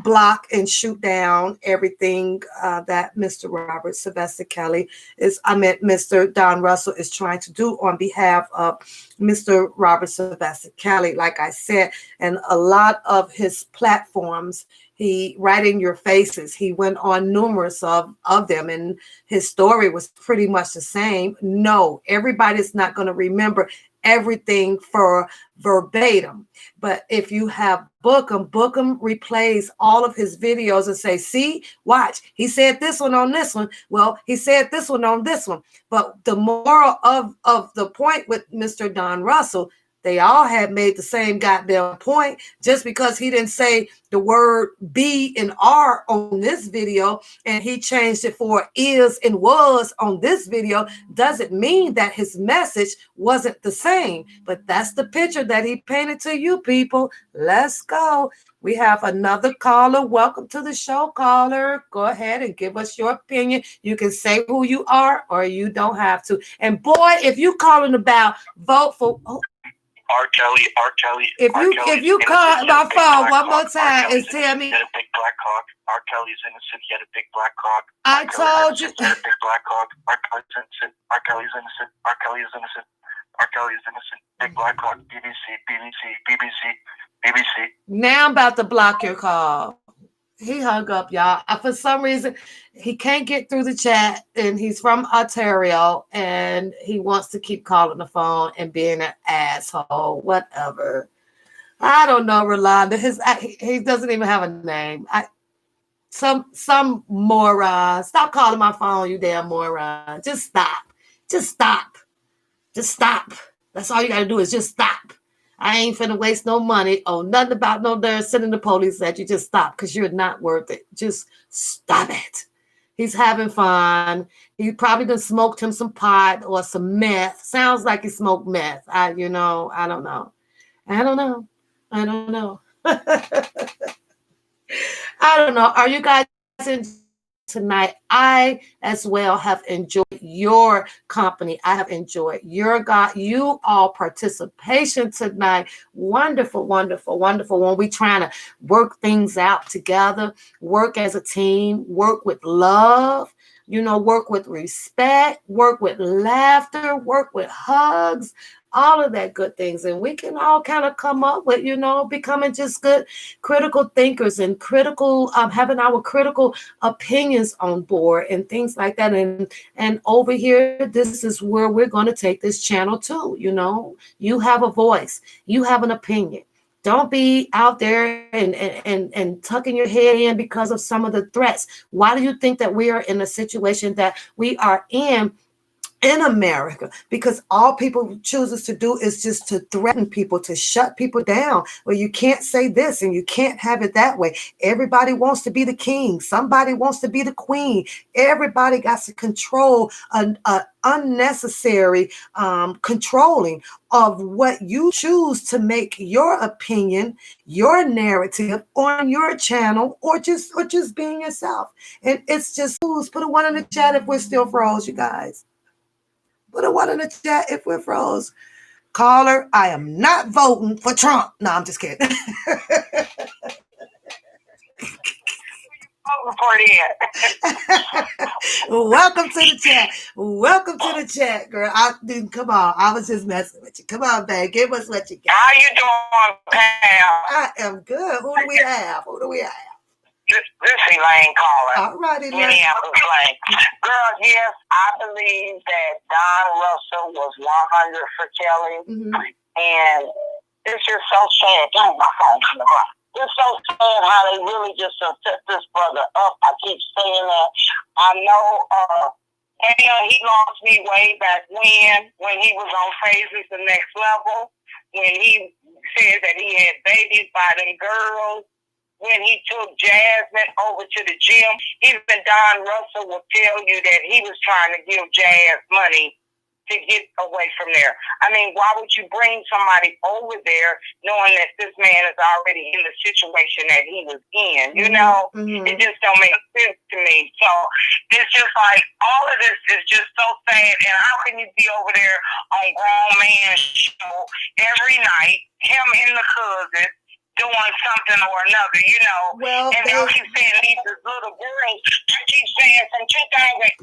block and shoot down everything that Mr. Robert Sylvester Kelly Mr. Don Russell is trying to do on behalf of Mr. Robert Sylvester Kelly? Like I said, and a lot of his platforms, he right in your faces. He went on numerous of them, and his story was pretty much the same. No, everybody's not going to remember everything for verbatim. But if you have Bookem replays all of his videos and say, see, watch, he said this one on this one. Well, he said this one on this one. But the moral of the point with Mr. Don Russell, they all had made the same goddamn point. Just because he didn't say the word B and R on this video and he changed it for is and was on this video doesn't mean that his message wasn't the same. But that's the picture that he painted to you people. Let's go. We have another caller. Welcome to the show, caller. Go ahead and give us your opinion. You can say who you are or you don't have to. And boy, if you calling about vote for
R. Kelly.
If you call my phone one more time and tell me,
he had a big black cock. R. Kelly's innocent. He had a big black cock.
I told you.
He had a big black cock. R. Kelly's innocent. R. Kelly's innocent. R. Kelly is innocent. R. Kelly is innocent. Big black cock. BBC.
Now I'm about to block your call. He hung up, y'all. For some reason, he can't get through the chat, and he's from Ontario, and he wants to keep calling the phone and being an asshole. Whatever. I don't know, Rolanda. He doesn't even have a name. Some moron. Stop calling my phone, you damn moron. Just stop. That's all you got to do is just stop. I ain't finna waste no money on nothing about no there sending the police at you. Just stop, because you're not worth it. Just stop it. He's having fun. He probably done smoked him some pot or some meth. Sounds like he smoked meth. I don't know. I don't know. I don't know. Are you guys in tonight? I as well have enjoyed your company. I have enjoyed you all participation tonight. Wonderful. When we trying to work things out together, work as a team, work with love, work with respect, work with laughter, work with hugs, all of that good things. And we can all kind of come up with, becoming just good critical thinkers and critical, having our critical opinions on board and things like that. And over here, this is where we're going to take this channel to. You have a voice, you have an opinion. Don't be out there and tucking your head in because of some of the threats. Why do you think that we are in a situation that we are in America? Because all people chooses to do is just to threaten people, to shut people down. Well, you can't say this and you can't have it that way. Everybody wants to be the king. Somebody wants to be the queen. Everybody got to control an unnecessary controlling of what you choose to make your opinion, your narrative on your channel, or just being yourself. And it's just, put a 1 in the chat if we're still froze, you guys. Put a 1 in the chat if we're froze. Caller, I am not voting for Trump. No, I'm just kidding. Welcome to the chat, girl. Come on. I was just messing with you. Come on, babe. Give us what you got.
How you doing, Pam?
I am good. Who do we have?
This Elaine caller.
All right, Elaine.
Minneapolis Elaine. Girl, yes, I believe that Don Russell was 100 for Kelly. Mm-hmm. And it's just so sad. Dang, my phone coming up. It's so sad how they really just set this brother up. I keep saying that. I know Daniel, he lost me way back when he was on Phases the Next Level, when he said that he had babies by them girls, when he took Jasmine over to the gym. Even Don Russell will tell you that he was trying to give Jazz money to get away from there. I mean, why would you bring somebody over there knowing that this man is already in the situation that he was in? You know, it just don't make sense to me. So it's just like all of this is just so sad. And how can you be over there on Grown Man Show every night, him and the cousin, doing something or another, you know?
Well,
and they keep saying these little girls. I keep saying from 2008,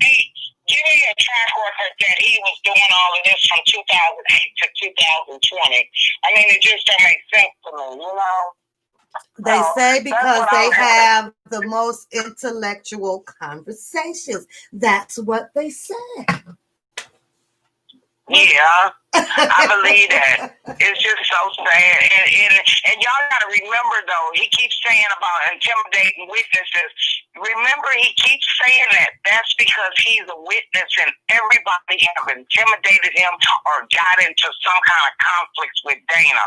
give me a track record that he was doing all of this from 2008 to 2020. I mean, it just don't make sense to me, you know?
They say because they have the most intellectual conversations. That's what they say.
Yeah, I believe that. It's just so sad. And y'all got to remember, though, he keeps saying about intimidating witnesses. Remember, he keeps saying that. That's because he's a witness and everybody have intimidated him or got into some kind of conflicts with Dana.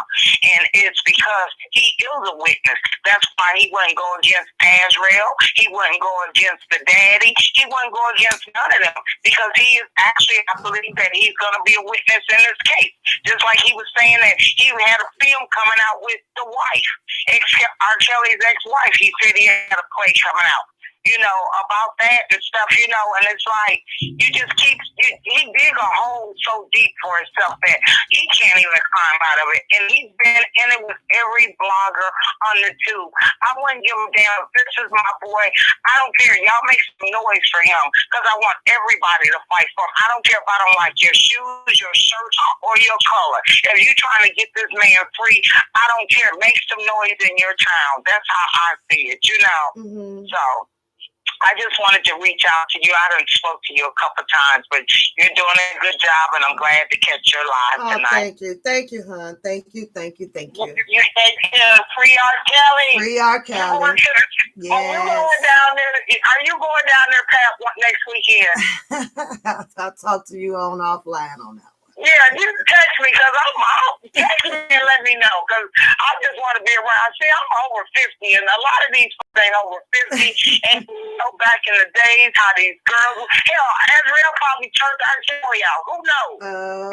And it's because he is a witness. That's why he wouldn't go against Azrael. He wouldn't go against the daddy. He wouldn't go against none of them because he is actually, I believe that he's going to be a witness in this case. Just like he was saying that he had a film coming out with the wife, R. Kelly's ex-wife. He said he had a play coming out, you know, about that and stuff, you know, and it's like, you just keep, he dig a hole so deep for himself that he can't even climb out of it. And he's been in it with every blogger on the tube. I wouldn't give him damn. This is my boy. I don't care. Y'all make some noise for him because I want everybody to fight for him. I don't care if I don't like your shoes, your shirt, or your color. If you're trying to get this man free, I don't care. Make some noise in your town. That's how I see it, you know. So I just wanted to reach out to you. I done spoke to you a couple times, but you're doing a good job, and I'm glad to catch your live tonight.
Thank you, hon. Thank you.
You take free R. Kelly.
Free R. Kelly.
Yes. Are you going down there? Are you going down there, Pat, next weekend?
I'll talk to you offline on that one.
Yeah, you text me because I'm text me and let me know because I just want to be around. See, I'm over 50, and a lot of these folks ain't over 50. And you know, back in the days, how these girls, hell, Azrael probably turned R. Kelly out. Who knows?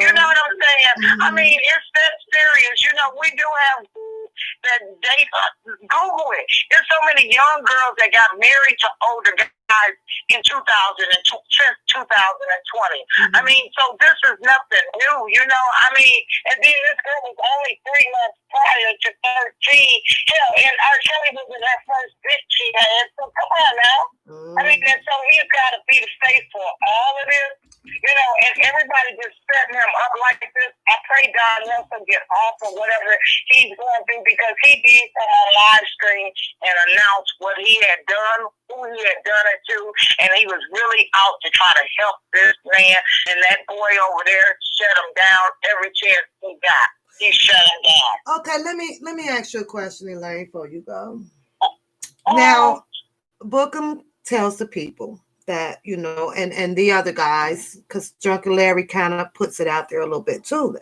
You know what I'm saying? I mean, it's that serious. You know, we do have that data. Google it. There's so many young girls that got married to older guys in 2020. I mean, so this is nothing new, you know. I mean, and then this girl was only 3 months prior to 13. Hell, and R. Kelly was in that first bitch she had. So come on now. I mean, and so he's got to be the face for all of this, you know. And everybody just setting him up like this. I pray Don Russell get off or whatever he's going through because he did come on live stream and announce what he had done, who he had done it to, and he was really out to try to help this man. And that boy over there shut him down every chance he got. He shut him down.
Okay, let me ask you a question, Elaine, before you go. Now, Bookem tells the people that, you know, and the other guys, because Drunken Larry kind of puts it out there a little bit too.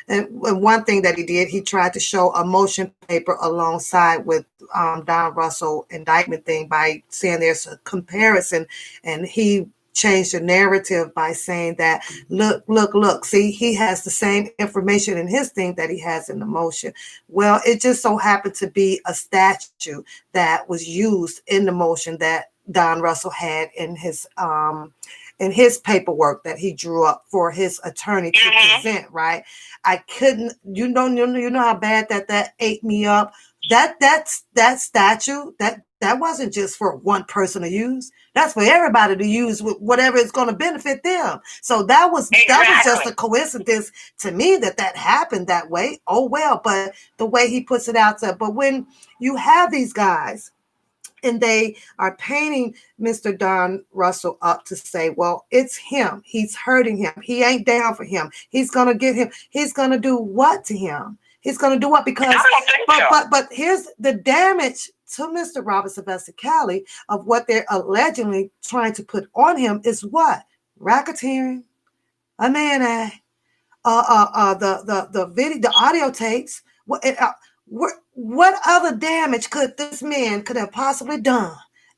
And one thing that he did, he tried to show a motion paper alongside with Don Russell indictment thing by saying there's a comparison, and he changed the narrative by saying that, look, see, he has the same information in his thing that he has in the motion. Well, it just so happened to be a statue that was used in the motion that Don Russell had in his paperwork that he drew up for his attorney to present, right? I couldn't, you know how bad that ate me up. That statue, that wasn't just for one person to use. That's for everybody to use with whatever is going to benefit them. So that was just a coincidence to me that happened that way. Oh well, but the way he puts it out there. But when you have these guys and they are painting Mr. Don Russell up to say, well, it's him. He's hurting him. He ain't down for him. He's going to get him. He's going to do what to him? He's going to do what? Because,
I don't think so.
but here's the damage to Mr. Robert Sylvester Kelly of what they're allegedly trying to put on him is what? Racketeering, a man act, the video, the audio tapes. What other damage could this man could have possibly done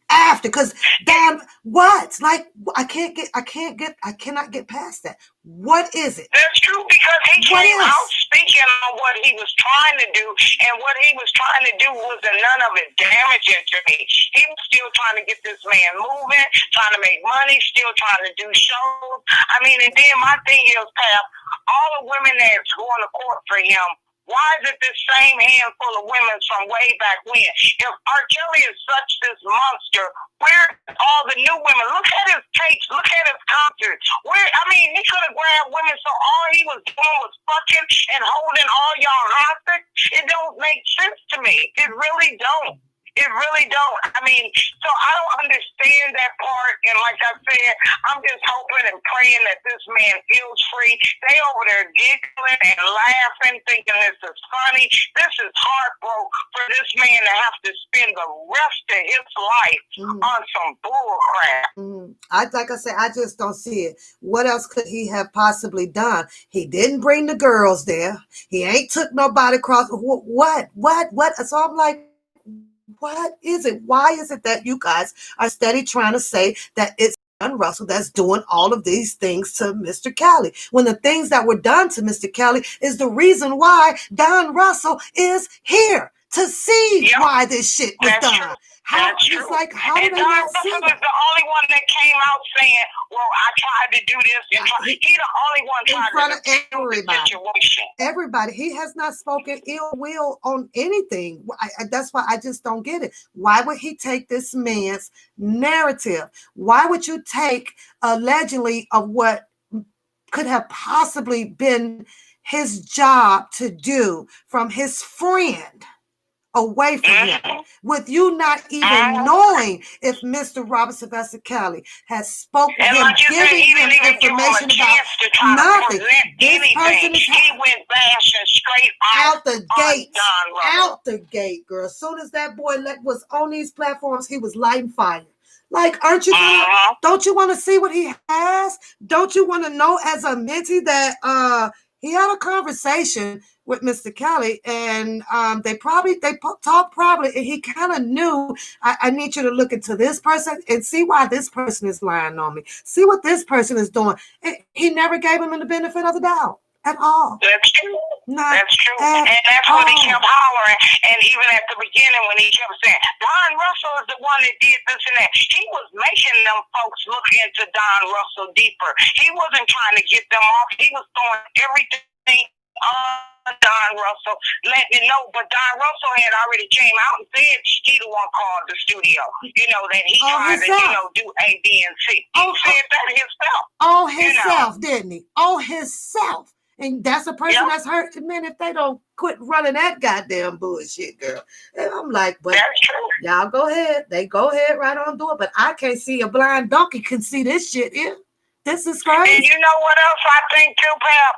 after? Because Don, what? Like I cannot get past that. What is it?
That's true, because he came out speaking on what he was trying to do, and what he was trying to do was none of it damaging to me. He was still trying to get this man moving, trying to make money, still trying to do shows. I mean, and then my thing is, Pap, all the women that's going to court for him, why is it this same handful of women from way back when? If R. Kelly is such this monster, where are all the new women? Look at his tapes. Look at his concerts. He could have grabbed women, so all he was doing was fucking and holding all y'all hostage. It don't make sense to me. It really don't. It really don't. So I don't understand that part. And like I said, I'm just hoping and praying that this man feels free. They over there giggling and laughing, thinking this is funny. This is heartbroken for this man to have to spend the rest of his life on some bull crap.
Like I said, I just don't see it. What else could he have possibly done? He didn't bring the girls there. He ain't took nobody across. What? So I'm like, what is it? Why is it that you guys are steady trying to say that it's Don Russell that's doing all of these things to Mr. Kelly, when the things that were done to Mr. Kelly is the reason why Don Russell is here to see why this shit was done?
True.
It's like, how did they not see that?
Don Russell is the only one that came out saying, well, I tried to do this. And he the only one trying
in front
to
of everybody.
Situation.
Everybody. He has not spoken ill will on anything. That's why I just don't get it. Why would he take this man's narrative? Why would you take allegedly of what could have possibly been his job to do from his friend away from him, with you not even knowing if Mr. Robert Sylvester Kelly has spoken to him,
like
giving him information about nothing. This person is
he went bashing straight
out the gate. Out the gate, girl. As soon as that boy was on these platforms, he was lighting fire. Like, aren't you don't you want to see what he has? Don't you want to know as a mentee that he had a conversation with Mr. Kelly, and they talked probably, and he kind of knew, I need you to look into this person and see why this person is lying on me. See what this person is doing. And he never gave him the benefit of the doubt at all.
That's true. That's true. And that's what he kept hollering. And even at the beginning when he kept saying, Don Russell is the one that did this and that, he was making them folks look into Don Russell deeper. He wasn't trying to get them off. He was throwing everything on Don Russell, letting it know. But Don Russell had already came out and said he the one called the studio. That he tried to, do A, B, and C. He said that himself.
On himself, didn't he? On himself. And that's a person that's hurt. Man, if they don't quit running that goddamn bullshit, girl. And I'm like, but
that's true.
Y'all go ahead. They go ahead right on do it. But I can't see a blind donkey can see this shit here. This is crazy.
And you know what else I think too, Pap?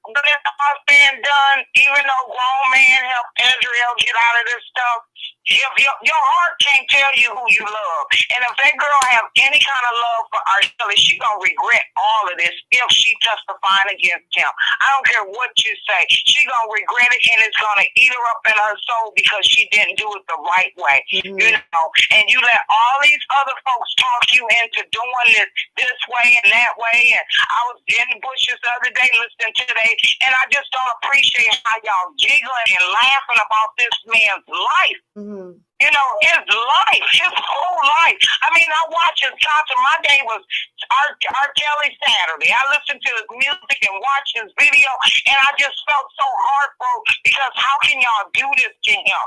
When it's all being done, even though grown man helped Israel get out of this stuff, if your heart can't tell you who you love. And if that girl have any kind of love for R. Kelly, she gonna regret all of this if she testifying against him. I don't care what you say. She gonna regret it, and it's gonna eat her up in her soul because she didn't do it the right way. And you let all these other folks talk you into doing this way and that way. And I was in the bushes the other day listening to and I just don't appreciate how y'all giggling and laughing about this man's life. His life, his whole life. I watched his concert. My day was R. Kelly Saturday. I listened to his music and watched his video, and I just felt so heartbroken because how can y'all do this to him?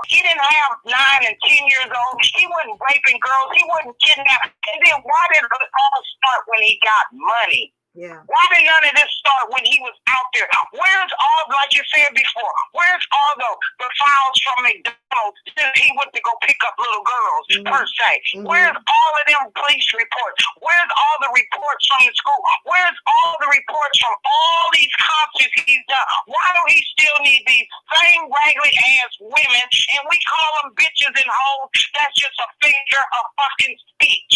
He didn't have 9 and 10 years old. He wasn't raping girls. He wasn't kidnapping. And then why did it all start when he got money?
Yeah.
Why did none of this start when he was out there? Where's all, like you said before, where's all the files from McDonald's since he went to go pick up little girls, per se? Where's all of goddamn police reports? Where's all the reports from the school? Where's all the reports from all these concerts he's done? Why do he still need these same raggedy ass women, and we call them bitches and hoes? That's just a figure of fucking speech.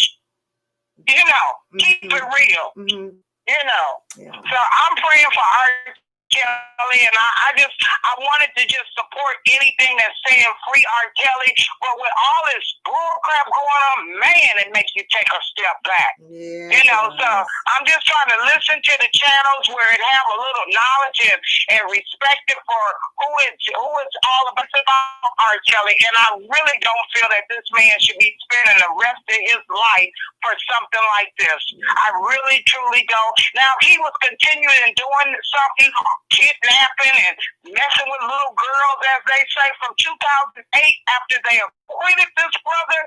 You know, keep it real. You know.
Yeah.
So I'm praying for our Kelly, and I wanted to just support anything that's saying free R. Kelly, but with all this bull crap going on, man, it makes you take a step back.
Yeah,
you know, so I'm just trying to listen to the channels where it have a little knowledge and respect it for who it's all about R. Kelly, and I really don't feel that this man should be spending the rest of his life for something like this. I really, truly don't. Now, if he was continuing doing something, kidnapping and messing with little girls, as they say, from 2008 after they acquitted this brother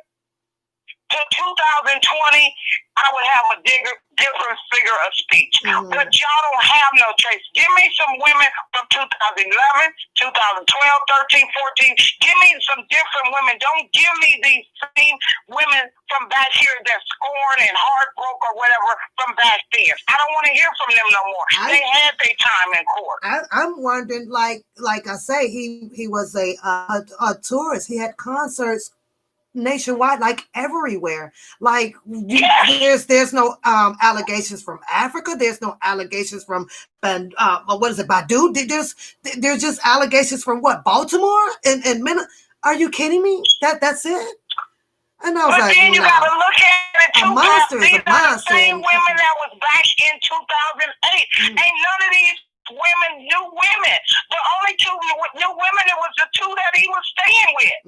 to 2020, I would have a different figure of speech. But y'all don't have no trace. Give me some women from 2011, 2012, 13, 14. Give me some different women. Don't give me these same women from back here that scorned and heartbroken or whatever from back then. I don't want to hear from them no more. They had their time in court.
I'm wondering, like I say, he was a tourist. He had concerts nationwide, like everywhere. Like there's no allegations from Africa. There's no allegations from what is it, Badu? There's just allegations from what, Baltimore and Are you kidding me? That's it? And I was
but
like,
then you gotta look at it too.
A monster is
these
a monster.
Are the same women that was back in 2008. Ain't none of these women new women. The only two new women, it was the two that he was staying with.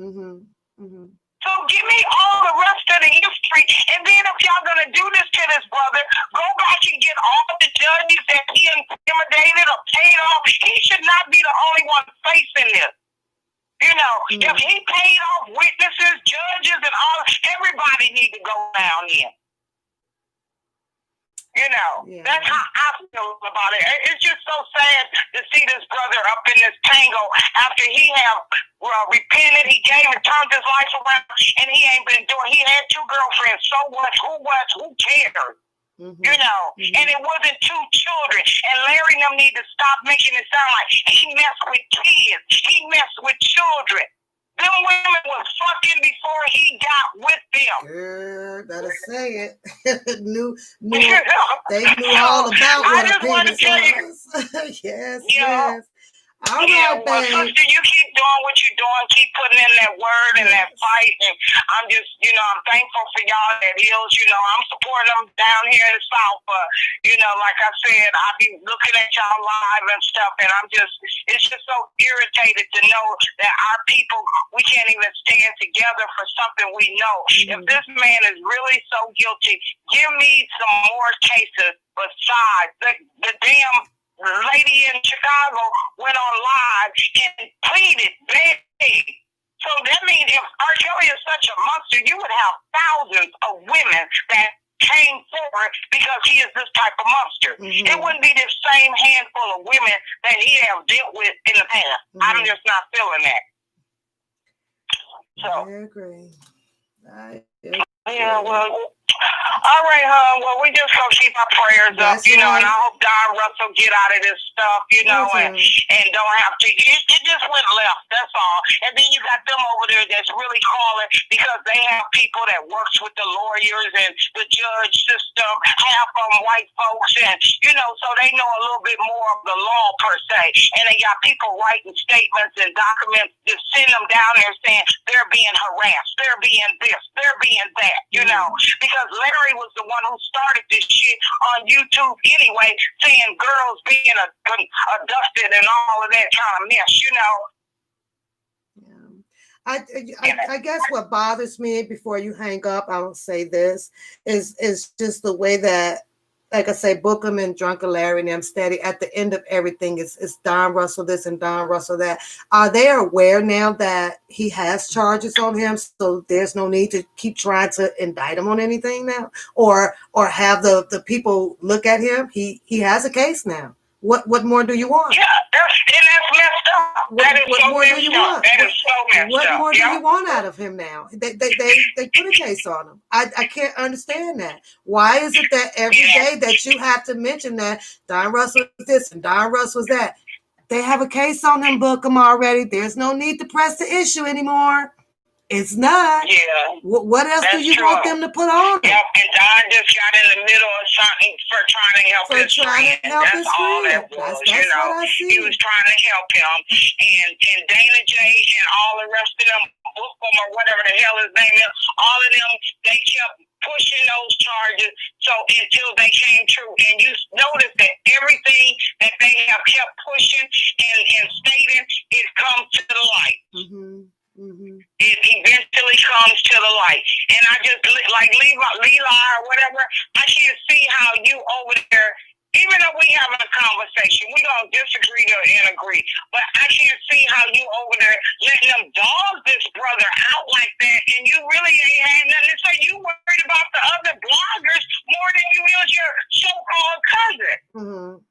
So give me all the rest of the history, and then if y'all gonna do this to this brother, go back and get all the judges that he intimidated or paid off. He should not be the only one facing this. You know, if he paid off witnesses, judges, and all, everybody need to go down in. You know, that's how I feel about it. It's just so sad to see this brother up in this tangle after he have repented. He gave and turned his life around, and he ain't been doing. He had 2 girlfriends. So what? Who cares? You know, and it wasn't 2 children. And Larry and them need to stop making it sound like he messed with kids. He messed with children. Them women was fucking before he got with them.
Girl, better say it. They knew all about what a penis was. Yes. All right,
well, sister, you keep doing what you're doing. Keep putting in that word and that fight. And I'm just, I'm thankful for y'all that heals. I'm supporting them down here in the South. But, like I said, I be looking at y'all live and stuff. And it's just so irritated to know that our people, we can't even stand together for something we know. If this man is really so guilty, give me some more cases besides the damn lady in Chicago went on live and pleaded big. So that means if R. Kelly is such a monster, you would have thousands of women that came forward because he is this type of monster. It wouldn't be this same handful of women that he have dealt with in the past. I'm just not feeling that. So
I agree.
Yeah, well, all right, hon. Well, we just gonna keep our prayers up, and I hope Don Russell get out of this stuff, and don't have to. It just went left. That's all. And then you got them over there that's really calling because they have people that works with the lawyers and the judge system, half of them white folks, and so they know a little bit more of the law per se. And they got people writing statements and documents to send them down there saying they're being harassed, they're being this, they're being that, because Larry was the one who started this shit on YouTube anyway, saying girls being abducted and all of that kind of mess,
I guess what bothers me, before you hang up, I'll say this, is just the way that, like I say, Bookem and Drunken Larry and them steady at the end of everything is Don Russell this and Don Russell that. Are they aware now that he has charges on him, so there's no need to keep trying to indict him on anything now, or have the people look at him? He has a case now. What more do you want?
Yeah, that's messed up. That is so messed up. That is so messed up.
What more do you want out of him now? They put a case on him. I can't understand that. Why is it that every day that you have to mention that Don Russell was this and Don Russell was that? They have a case on him, Bookem already. There's no need to press the issue anymore. It's not.
Yeah.
What else do you want them to put on him?
Yep, and Don just got in the middle of something for trying to help his friend. That's all that was.
That's what I see.
He was trying to help him, and Dana J and all the rest of them, Bookem or whatever the hell his name is, all of them, they kept pushing those charges so until they came true. And you notice that everything that they have kept pushing and stating, it comes to the light.
Mm-hmm. Mm-hmm.
It eventually comes to the light. And I just, like Leela or whatever, I can't see how you over there, even though we having a conversation, we don't disagree and agree, but I can't see how you over there letting them dog this brother out like that, and you really ain't had nothing to say. You worried about the other bloggers more than you is your so-called cousin.
Mm-hmm.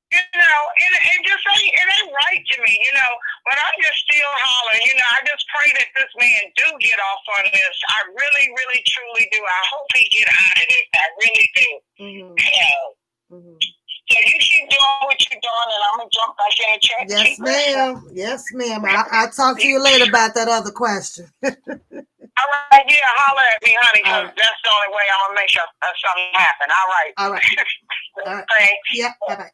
You know, it just ain't right to me, you know, but I'm just still hollering, you know, I just pray that this man do get off on this. I really, really, truly do. I hope he get out of this. I really do.
Mm-hmm. Mm-hmm.
So you keep doing what you're doing, and I'm going to jump back in the chat.
Yes, ma'am. Yes, ma'am. I'll talk to you later about that other question.
All right, yeah, holler at me, honey, because that's the only way I'm going to make sure something happen. All right.
All right. All right.
Thanks.
Yeah, bye-bye.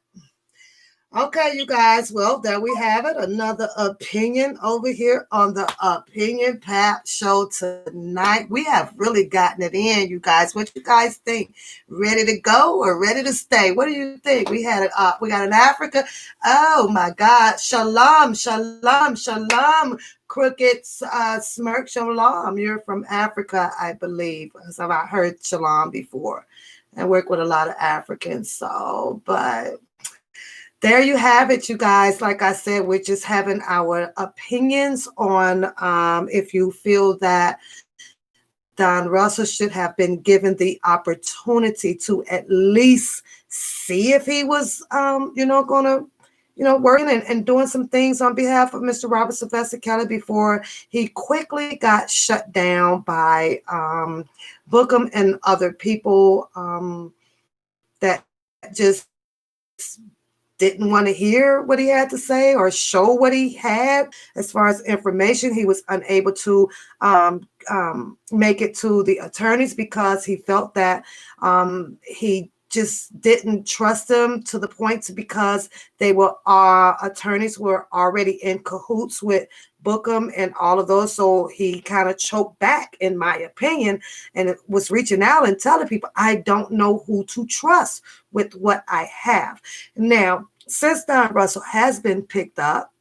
Okay, you guys. Well, there we have it. Another opinion over here on the Opinion Pap Show tonight. We have really gotten it in, you guys. What you guys think? Ready to go or ready to stay? What do you think? We had it. We got an Africa. Oh my God! Shalom, shalom, shalom. Crooked smirk, shalom. You're from Africa, I believe. So I've heard shalom before. I work with a lot of Africans, so but. There you have it, you guys. Like I said, we're just having our opinions on if you feel that Don Russell should have been given the opportunity to at least see if he was, going to, working and doing some things on behalf of Mr. Robert Sylvester Kelly before he quickly got shut down by Bookem and other people that just didn't want to hear what he had to say or show what he had as far as information. He was unable to make it to the attorneys because he felt that he just didn't trust them to the point because they were attorneys were already in cahoots with Bookem and all of those. So he kind of choked back, in my opinion, and it was reaching out and telling people, I don't know who to trust with what I have. Now, since Don Russell has been picked up,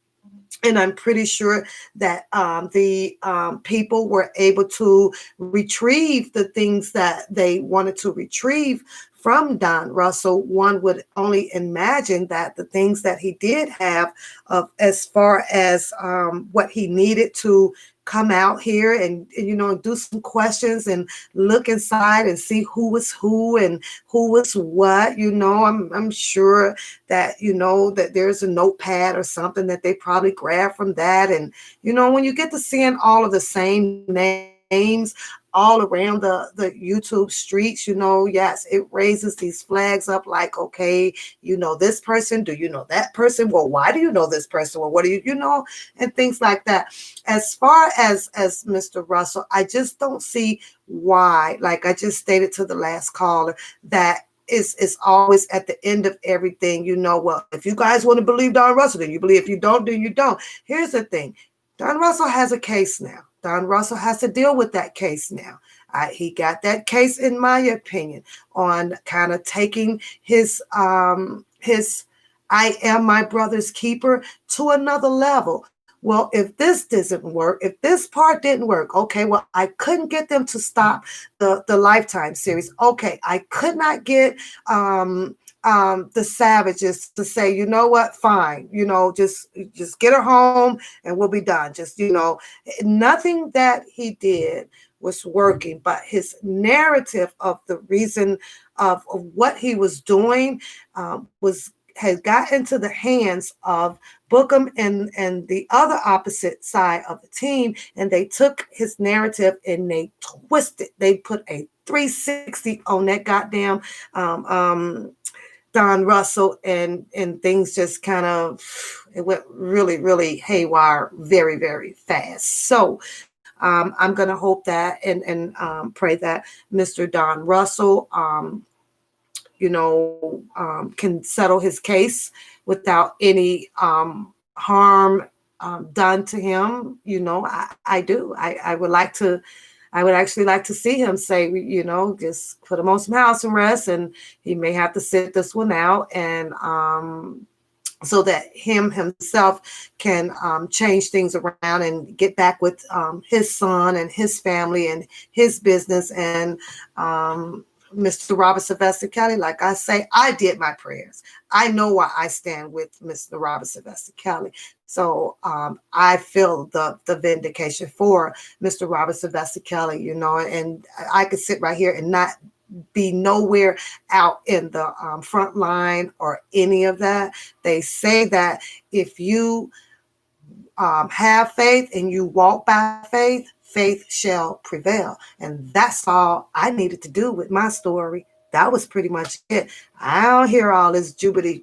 and I'm pretty sure that the people were able to retrieve the things that they wanted to retrieve from Don Russell, one would only imagine that the things that he did have as far as what he needed to come out here and do some questions and look inside and see who was who and who was what. I'm sure that that there's a notepad or something that they probably grabbed from that. And when you get to seeing all of the same names all around the YouTube streets, yes, it raises these flags up like, okay, this person, do you know that person? Well, why do you know this person? Well, what do you know? And things like that. As far as Mr. Russell, I just don't see why, like I just stated to the last caller, that is always at the end of everything, well, if you guys want to believe Don Russell, then you believe. If you don't, then you don't. Here's the thing. Don Russell has a case now. Don Russell has to deal with that case now. He got that case, in my opinion, on kind of taking his I am my brother's keeper to another level. Well, if this doesn't work, if this part didn't work, okay, well, I couldn't get them to stop the Lifetime series. Okay, I could not get the Savages to say, you know what, fine, just get her home and we'll be done. Just, nothing that he did was working, but his narrative of the reason of what he was doing was has got into the hands of Bookem and the other opposite side of the team, and they took his narrative and they twisted. They put a 360 on that goddamn Don Russell, and things just kind of it went really, really haywire very, very fast. So I'm gonna hope that and pray that Mr. Don Russell can settle his case without any harm done to him. I do. I would like to. I would actually like to see him say, just put him on some house arrest, and he may have to sit this one out, and so that himself can change things around and get back with his son and his family and his business. And Mr. Robert Sylvester Kelly, like I say, I did my prayers. I know why I stand with Mr. Robert Sylvester Kelly. So I feel the vindication for Mr. Robert Sylvester Kelly, and I could sit right here and not be nowhere out in the front line or any of that. They say that if you have faith and you walk by faith, faith shall prevail. And that's all I needed to do with my story. That was pretty much it. I don't hear all this jubilee, he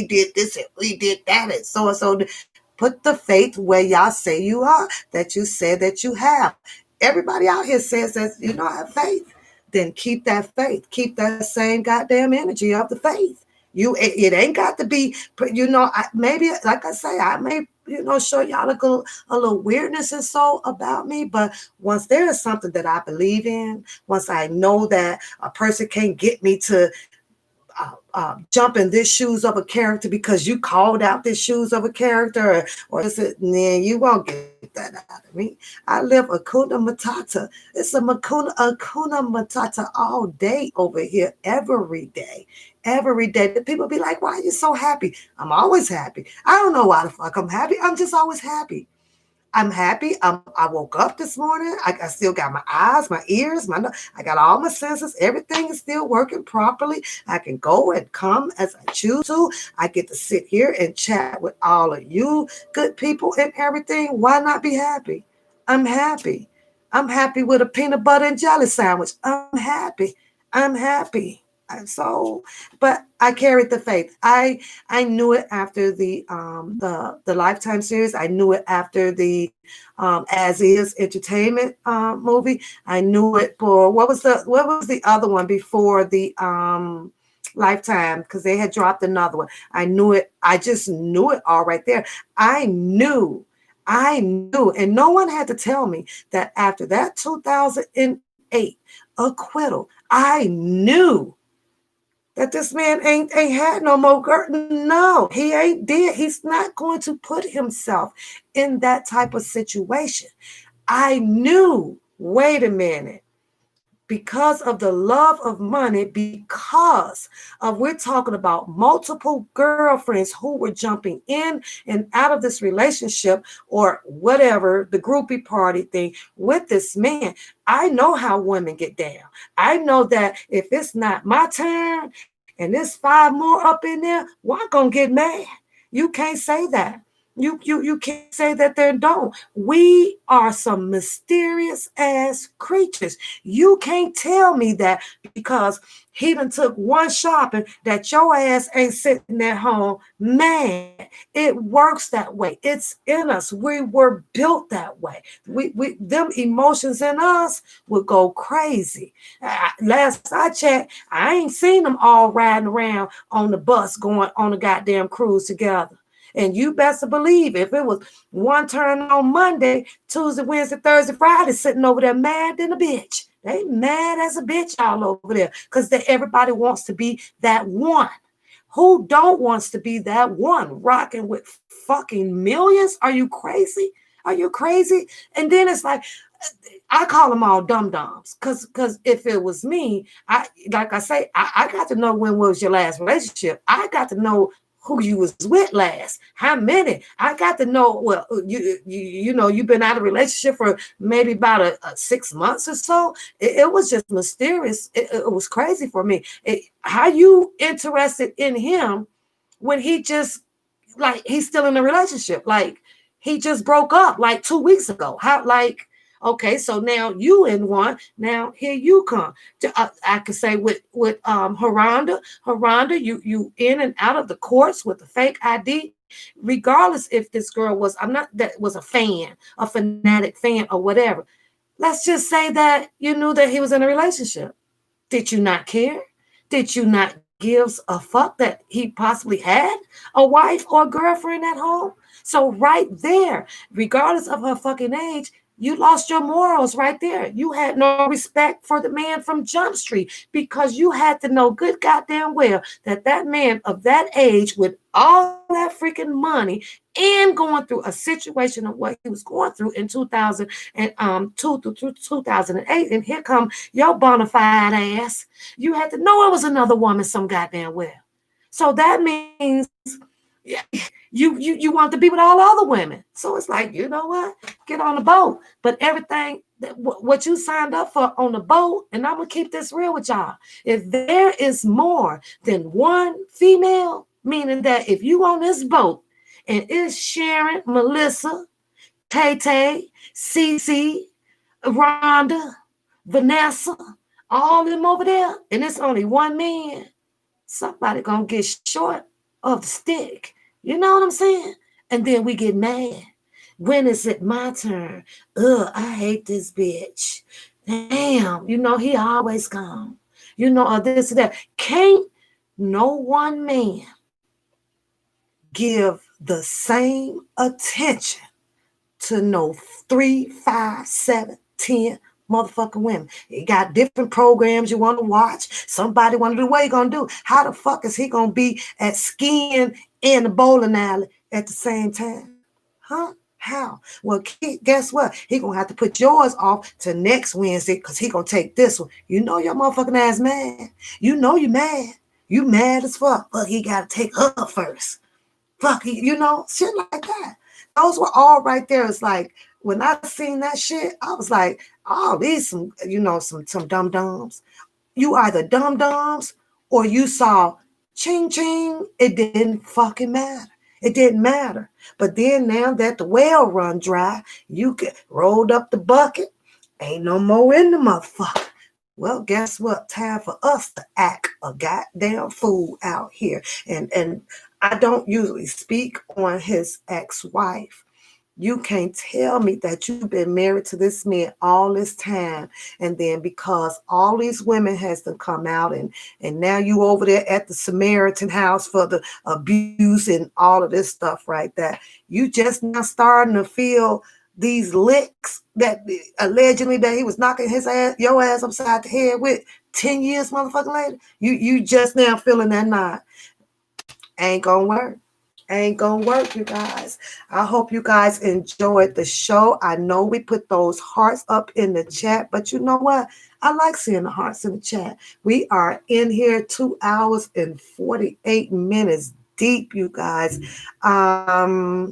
did this and he did that and so and so. Put the faith where y'all say you are, that you said that you have. Everybody out here says that I have faith. Then keep that faith. Keep that same goddamn energy of the faith. It ain't got to be, maybe, like I say, I may, show y'all a little weirdness and so about me. But once there is something that I believe in, once I know that a person can't get me to jump in this shoes of a character because you called out this shoes of a character, or is it, nah, you won't get that out of me. I live Akuna Matata. It's a Akuna Matata all day over here, every day. Every day. The people be like, why are you so happy? I'm always happy. I don't know why the fuck I'm happy. I'm just always happy. I'm happy. I woke up this morning. I still got my eyes, my ears, I got all my senses. Everything is still working properly. I can go and come as I choose to. I get to sit here and chat with all of you good people and everything. Why not be happy? I'm happy. I'm happy with a peanut butter and jelly sandwich. I'm happy. I'm happy. But I carried the faith. I knew it after the Lifetime series. I knew it after the As Is Entertainment movie. I knew it for what was the other one before the Lifetime, because they had dropped another one. I knew it. I just knew it all right there. I knew, and no one had to tell me that after that 2008 acquittal, I knew that this man ain't had no more girl. No, he ain't dead. He's not going to put himself in that type of situation. I knew, wait a minute, because of the love of money, because of, we're talking about multiple girlfriends who were jumping in and out of this relationship or whatever, the groupie party thing with this man. I know how women get down. I know that if it's not my turn and there's 5 more up in there, well, I'm going to get mad. You can't say that. You can't say that they don't. We are some mysterious ass creatures. You can't tell me that because he done took one shopping that your ass ain't sitting at home. Man, it works that way. It's in us. We were built that way. We them emotions in us would go crazy. Last I checked, I ain't seen them all riding around on the bus going on a goddamn cruise together. And you best believe if it was one turn on Monday, Tuesday, Wednesday, Thursday, Friday, sitting over there mad than a bitch. They mad as a bitch all over there because everybody wants to be that one. Who don't wants to be that one rocking with fucking millions? Are you crazy? Are you crazy? And then it's like, I call them all dum-dums because if it was me, I got to know when was your last relationship. I got to know who you was with last, how many. I got to know. Well, you know, you've been out of relationship for maybe about a 6 months or so. It was just mysterious. It was crazy for me. How you interested in him when he just like he's still in a relationship? Like he just broke up like 2 weeks ago. How like okay, so now you in one. Now here you come. I could say with Haronda, you in and out of the courts with the fake ID. Regardless if this girl was, I'm not that was a fan, a fanatic fan or whatever. Let's just say that you knew that he was in a relationship. Did you not care? Did you not give a fuck that he possibly had a wife or a girlfriend at home? So right there, regardless of her fucking age, you lost your morals right there. You had no respect for the man from Jump Street because you had to know good goddamn well that that man of that age with all that freaking money and going through a situation of what he was going through in 2002 through 2008, and here come your bona fide ass. You had to know it was another woman some goddamn well. So that means yeah, you want to be with all the other women. So it's like, you know what? Get on the boat. But everything that what you signed up for on the boat, and I'm gonna keep this real with y'all. If there is more than one female, meaning that if you on this boat and it's Sharon, Melissa, Tay Tay, Cece, Rhonda, Vanessa, all them over there, and it's only one man, somebody gonna get short of the stick. You know what I'm saying? And then we get mad. When is it my turn? Ugh, I hate this bitch. Damn, you know, he always come. You know, or this or that. Can't no one man give the same attention to no 3, 5, 7, 10 motherfucking women. You got different programs you want to watch. Somebody want to do what you gonna do. How the fuck is he gonna be at skiing in the bowling alley at the same time? Huh? How? Well, guess what? He gonna have to put yours off to next Wednesday because he gonna take this one. You know your motherfucking ass mad. You know you mad. You mad as fuck. But he gotta take her first. Fuck, you know, shit like that. Those were all right there. It's like when I seen that shit, I was like, oh, these some, you know, some dum dums. You either dum dums or you saw ching ching. It didn't fucking matter. It didn't matter. But then now that the well run dry, you get rolled up the bucket. Ain't no more in the motherfucker. Well, guess what? Time for us to act a goddamn fool out here. And I don't usually speak on his ex-wife. You can't tell me that you've been married to this man all this time, and then because all these women has to come out and now you over there at the Samaritan house for the abuse and all of this stuff right there. You just now starting to feel these licks that allegedly that he was knocking his ass, your ass upside the head with 10 years motherfucking later. You just now feeling that knot. Ain't gonna work. Ain't gonna work, you guys. I hope you guys enjoyed the show. I know we put those hearts up in the chat, but you know what? I like seeing the hearts in the chat. We are in here 2 hours and 48 minutes deep, you guys. I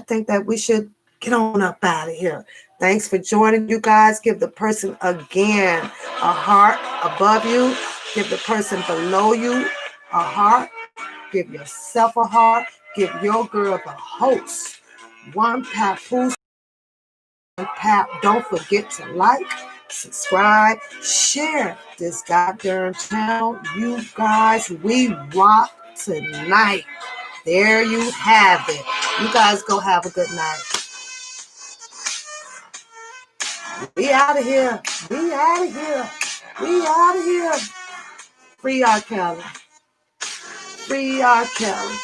think that we should get on up out of here. Thanks for joining, you guys. Give the person again a heart above you. Give the person below you a heart. Give yourself a heart. Give your girl the host. One papoose. One pap. Don't forget to like, subscribe, share this goddamn channel. You guys, we rock tonight. There you have it. You guys go have a good night. We out of here. We out of here. We out of here. Free R. Kelly. Free R. Kelly.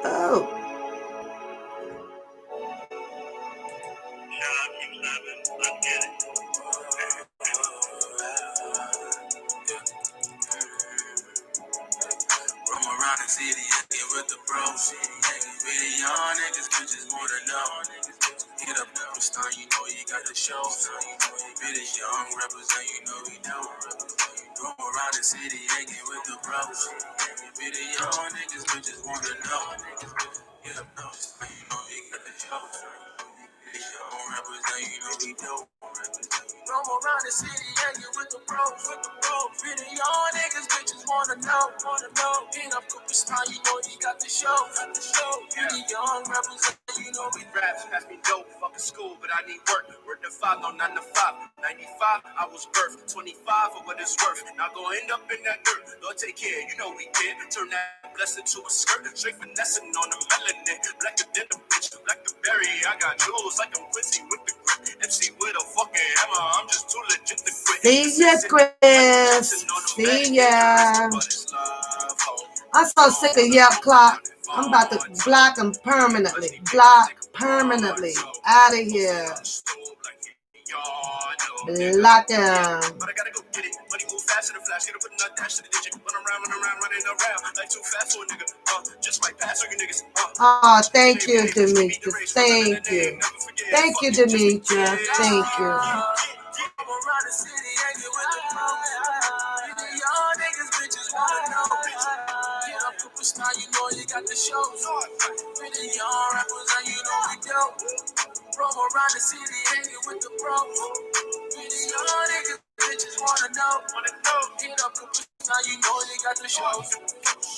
Oh. Let's get it.
Roam around the city, hanging with the bros. Really young niggas, bitches wanna know. Get up, Pakistan, you know you got the show. Really young represent, you know we do. Roam around the city, hanging with the bros. Really young niggas, bitches wanna know. Get up, Pakistan, you know you got the show. Really young represent, you know we do. Roam around the city, hanging with the bros, Really young niggas, bitches wanna know. Get up, Pakistan, you know you got the show. Really young represent, you know we
Raps pass me dope, fucking school, but I need work. Work to 5, no 9 to 5. 95, I was birthed. 25 for what it's worth. Not gonna end up in that dirt. Lord, take care, you know we did. Turn that blessing to a skirt. Straight finessing on the melanin. Blacker than a bitch, black to berry. I got jewels like I'm Quincy with the grip. MC with a fucking hammer. I'm just too legit to quit.
See ya, Chris. See ya. I'm so sick of Yep Clock. I'm about to block him permanently. Block permanently. Out of here. Block him.
But I gotta go get it. Money move faster than flash. Get up, put another dash to the digit. Running around. Like too fast for a nigga. Just might pass on you niggas.
Oh, thank you, Demetrius. Thank you. Thank you, Demetrius. Thank you.
around the city, hanging with the bros. Really young niggas, bitches wanna know. Get up, superstar, you know you got the shows. Really young rappers, and you know we dope. Roam around the city, hanging with the bros. Really young niggas, bitches wanna know. Get up, superstar, you know you got the shows.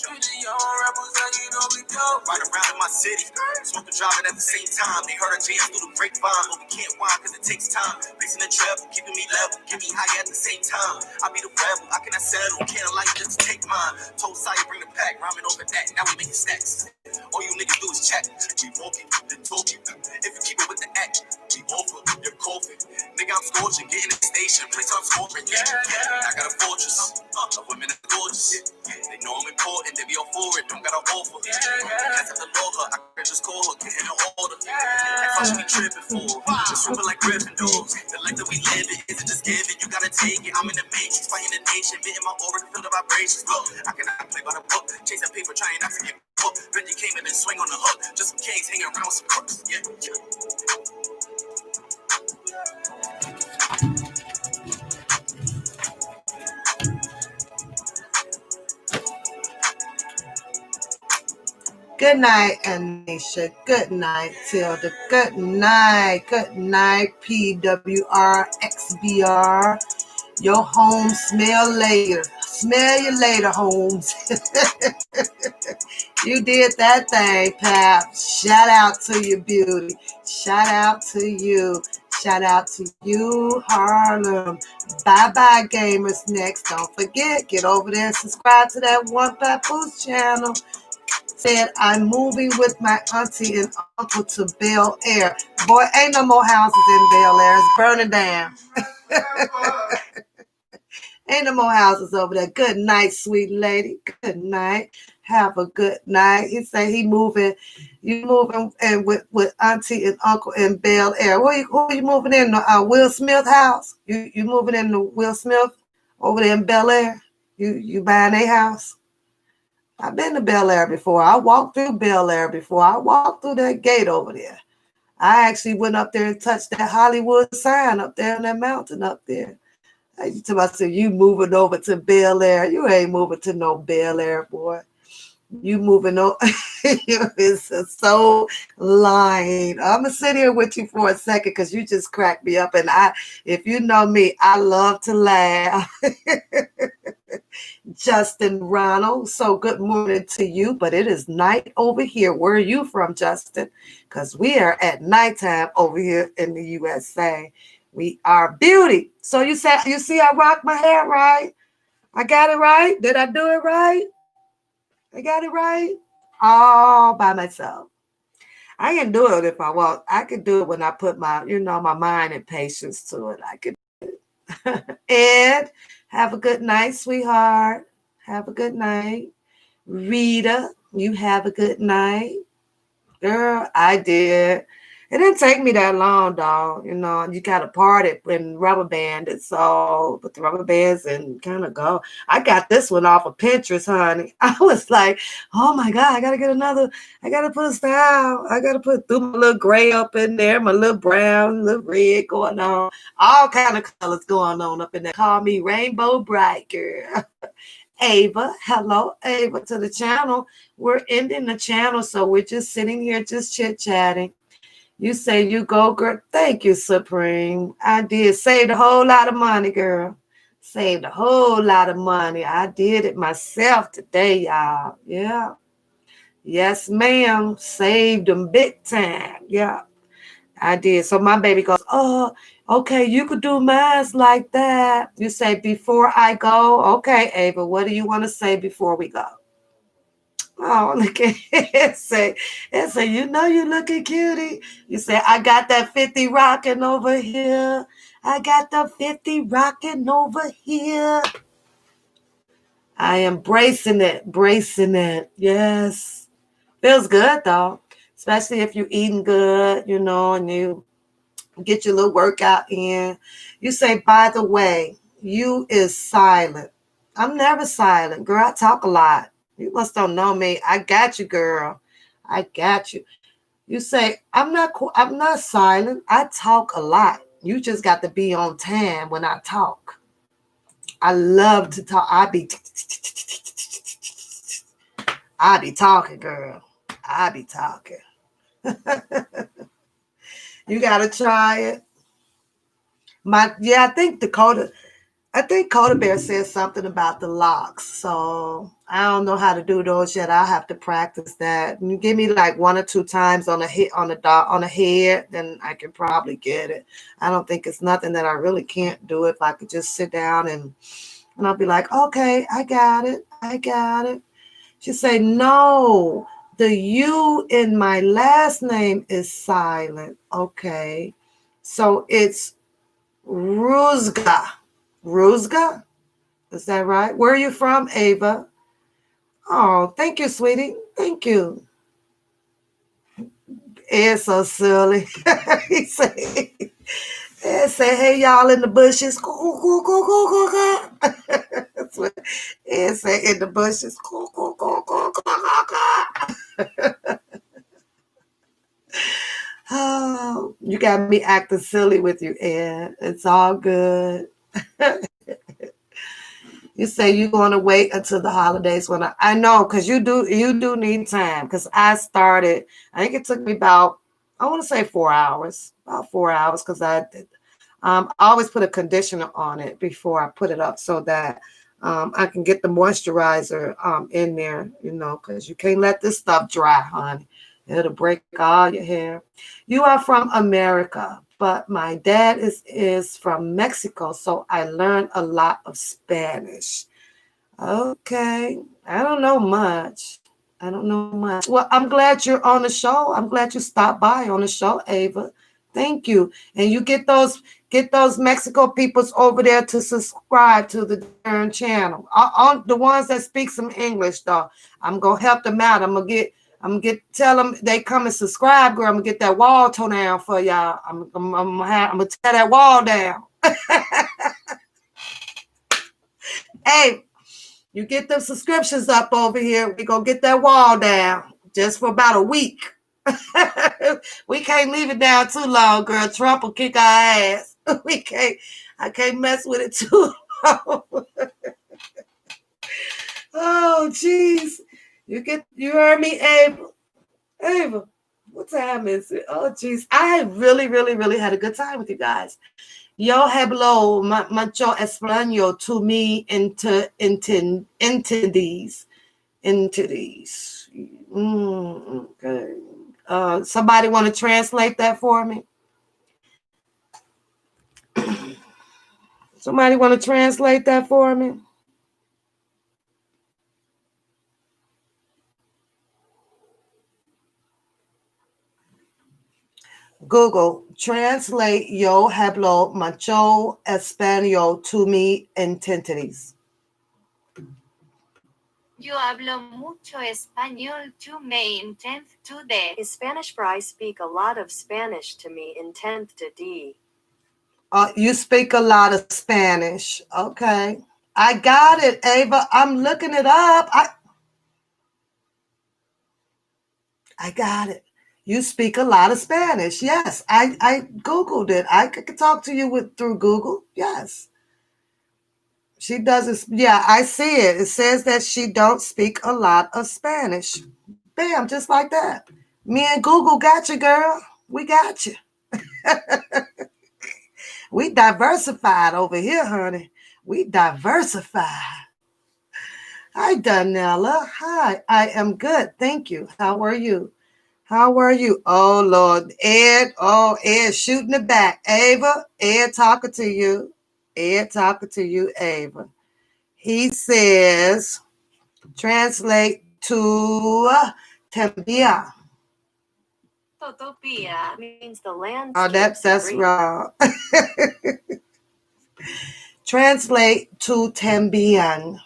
Really young rappers, and you know we dope.
Right around in my city, smoking, driving at the same time. They heard a jam through the grapevine, but we can't whine cause it takes time. Facing the treble, keeping me level, get me high at the same time. I be the rebel, I cannot settle, can't like just take mine. Told Sire bring the pack, rhyming over that, now we making stacks. All you niggas do is chat, we walk it, then talk it. If you keep it with the act, we over, you're coughing. Nigga, I'm scorching, get in the station, place I'm scoring. I got a fortress, of women are gorgeous. They know I'm important, they be all for it, don't got a offer. Can't have to love her, I can just call her, get in the order. Like what you be tripping for, just swimming like Gryffindors. The life that we live in isn't just given, you gotta take it. I'm in the matrix, fighting the nation, beating my aura to feel the vibrations. Look, I cannot play by the book, chase that paper, trying not to get booked. Benji came in and swing on the hook, just some kings hanging around with some crooks. Yeah.
Good night, Anisha. Good night, Tilda. Good night. Good night, PWRXBR. Your home smell later. Smell you later, Holmes. You did that thing, Pap. Shout out to you, beauty. Shout out to you. Shout out to you, Harlem. Bye-bye, gamers. Next, don't forget, get over there and subscribe to that One Papoose channel. Said, I'm moving with my auntie and uncle to Bel Air. Boy, ain't no more houses in Bel Air. It's burning down. Ain't no more houses over there. Good night, sweet lady. Good night. Have a good night. He said he moving. You moving and with auntie and uncle in Bel Air. Who you moving in? Will Smith house? You moving in the Will Smith over there in Bel Air? You buying a house? I've been to Bel Air before. I walked through Bel Air before. I walked through that gate over there. I actually went up there and touched that Hollywood sign up there on that mountain up there. I said, you moving over to Bel Air. You ain't moving to no Bel Air, boy. You moving over. It's so lying. I'm going to sit here with you for a second because you just cracked me up. And if you know me, I love to laugh. Justin Ronald, so good morning to you, but it is night over here. Where are you from, Justin? Because we are at nighttime over here in the USA. We are beauty. So you see I rock my hair right? I got it right? Did I do it right? I got it right? All by myself. I can do it if I want. I could do it when I put my mind and patience to it. I could do it. Ed, have a good night, sweetheart. Have a good night. Rita, you have a good night. Girl, I did. It didn't take me that long, dog. You know, you got to part it and rubber band it. So put the rubber bands and kind of go. I got this one off of Pinterest, honey. I was like, oh my God, I got to get another. I got to put a style. I got to put through my little gray up in there, my little brown, little red going on. All kind of colors going on up in there. Call me Rainbow Bright Girl. Ava, hello, Ava, to the channel. We're ending the channel, so we're just sitting here just chit-chatting. You say you go, girl. Thank you, Supreme. I did. Saved a whole lot of money, girl. Saved a whole lot of money. I did it myself today, y'all. Yeah. Yes, ma'am. Saved them big time. Yeah, I did. So my baby goes, oh, okay, you could do math like that. You say, before I go, okay, Ava, what do you want to say before we go? Oh, look at it. Say, you know you looking cutie. You say, I got that 50 rocking over here. I got the 50 rocking over here. I am bracing it. Yes. Feels good though. Especially if you're eating good, you know, and you get your little workout in. You say, by the way, you is silent. I'm never silent, girl. I talk a lot. You must don't know me. I got you, girl. I got you. You say, I'm not silent. I talk a lot. You just got to be on time when I talk. I love to talk. I be talking, girl. I be talking. You gotta try it. I think Coda Bear said something about the locks. So I don't know how to do those yet. I'll have to practice that. You give me like 1 or 2 times on a hit on the dot on the head, then I can probably get it. I don't think it's nothing that I really can't do if I could just sit down and I'll be like, okay, I got it. I got it. She say, no, the U in my last name is silent. Okay. So it's Ruzga. Ruzga? Is that right? Where are you from, Ava? Oh, thank you, sweetie. Thank you. It's so silly. he say, hey, y'all in the bushes. That's what it say in the bushes. Oh, you got me acting silly with you, Ed. It's all good. You say you're going to wait until the holidays when I know, because you do need time, because I think it took me about, I want to say 4 hours, about 4 hours, because I always put a conditioner on it before I put it up so that I can get the moisturizer in there, you know, because you can't let this stuff dry, honey. It'll break all your hair. You are from America, but my dad is from Mexico, so I learned a lot of Spanish. Okay. I don't know much. I don't know much. Well, I'm glad you're on the show. I'm glad you stopped by on the show, Ava. Thank you. And you get those Mexico peoples over there to subscribe to the darn channel. On the ones that speak some English, though. I'm gonna help them out. I'm gonna tell them they come and subscribe, girl. I'm gonna get that wall torn down for y'all. I'm gonna tear that wall down. Hey, you get them subscriptions up over here. We gonna get that wall down just for about a week. We can't leave it down too long, girl. Trump will kick our ass. I can't mess with it too long. Oh, jeez. You heard me, Ava. Ava, what time is it? Oh, jeez. I really, really, really had a good time with you guys. Yo hablo mucho español to me into these. Okay. Somebody want to translate that for me? Somebody want to translate that for me? Google, translate yo hablo mucho español to me entities.
Yo hablo mucho español to me in 10th to D. Is Spanish for I speak a lot of Spanish to me in 10th to D.
You speak a lot of Spanish. Okay. I got it, Ava. I'm looking it up. I got it. You speak a lot of Spanish. Yes. I Googled it. I could talk to you through Google. Yes. She doesn't. Yeah, I see it. It says that she don't speak a lot of Spanish. Bam, just like that. Me and Google got you, girl. We got you. We diversified over here, honey. We diversified. Hi, Danella. Hi, I am good. Thank you. How are you? How are you? Oh, Lord. Ed. Oh, Ed shooting it back. Ava, Ed talking to you. Ed talking to you, Ava. He says, translate to Tambia.
Totopia means the landscapes.
Oh, that's wrong. Translate to Tambian.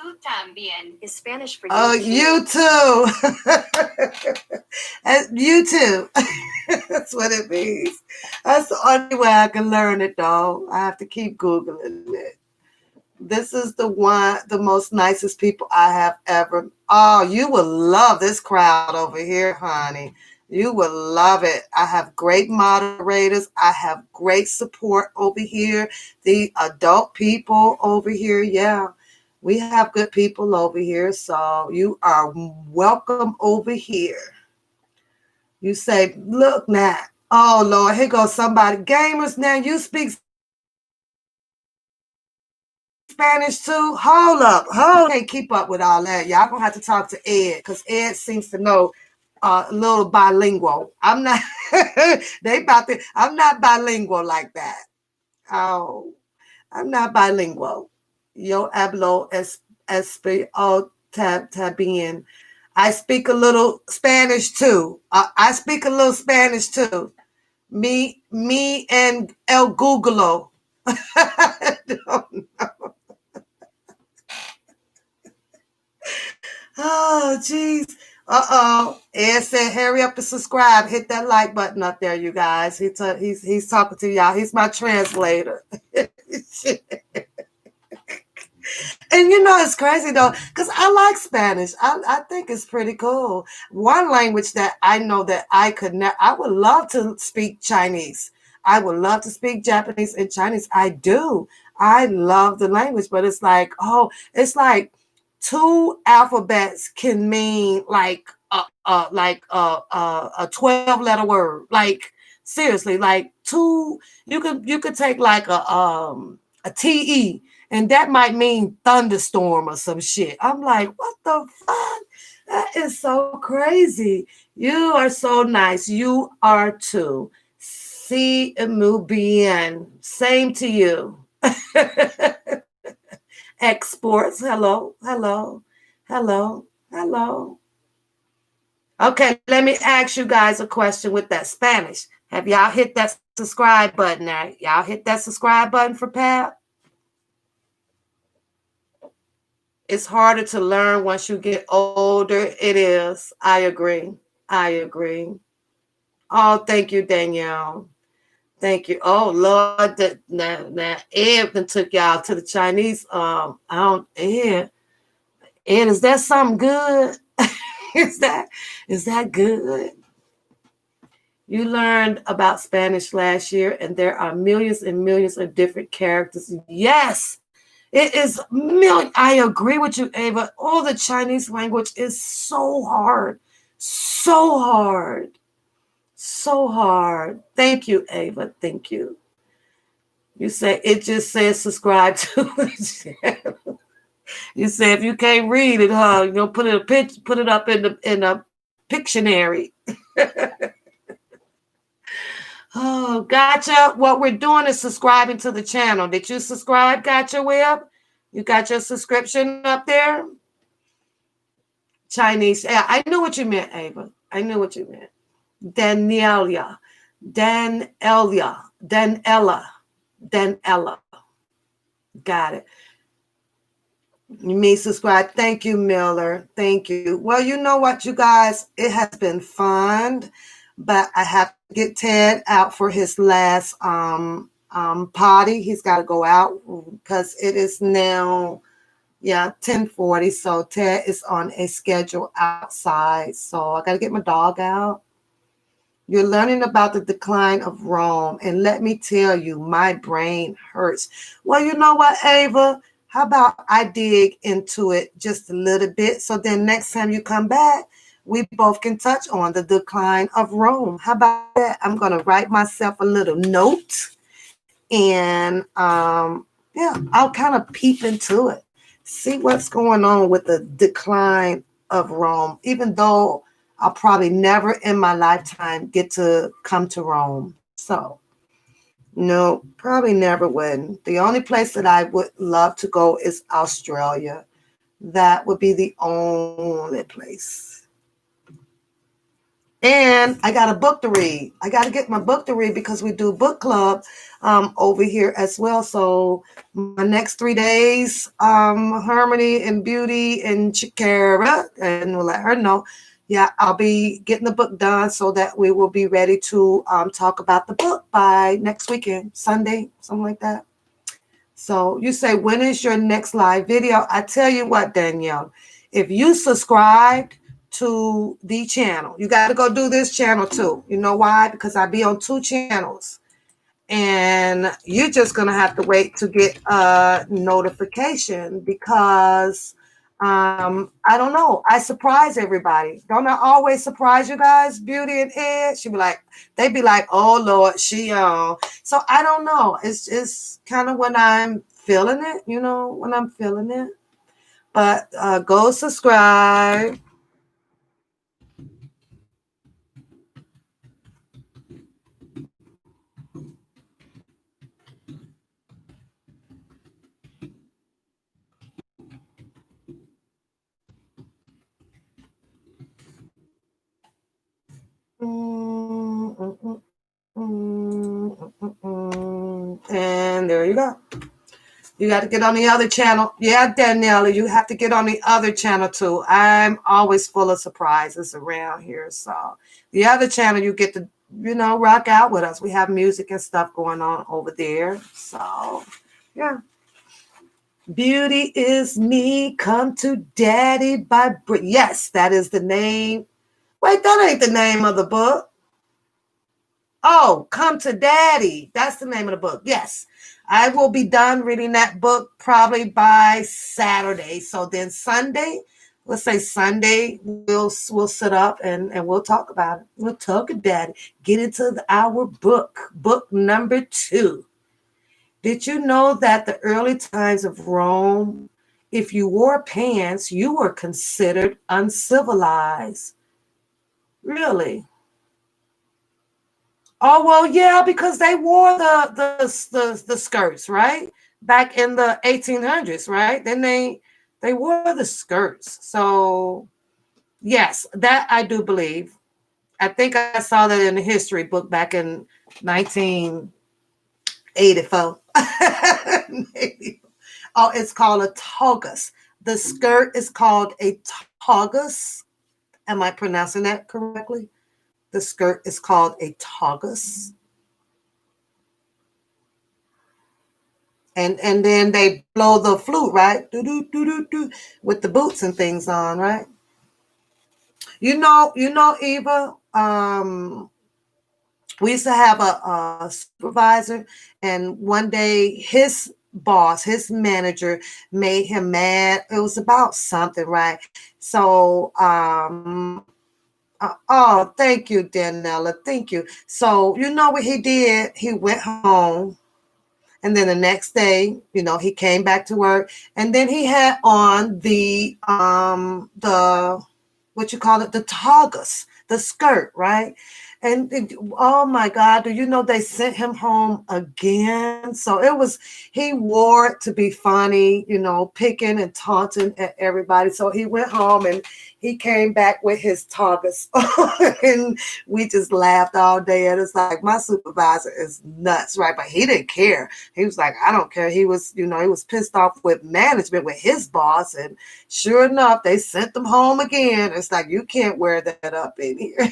Tú también is Spanish for you.
Oh, you too. You too. That's what it means. That's the only way I can learn it, though. I have to keep Googling it. This is the most nicest people I have ever. Oh, you will love this crowd over here, honey. You will love it. I have great moderators. I have great support over here. The adult people over here, yeah. We have good people over here, so you are welcome over here. You say, look now. Oh, Lord, here goes somebody. Gamers, now you speak Spanish too? Hold up. Can't keep up with all that. Y'all gonna have to talk to Ed, because Ed seems to know a little bilingual. I'm not I'm not bilingual like that. Oh, I'm not bilingual. Yo hablo español también. I speak a little Spanish too. I speak a little Spanish too. Me and El Googlo. Oh, jeez. Uh-oh. Ed said, hurry up and subscribe. Hit that like button up there, you guys. He's talking to y'all. He's my translator. And you know, it's crazy though, because I like Spanish. I think it's pretty cool. One language that I know that I would love to speak Chinese. I would love to speak Japanese and Chinese. I do. I love the language, but it's like, it's like two alphabets can mean like a 12-letter word. Like seriously, like two, you could take like a TE, and that might mean thunderstorm or some shit. I'm like, what the fuck? That is so crazy. You are so nice. You are too. Si muy bien. Same to you. Exports. Hello, hello, hello, hello. Okay, let me ask you guys a question with that Spanish. Have y'all hit that subscribe button now? Y'all hit that subscribe button for Pat? It's harder to learn once you get older. It is. I agree. I agree. Oh, thank you, Danielle. Thank you. Oh Lord, that Ed took y'all to the Chinese. Ed, is that something good? is that good? You learned about Spanish last year, and there are millions and millions of different characters. Yes, it is million. I agree with you, Ava. Oh, the Chinese language is so hard. So hard. So hard. Thank you, Ava. Thank you. You say it just says subscribe to it. You say if you can't read it, you're gonna put it up in a Pictionary. Oh, gotcha. What we're doing is subscribing to the channel. Did you subscribe, Gotcha Web? You got your subscription up there? Chinese. Yeah, I knew what you meant, Ava. I knew what you meant. Daniela. Danella. Got it. Me subscribe. Thank you, Miller. Thank you. Well, you know what, you guys? It has been fun, but I have to get Ted out for his last potty. He's got to go out because it is now 10:40. So Ted is on a schedule outside. So I got to get my dog out. You're learning about the decline of Rome, and let me tell you, my brain hurts. Well, you know what, Ava? How about I dig into it just a little bit so then next time you come back, we both can touch on the decline of Rome. How about that? I'm going to write myself a little note and I'll kind of peep into it, see what's going on with the decline of Rome, even though I'll probably never in my lifetime get to come to Rome. So, no, probably never would. The only place that I would love to go is Australia. That would be the only place. And I got a book to read. I got to get my book to read because we do book club over here as well. So my next 3 days, Harmony and Beauty and Chikara, and we'll let her know. Yeah, I'll be getting the book done so that we will be ready to talk about the book by next weekend, Sunday, something like that. So you say, when is your next live video? I tell you what, Danielle, if you subscribed to the channel, you got to go do this channel too. You know why? Because I be on 2 channels. And you're just going to have to wait to get a notification because I don't know. I surprise everybody. Don't I always surprise you guys, Beauty and Ed? They'd be like, oh Lord, she on. So I don't know. It's kind of when I'm feeling it, when I'm feeling it. But go subscribe. And there you go. You got to get on the other channel. Yeah, Daniela, you have to get on the other channel too. I'm always full of surprises around here. So the other channel, you get to, rock out with us. We have music and stuff going on over there. So, yeah. Beauty is Me, Come to Daddy by Brit. Yes, that is the name. Wait, that ain't the name of the book. Oh, Come to Daddy. That's the name of the book. Yes. I will be done reading that book probably by Saturday. So then Sunday, let's say Sunday, we'll sit up and we'll talk about it. We'll talk about it. Get into our book number 2. Did you know that the early times of Rome, if you wore pants, you were considered uncivilized? Really? Oh, well, yeah, because they wore the skirts, right? Back in the 1800s, right? Then they wore the skirts. So, yes, that I do believe. I think I saw that in the history book back in 1984. Oh, it's called a togas. The skirt is called a togas. Am I pronouncing that correctly? The skirt is called a togas. And then they blow the flute, right? Do, do, do, do, do, with the boots and things on, right? Eva, we used to have a supervisor, and one day his boss, his manager, made him mad. It was about something, right? So, oh, thank you, Danella. Thank you. So, you know what he did? He went home. And then the next day, he came back to work, and then he had on the what you call it, the togas, the skirt, right? And oh my God, do you know they sent him home again? So he wore it to be funny, picking and taunting at everybody. So he went home and he came back with his togas. And we just laughed all day. And it's like, my supervisor is nuts, right? But he didn't care. He was like, I don't care. He was, he was pissed off with management, with his boss. And sure enough, they sent them home again. It's like, you can't wear that up in here.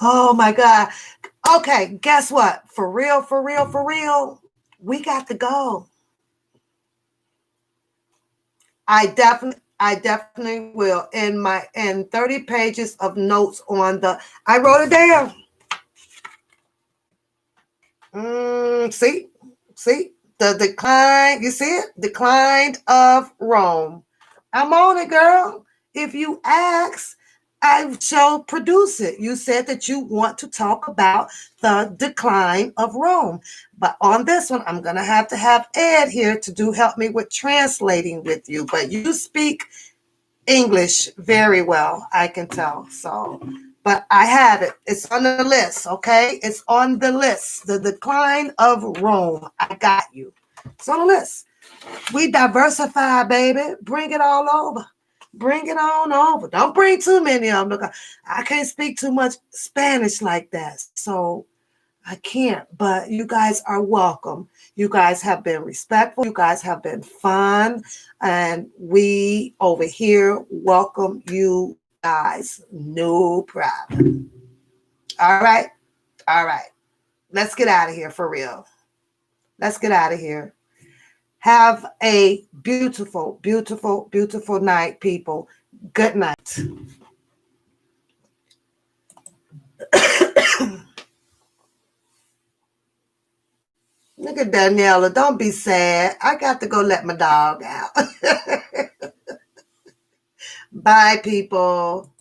Oh my God. Okay, guess what? For real, we got to go. I definitely will. In 30 pages of notes I wrote it down. See, the decline, you see it? Decline of Rome. I'm on it, girl. If you ask, I shall produce it. You said that you want to talk about the decline of Rome. But on this one, I'm going to have Ed here to help me with translating with you. But you speak English very well, I can tell. So, but I have it. It's on the list, okay? It's on the list. The decline of Rome. I got you. It's on the list. We diversify, baby. Bring it all over. Bring it on over. Don't bring too many of them. Look, I can't speak too much Spanish like that. So I can't, but you guys are welcome. You guys have been respectful. You guys have been fun. And we over here welcome you guys. No problem. All right. All right. Let's get out of here for real. Let's get out of here. Have a beautiful, beautiful, beautiful night, people. Good night. Look at Daniela. Don't be sad. I got to go let my dog out. Bye, people.